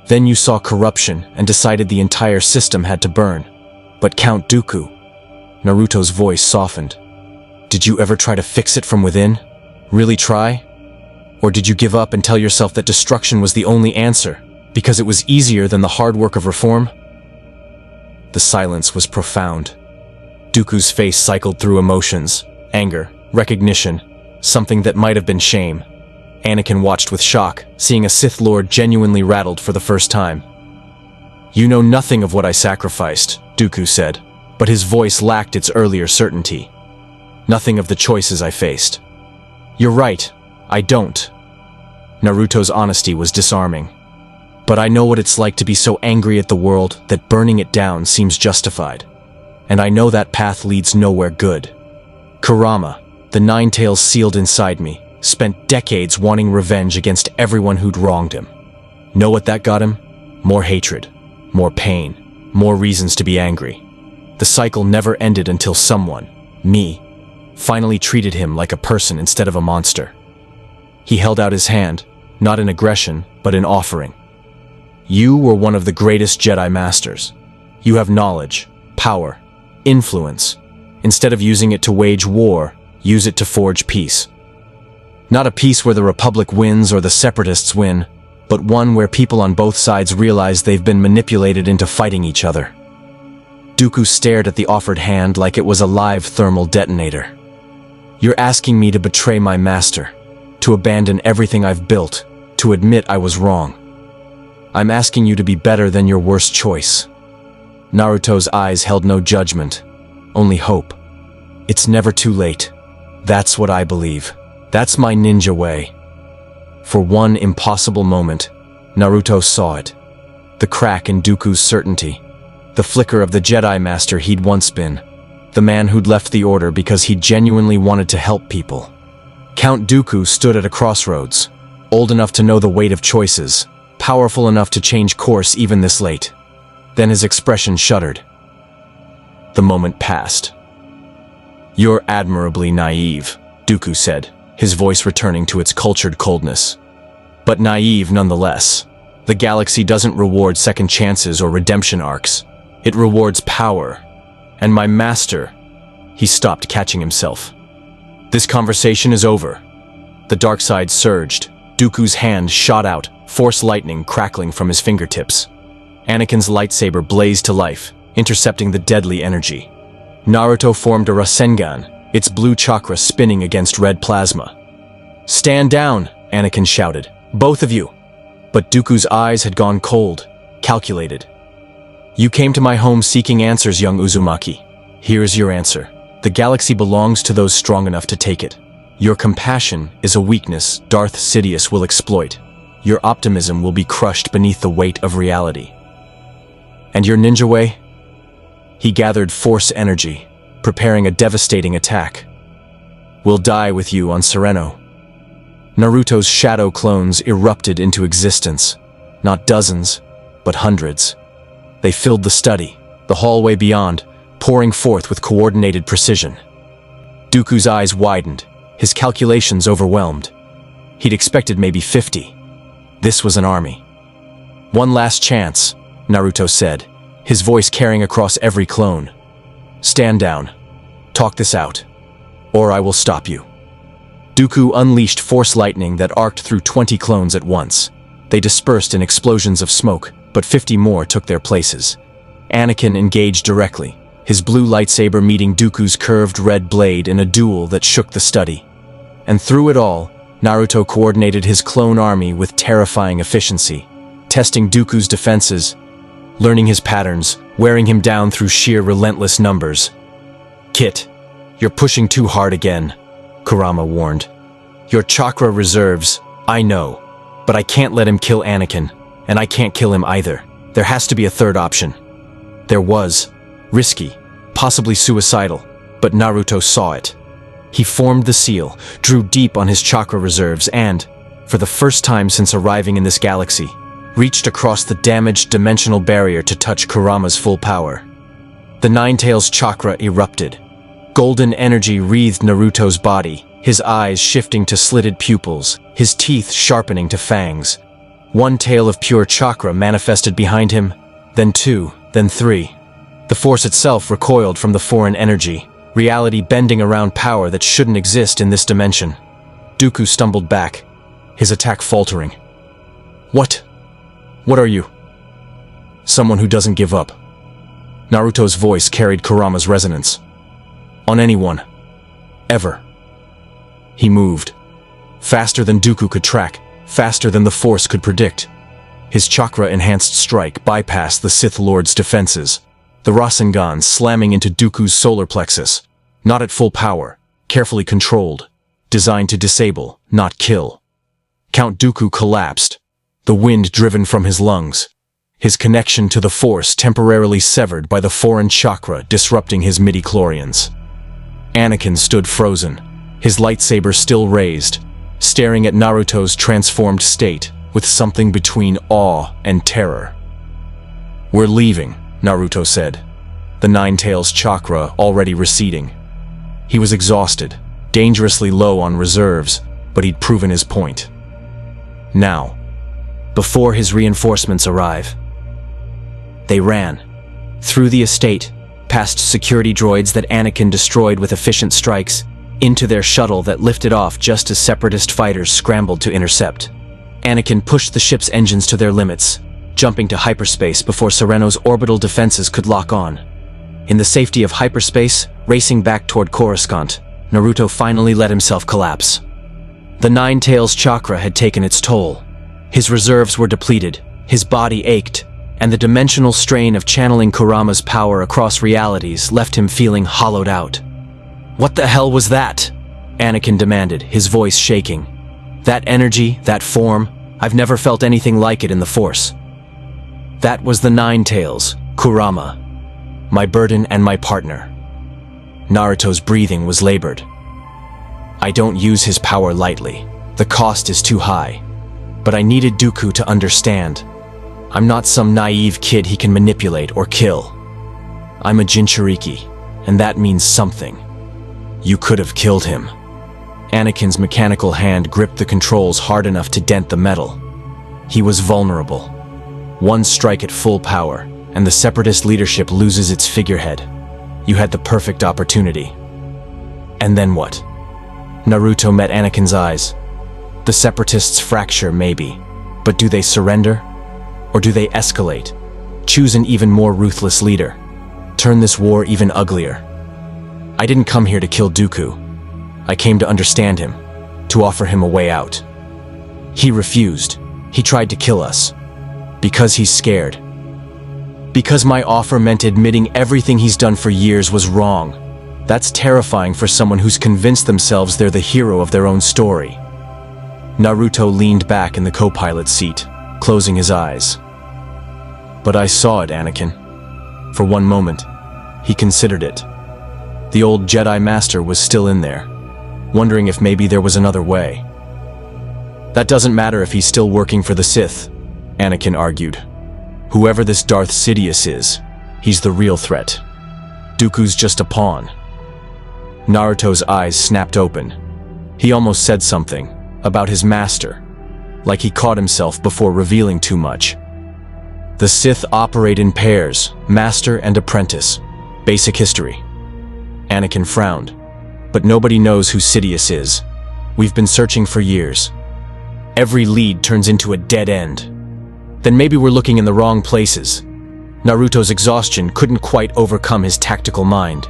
Then you saw corruption and decided the entire system had to burn. But Count Dooku, Naruto's voice softened. Did you ever try to fix it from within? Really try? Or did you give up and tell yourself that destruction was the only answer, because it was easier than the hard work of reform? The silence was profound. Dooku's face cycled through emotions, anger, recognition, something that might have been shame. Anakin watched with shock, seeing a Sith Lord genuinely rattled for the first time. You know nothing of what I sacrificed, Dooku said, but his voice lacked its earlier certainty. Nothing of the choices I faced. You're right, I don't. Naruto's honesty was disarming. But I know what it's like to be so angry at the world that burning it down seems justified. And I know that path leads nowhere good. Kurama, the nine tails sealed inside me, spent decades wanting revenge against everyone who'd wronged him. Know what that got him? More hatred, more pain, more reasons to be angry. The cycle never ended until someone, me, finally treated him like a person instead of a monster. He held out his hand, not in aggression, but in offering. You were one of the greatest Jedi Masters. You have knowledge, power, influence. Instead of using it to wage war, use it to forge peace. Not a peace where the Republic wins or the Separatists win, but one where people on both sides realize they've been manipulated into fighting each other. Dooku stared at the offered hand like it was a live thermal detonator. You're asking me to betray my master, to abandon everything I've built, to admit I was wrong. I'm asking you to be better than your worst choice. Naruto's eyes held no judgment, only hope. It's never too late. That's what I believe. That's my ninja way. For one impossible moment, Naruto saw it. The crack in Dooku's certainty. The flicker of the Jedi Master he'd once been. The man who'd left the Order because he genuinely wanted to help people. Count Dooku stood at a crossroads, old enough to know the weight of choices, powerful enough to change course even this late. Then his expression shuddered. The moment passed. You're admirably naive, Dooku said, his voice returning to its cultured coldness. But naive nonetheless. The galaxy doesn't reward second chances or redemption arcs. It rewards power. And my master... He stopped, catching himself. This conversation is over. The dark side surged. Dooku's hand shot out, force lightning crackling from his fingertips. Anakin's lightsaber blazed to life, intercepting the deadly energy. Naruto formed a Rasengan, its blue chakra spinning against red plasma. Stand down, Anakin shouted. Both of you. But Dooku's eyes had gone cold, calculated. You came to my home seeking answers, young Uzumaki. Here's your answer. The galaxy belongs to those strong enough to take it. Your compassion is a weakness Darth Sidious will exploit. Your optimism will be crushed beneath the weight of reality. And your ninja way? He gathered force energy, preparing a devastating attack. We'll die with you on Sereno. Naruto's shadow clones erupted into existence. Not dozens, but hundreds. They filled the study, the hallway beyond, pouring forth with coordinated precision. Dooku's eyes widened, his calculations overwhelmed. He'd expected maybe 50. This was an army. "One last chance," Naruto said, his voice carrying across every clone. "Stand down. Talk this out, or I will stop you." Dooku unleashed force lightning that arced through 20 clones at once. They dispersed in explosions of smoke, but 50 more took their places. Anakin engaged directly, his blue lightsaber meeting Dooku's curved red blade in a duel that shook the study. And through it all, Naruto coordinated his clone army with terrifying efficiency, testing Dooku's defenses, learning his patterns, wearing him down through sheer relentless numbers. "Kit, you're pushing too hard again," Kurama warned. "Your chakra reserves, I know, but I can't let him kill Anakin, and I can't kill him either. There has to be a third option." There was. Risky, possibly suicidal, but Naruto saw it. He formed the seal, drew deep on his chakra reserves and, for the first time since arriving in this galaxy, reached across the damaged dimensional barrier to touch Kurama's full power. The Nine-Tails chakra erupted. Golden energy wreathed Naruto's body, his eyes shifting to slitted pupils, his teeth sharpening to fangs. One tail of pure chakra manifested behind him, then two, then three. The force itself recoiled from the foreign energy, reality bending around power that shouldn't exist in this dimension. Dooku stumbled back, his attack faltering. What are you?" "Someone who doesn't give up." Naruto's voice carried Kurama's resonance. "On anyone. Ever." He moved. Faster than Dooku could track, faster than the Force could predict. His chakra-enhanced strike bypassed the Sith Lord's defenses, the Rasengan slamming into Dooku's solar plexus, not at full power, carefully controlled, designed to disable, not kill. Count Dooku collapsed, the wind driven from his lungs, his connection to the Force temporarily severed by the foreign chakra disrupting his midi-chlorians. Anakin stood frozen, his lightsaber still raised, staring at Naruto's transformed state with something between awe and terror. "We're leaving," Naruto said, the Nine-Tails chakra already receding. He was exhausted, dangerously low on reserves, but he'd proven his point. Now, before his reinforcements arrive. They ran. Through the estate, past security droids that Anakin destroyed with efficient strikes, into their shuttle that lifted off just as Separatist fighters scrambled to intercept. Anakin pushed the ship's engines to their limits, jumping to hyperspace before Sereno's orbital defenses could lock on. In the safety of hyperspace, racing back toward Coruscant, Naruto finally let himself collapse. The Nine-Tails chakra had taken its toll. His reserves were depleted, his body ached, and the dimensional strain of channeling Kurama's power across realities left him feeling hollowed out. "What the hell was that?" Anakin demanded, his voice shaking. "That energy, that form, I've never felt anything like it in the Force." "That was the Nine-Tails, Kurama. My burden and my partner." Naruto's breathing was labored. "I don't use his power lightly. The cost is too high. But I needed Dooku to understand. I'm not some naive kid he can manipulate or kill. I'm a Jinchuriki, and that means something. You could have killed him." Anakin's mechanical hand gripped the controls hard enough to dent the metal. He was vulnerable. One strike at full power, and the Separatist leadership loses its figurehead. You had the perfect opportunity. And then what? Naruto met Anakin's eyes. The Separatists fracture, maybe, but do they surrender? Or do they escalate? Choose an even more ruthless leader. Turn this war even uglier. I didn't come here to kill Dooku. I came to understand him, to offer him a way out. He refused. He tried to kill us. Because he's scared. Because my offer meant admitting everything he's done for years was wrong. That's terrifying for someone who's convinced themselves they're the hero of their own story. Naruto leaned back in the co-pilot seat, closing his eyes. But I saw it, Anakin. For one moment, he considered it. The old Jedi Master was still in there, wondering if maybe there was another way. That doesn't matter if he's still working for the Sith, Anakin argued. Whoever this Darth Sidious is, he's the real threat. Dooku's just a pawn. Naruto's eyes snapped open. He almost said something about his master, like he caught himself before revealing too much. The Sith operate in pairs, master and apprentice. Basic history. Anakin frowned. But nobody knows who Sidious is. We've been searching for years. Every lead turns into a dead end. Then maybe we're looking in the wrong places. Naruto's exhaustion couldn't quite overcome his tactical mind.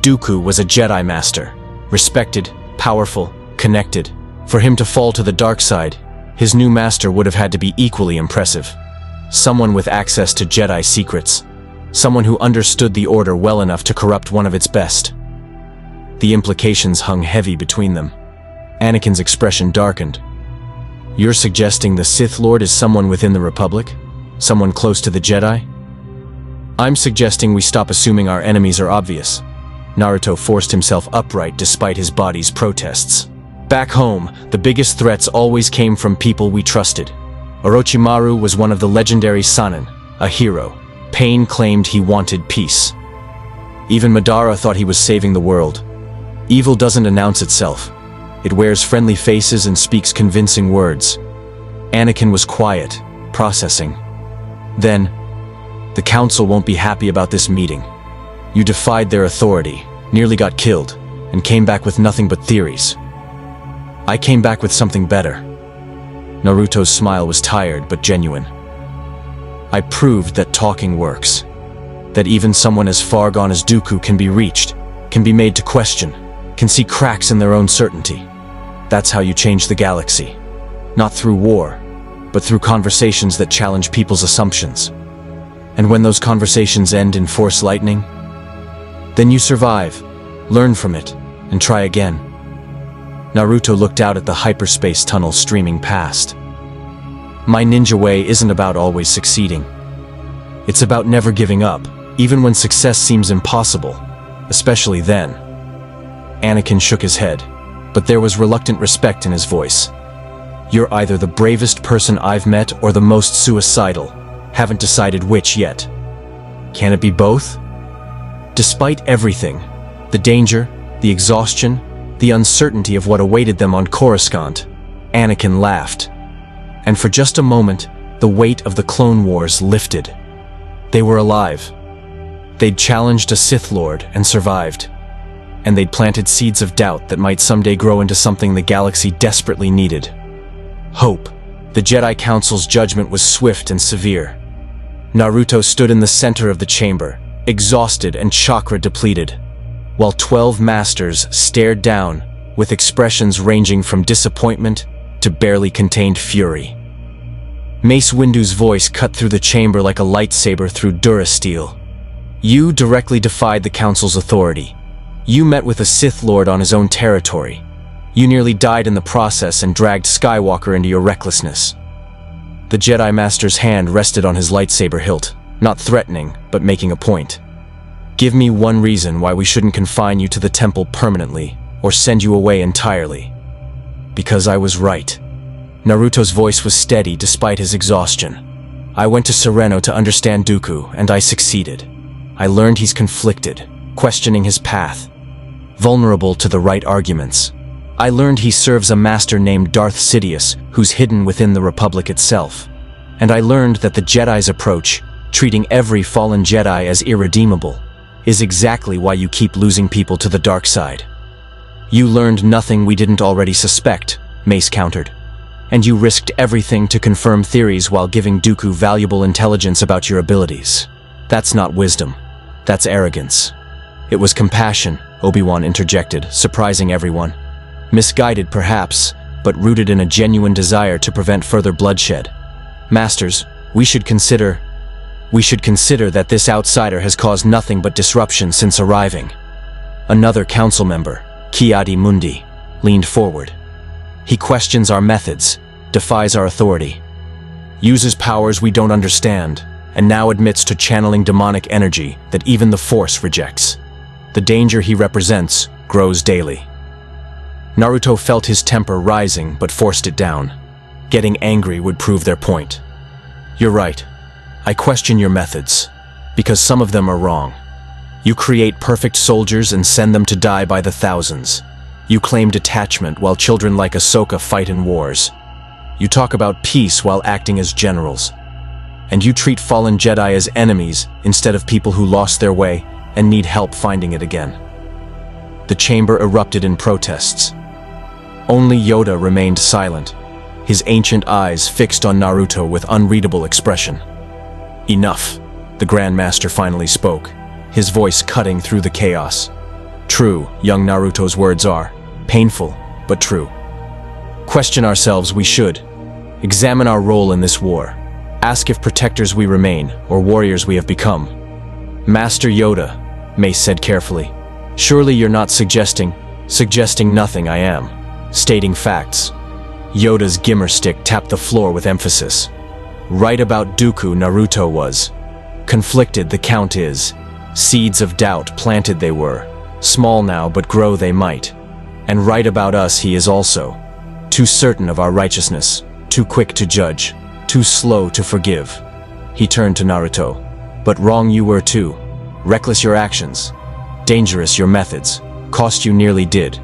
Dooku was a Jedi master, respected, powerful, connected. For him to fall to the dark side, his new master would have had to be equally impressive. Someone with access to Jedi secrets. Someone who understood the Order well enough to corrupt one of its best. The implications hung heavy between them. Anakin's expression darkened. You're suggesting the Sith Lord is someone within the Republic? Someone close to the Jedi? I'm suggesting we stop assuming our enemies are obvious. Naruto forced himself upright despite his body's protests. Back home, the biggest threats always came from people we trusted. Orochimaru was one of the legendary Sannin, a hero. Pain claimed he wanted peace. Even Madara thought he was saving the world. Evil doesn't announce itself. It wears friendly faces and speaks convincing words. Anakin was quiet, processing. Then, the council won't be happy about this meeting. You defied their authority, nearly got killed, and came back with nothing but theories. I came back with something better. Naruto's smile was tired but genuine. I proved that talking works. That even someone as far gone as Dooku can be reached, can be made to question, can see cracks in their own certainty. That's how you change the galaxy. Not through war, but through conversations that challenge people's assumptions. And when those conversations end in Force lightning, then you survive, learn from it, and try again. Naruto looked out at the hyperspace tunnel streaming past. My ninja way isn't about always succeeding. It's about never giving up, even when success seems impossible, especially then. Anakin shook his head, but there was reluctant respect in his voice. You're either the bravest person I've met or the most suicidal. Haven't decided which yet. Can it be both? Despite everything, the danger, the exhaustion, the uncertainty of what awaited them on Coruscant, Anakin laughed. And for just a moment, the weight of the Clone Wars lifted. They were alive. They'd challenged a Sith Lord and survived. And they'd planted seeds of doubt that might someday grow into something the galaxy desperately needed. Hope. The Jedi Council's judgment was swift and severe. Naruto stood in the center of the chamber, exhausted and chakra depleted, while 12 masters stared down, with expressions ranging from disappointment to barely contained fury. Mace Windu's voice cut through the chamber like a lightsaber through Durasteel. You directly defied the Council's authority. You met with a Sith Lord on his own territory. You nearly died in the process and dragged Skywalker into your recklessness. The Jedi Master's hand rested on his lightsaber hilt, not threatening, but making a point. Give me one reason why we shouldn't confine you to the temple permanently, or send you away entirely. Because I was right. Naruto's voice was steady despite his exhaustion. I went to Sereno to understand Dooku, and I succeeded. I learned he's conflicted, questioning his path, vulnerable to the right arguments. I learned he serves a master named Darth Sidious, who's hidden within the Republic itself. And I learned that the Jedi's approach, treating every fallen Jedi as irredeemable, is exactly why you keep losing people to the dark side. You learned nothing we didn't already suspect, Mace countered. And you risked everything to confirm theories while giving Dooku valuable intelligence about your abilities. That's not wisdom. That's arrogance. It was compassion, Obi-Wan interjected, surprising everyone. Misguided perhaps, but rooted in a genuine desire to prevent further bloodshed. Masters, we should consider that this outsider has caused nothing but disruption since arriving. Another council member, Kiadi Mundi, leaned forward. He questions our methods, defies our authority, uses powers we don't understand, and now admits to channeling demonic energy that even the Force rejects. The danger he represents grows daily. Naruto felt his temper rising but forced it down. Getting angry would prove their point. You're right. I question your methods, because some of them are wrong. You create perfect soldiers and send them to die by the thousands. You claim detachment while children like Ahsoka fight in wars. You talk about peace while acting as generals. And you treat fallen Jedi as enemies instead of people who lost their way and need help finding it again. The chamber erupted in protests. Only Yoda remained silent, his ancient eyes fixed on Naruto with unreadable expression. Enough, the Grand Master finally spoke, his voice cutting through the chaos. True, young Naruto's words are, painful, but true. Question ourselves we should. Examine our role in this war. Ask if protectors we remain, or warriors we have become. Master Yoda, Mace said carefully. Surely you're not suggesting nothing. I am. Stating facts. Yoda's gimmer stick tapped the floor with emphasis. Right about Dooku, Naruto was. Conflicted the count is. Seeds of doubt planted they were. Small now, but grow they might. And right about us he is also. Too certain of our righteousness. Too quick to judge. Too slow to forgive. He turned to Naruto. But wrong you were too. Reckless your actions. Dangerous your methods. Cost you nearly did.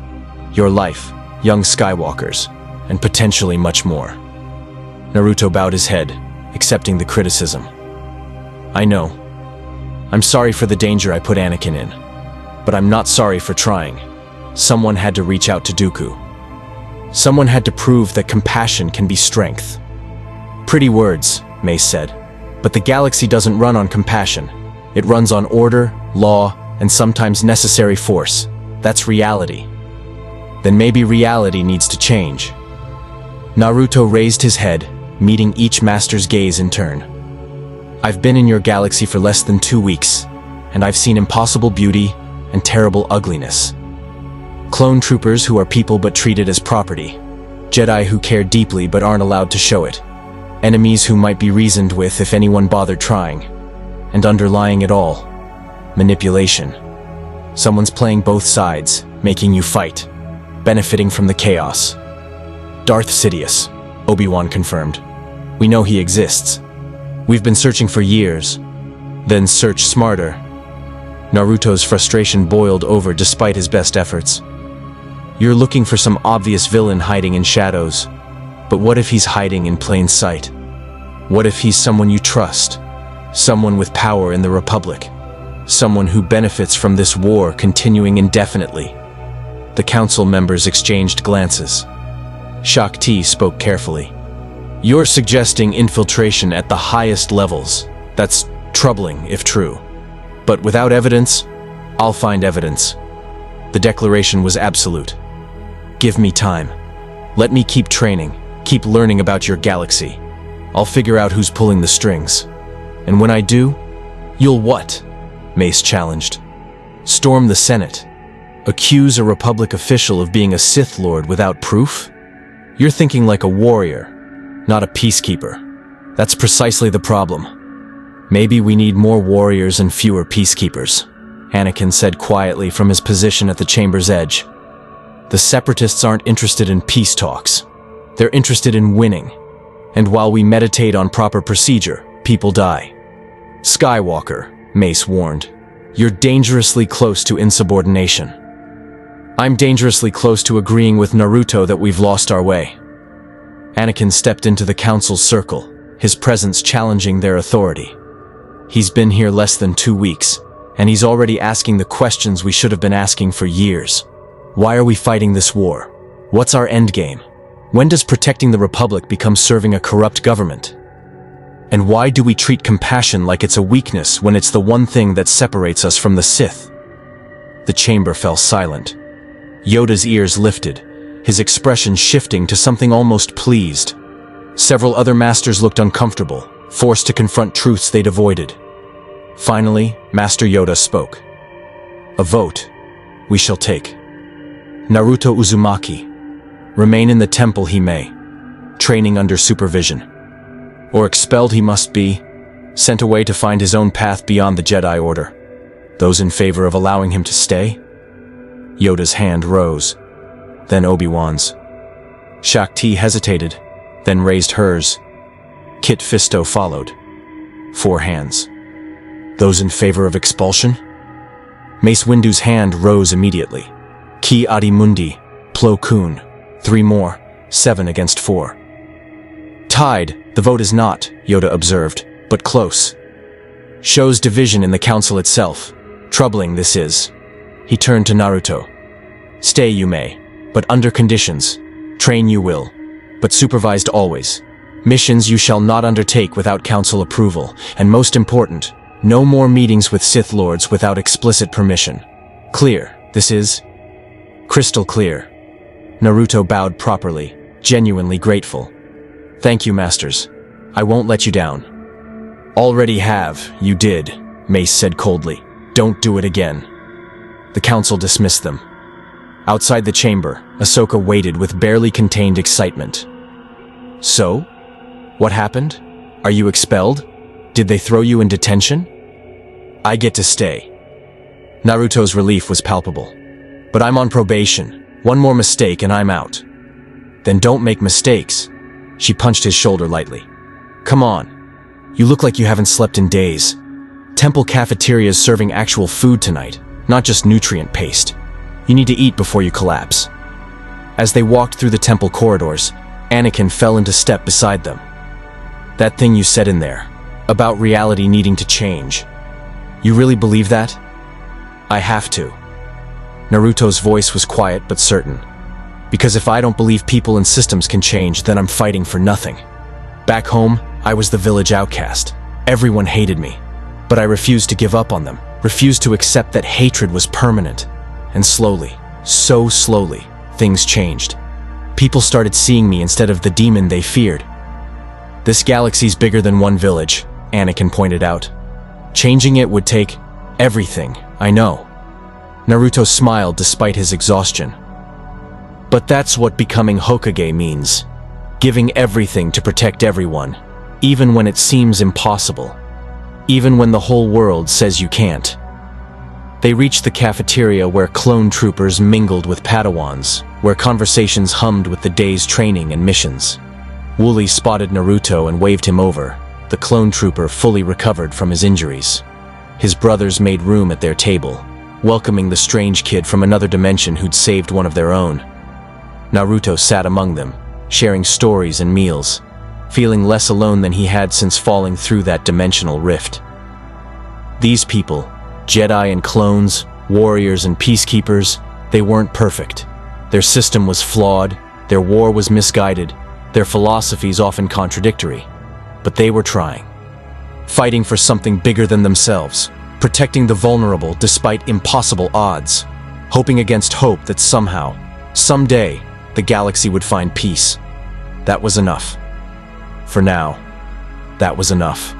Your life, young Skywalkers, and potentially much more. Naruto bowed his head, accepting the criticism. I know. I'm sorry for the danger I put Anakin in. But I'm not sorry for trying. Someone had to reach out to Dooku. Someone had to prove that compassion can be strength. Pretty words, Mace said. But the galaxy doesn't run on compassion. It runs on order, law, and sometimes necessary force. That's reality. Then maybe reality needs to change. Naruto raised his head, meeting each master's gaze in turn. I've been in your galaxy for less than 2 weeks, and I've seen impossible beauty and terrible ugliness. Clone troopers who are people but treated as property. Jedi who care deeply but aren't allowed to show it. Enemies who might be reasoned with if anyone bothered trying. And underlying it all, manipulation. Someone's playing both sides, making you fight, benefiting from the chaos. Darth Sidious, Obi-Wan confirmed. We know he exists. We've been searching for years. Then search smarter. Naruto's frustration boiled over despite his best efforts. You're looking for some obvious villain hiding in shadows. But what if he's hiding in plain sight? What if he's someone you trust? Someone with power in the Republic? Someone who benefits from this war continuing indefinitely? The council members exchanged glances. Shakti spoke carefully. You're suggesting infiltration at the highest levels. That's troubling, if true. But without evidence, I'll find evidence. The declaration was absolute. Give me time. Let me keep training, keep learning about your galaxy. I'll figure out who's pulling the strings. And when I do, you'll what? Mace challenged. Storm the Senate. Accuse a Republic official of being a Sith Lord without proof? You're thinking like a warrior, not a peacekeeper. That's precisely the problem. Maybe we need more warriors and fewer peacekeepers, Anakin said quietly from his position at the chamber's edge. The Separatists aren't interested in peace talks. They're interested in winning. And while we meditate on proper procedure, people die. Skywalker, Mace warned, you're dangerously close to insubordination. I'm dangerously close to agreeing with Naruto that we've lost our way. Anakin stepped into the council's circle, his presence challenging their authority. He's been here less than 2 weeks, and he's already asking the questions we should have been asking for years. Why are we fighting this war? What's our endgame? When does protecting the Republic become serving a corrupt government? And why do we treat compassion like it's a weakness when it's the one thing that separates us from the Sith? The chamber fell silent. Yoda's ears lifted, his expression shifting to something almost pleased. Several other masters looked uncomfortable, forced to confront truths they'd avoided. Finally, Master Yoda spoke. A vote we shall take. Naruto Uzumaki. Remain in the temple he may, training under supervision. Or expelled he must be, sent away to find his own path beyond the Jedi Order. Those in favor of allowing him to stay? Yoda's hand rose, then Obi-Wan's. Shakti hesitated, then raised hers. Kit Fisto followed. 4 hands. Those in favor of expulsion? Mace Windu's hand rose immediately. Ki Adi Mundi, Plo Koon. 3 more, 7 against 4. Tied, the vote is not, Yoda observed, but close. Shows division in the council itself. Troubling this is. He turned to Naruto. Stay you may, but under conditions. Train you will, but supervised always. Missions you shall not undertake without council approval, and most important, no more meetings with Sith Lords without explicit permission. Clear, this is? Crystal clear. Naruto bowed properly, genuinely grateful. Thank you, masters. I won't let you down. Already have, you did, Mace said coldly. Don't do it again. The council dismissed them. Outside the chamber, Ahsoka waited with barely contained excitement. So? What happened? Are you expelled? Did they throw you in detention? I get to stay. Naruto's relief was palpable. But I'm on probation. One more mistake and I'm out. Then don't make mistakes. She punched his shoulder lightly. Come on. You look like you haven't slept in days. Temple cafeteria's serving actual food tonight, not just nutrient paste. You need to eat before you collapse. As they walked through the temple corridors, Anakin fell into step beside them. That thing you said in there, about reality needing to change. You really believe that? I have to. Naruto's voice was quiet but certain. Because if I don't believe people and systems can change, then I'm fighting for nothing. Back home, I was the village outcast. Everyone hated me. But I refused to give up on them, refused to accept that hatred was permanent. And slowly, so slowly, things changed. People started seeing me instead of the demon they feared. This galaxy's bigger than one village, Anakin pointed out. Changing it would take everything, I know. Naruto smiled despite his exhaustion. But that's what becoming Hokage means. Giving everything to protect everyone, even when it seems impossible. Even when the whole world says you can't. They reached the cafeteria where clone troopers mingled with Padawans, where conversations hummed with the day's training and missions. Wooly spotted Naruto and waved him over, the clone trooper fully recovered from his injuries. His brothers made room at their table, welcoming the strange kid from another dimension who'd saved one of their own. Naruto sat among them, sharing stories and meals, feeling less alone than he had since falling through that dimensional rift. These people, Jedi and clones, warriors and peacekeepers, they weren't perfect. Their system was flawed, their war was misguided, their philosophies often contradictory. But they were trying. Fighting for something bigger than themselves, protecting the vulnerable despite impossible odds, hoping against hope that somehow, someday, the galaxy would find peace. That was enough. For now, that was enough.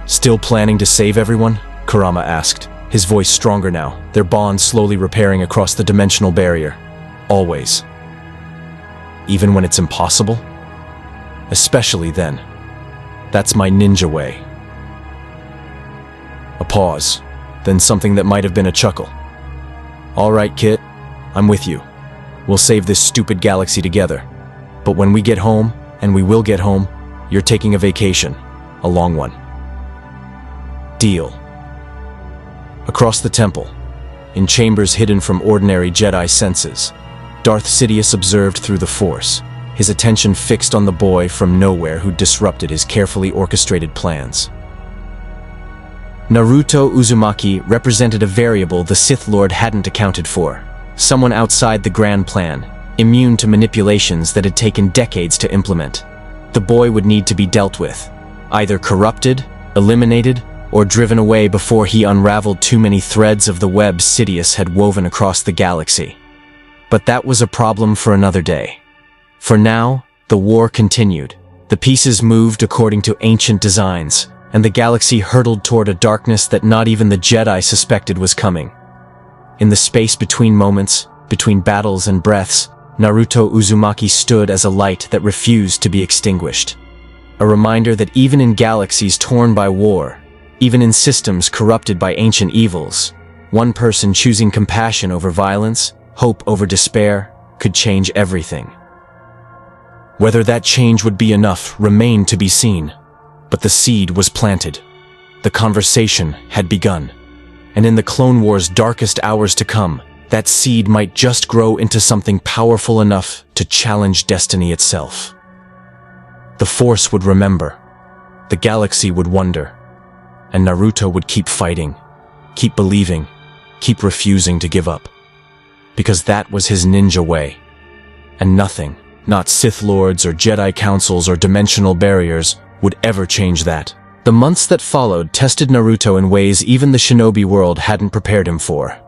Still planning to save everyone? Kurama asked, his voice stronger now, their bond slowly repairing across the dimensional barrier. Always. Even when it's impossible? Especially then. That's my ninja way. A pause, then something that might have been a chuckle. All right, Kit, I'm with you. We'll save this stupid galaxy together. But when we get home, and we will get home, you're taking a vacation. A long one. Deal. Across the temple, in chambers hidden from ordinary Jedi senses, Darth Sidious observed through the Force, his attention fixed on the boy from nowhere who disrupted his carefully orchestrated plans. Naruto Uzumaki represented a variable the Sith Lord hadn't accounted for, someone outside the grand plan, immune to manipulations that had taken decades to implement. The boy would need to be dealt with, either corrupted, eliminated, or driven away before he unraveled too many threads of the web Sidious had woven across the galaxy. But that was a problem for another day. For now, the war continued. The pieces moved according to ancient designs, and the galaxy hurtled toward a darkness that not even the Jedi suspected was coming. In the space between moments, between battles and breaths, Naruto Uzumaki stood as a light that refused to be extinguished. A reminder that even in galaxies torn by war, even in systems corrupted by ancient evils, one person choosing compassion over violence, hope over despair, could change everything. Whether that change would be enough remained to be seen, but the seed was planted. The conversation had begun, and in the Clone War's darkest hours to come, that seed might just grow into something powerful enough to challenge destiny itself. The Force would remember, the galaxy would wonder, and Naruto would keep fighting, keep believing, keep refusing to give up. Because that was his ninja way. And nothing, not Sith Lords or Jedi Councils or dimensional barriers, would ever change that. The months that followed tested Naruto in ways even the shinobi world hadn't prepared him for.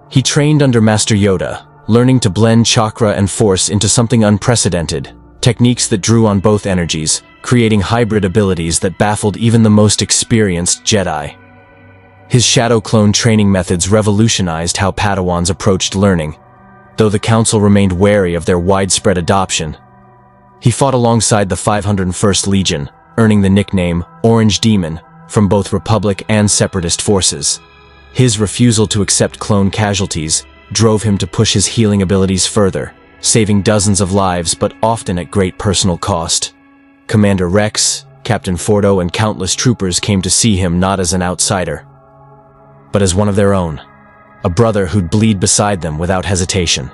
He trained under Master Yoda, learning to blend chakra and force into something unprecedented, techniques that drew on both energies, creating hybrid abilities that baffled even the most experienced Jedi. His shadow clone training methods revolutionized how Padawans approached learning, though the Council remained wary of their widespread adoption. He fought alongside the 501st Legion, earning the nickname Orange Demon from both Republic and Separatist forces. His refusal to accept clone casualties drove him to push his healing abilities further, saving dozens of lives but often at great personal cost. Commander Rex, Captain Fordo, and countless troopers came to see him not as an outsider, but as one of their own, a brother who'd bleed beside them without hesitation.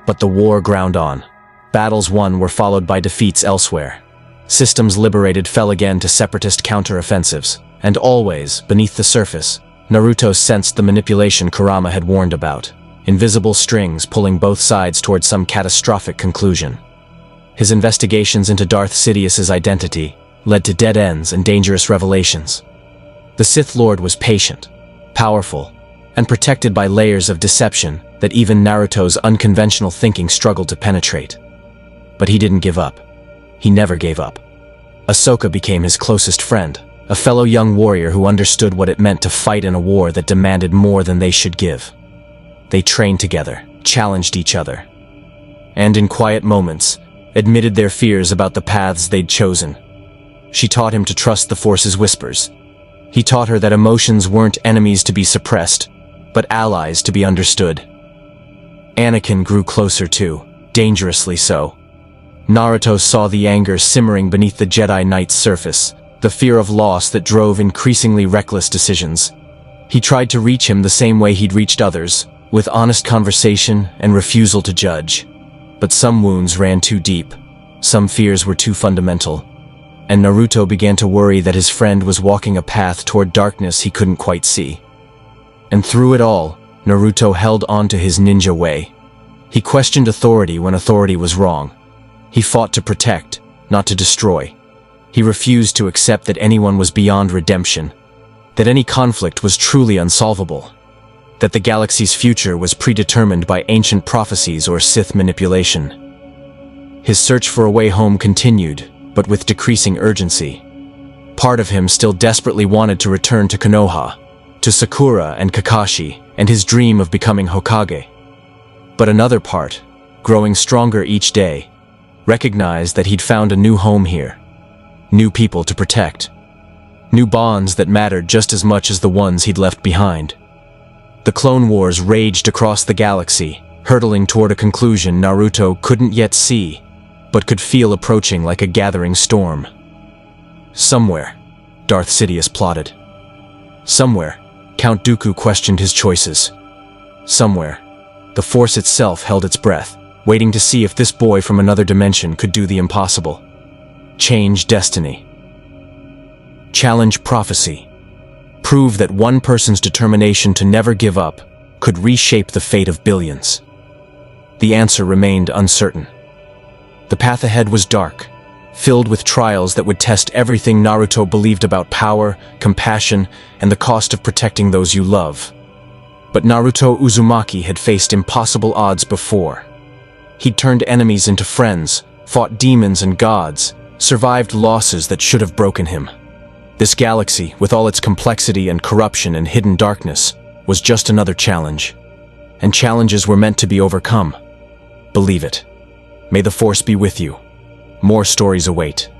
But the war ground on. Battles won were followed by defeats elsewhere. Systems liberated fell again to separatist counter-offensives, and always, beneath the surface, Naruto sensed the manipulation Kurama had warned about, invisible strings pulling both sides toward some catastrophic conclusion. His investigations into Darth Sidious's identity led to dead ends and dangerous revelations. The Sith Lord was patient, powerful, and protected by layers of deception that even Naruto's unconventional thinking struggled to penetrate. But he didn't give up. He never gave up. Ahsoka became his closest friend, a fellow young warrior who understood what it meant to fight in a war that demanded more than they should give. They trained together, challenged each other, and in quiet moments, admitted their fears about the paths they'd chosen. She taught him to trust the Force's whispers. He taught her that emotions weren't enemies to be suppressed, but allies to be understood. Anakin grew closer too, dangerously so. Naruto saw the anger simmering beneath the Jedi Knight's surface, the fear of loss that drove increasingly reckless decisions. He tried to reach him the same way he'd reached others, with honest conversation and refusal to judge. But some wounds ran too deep, some fears were too fundamental, and Naruto began to worry that his friend was walking a path toward darkness he couldn't quite see. And through it all, Naruto held on to his ninja way. He questioned authority when authority was wrong. He fought to protect, not to destroy. He refused to accept that anyone was beyond redemption, that any conflict was truly unsolvable, that the galaxy's future was predetermined by ancient prophecies or Sith manipulation. His search for a way home continued, but with decreasing urgency. Part of him still desperately wanted to return to Konoha, to Sakura and Kakashi, and his dream of becoming Hokage. But another part, growing stronger each day, recognized that he'd found a new home here, new people to protect, new bonds that mattered just as much as the ones he'd left behind. The Clone Wars raged across the galaxy, hurtling toward a conclusion Naruto couldn't yet see, but could feel approaching like a gathering storm. Somewhere, Darth Sidious plotted. Somewhere, Count Dooku questioned his choices. Somewhere, the Force itself held its breath, waiting to see if this boy from another dimension could do the impossible. Change destiny. Challenge prophecy. Prove that one person's determination to never give up could reshape the fate of billions. The answer remained uncertain. The path ahead was dark, filled with trials that would test everything Naruto believed about power, compassion, and the cost of protecting those you love. But Naruto Uzumaki had faced impossible odds before. He'd turned enemies into friends, fought demons and gods, survived losses that should have broken him. This galaxy, with all its complexity and corruption and hidden darkness, was just another challenge. And challenges were meant to be overcome. Believe it. May the Force be with you. More stories await.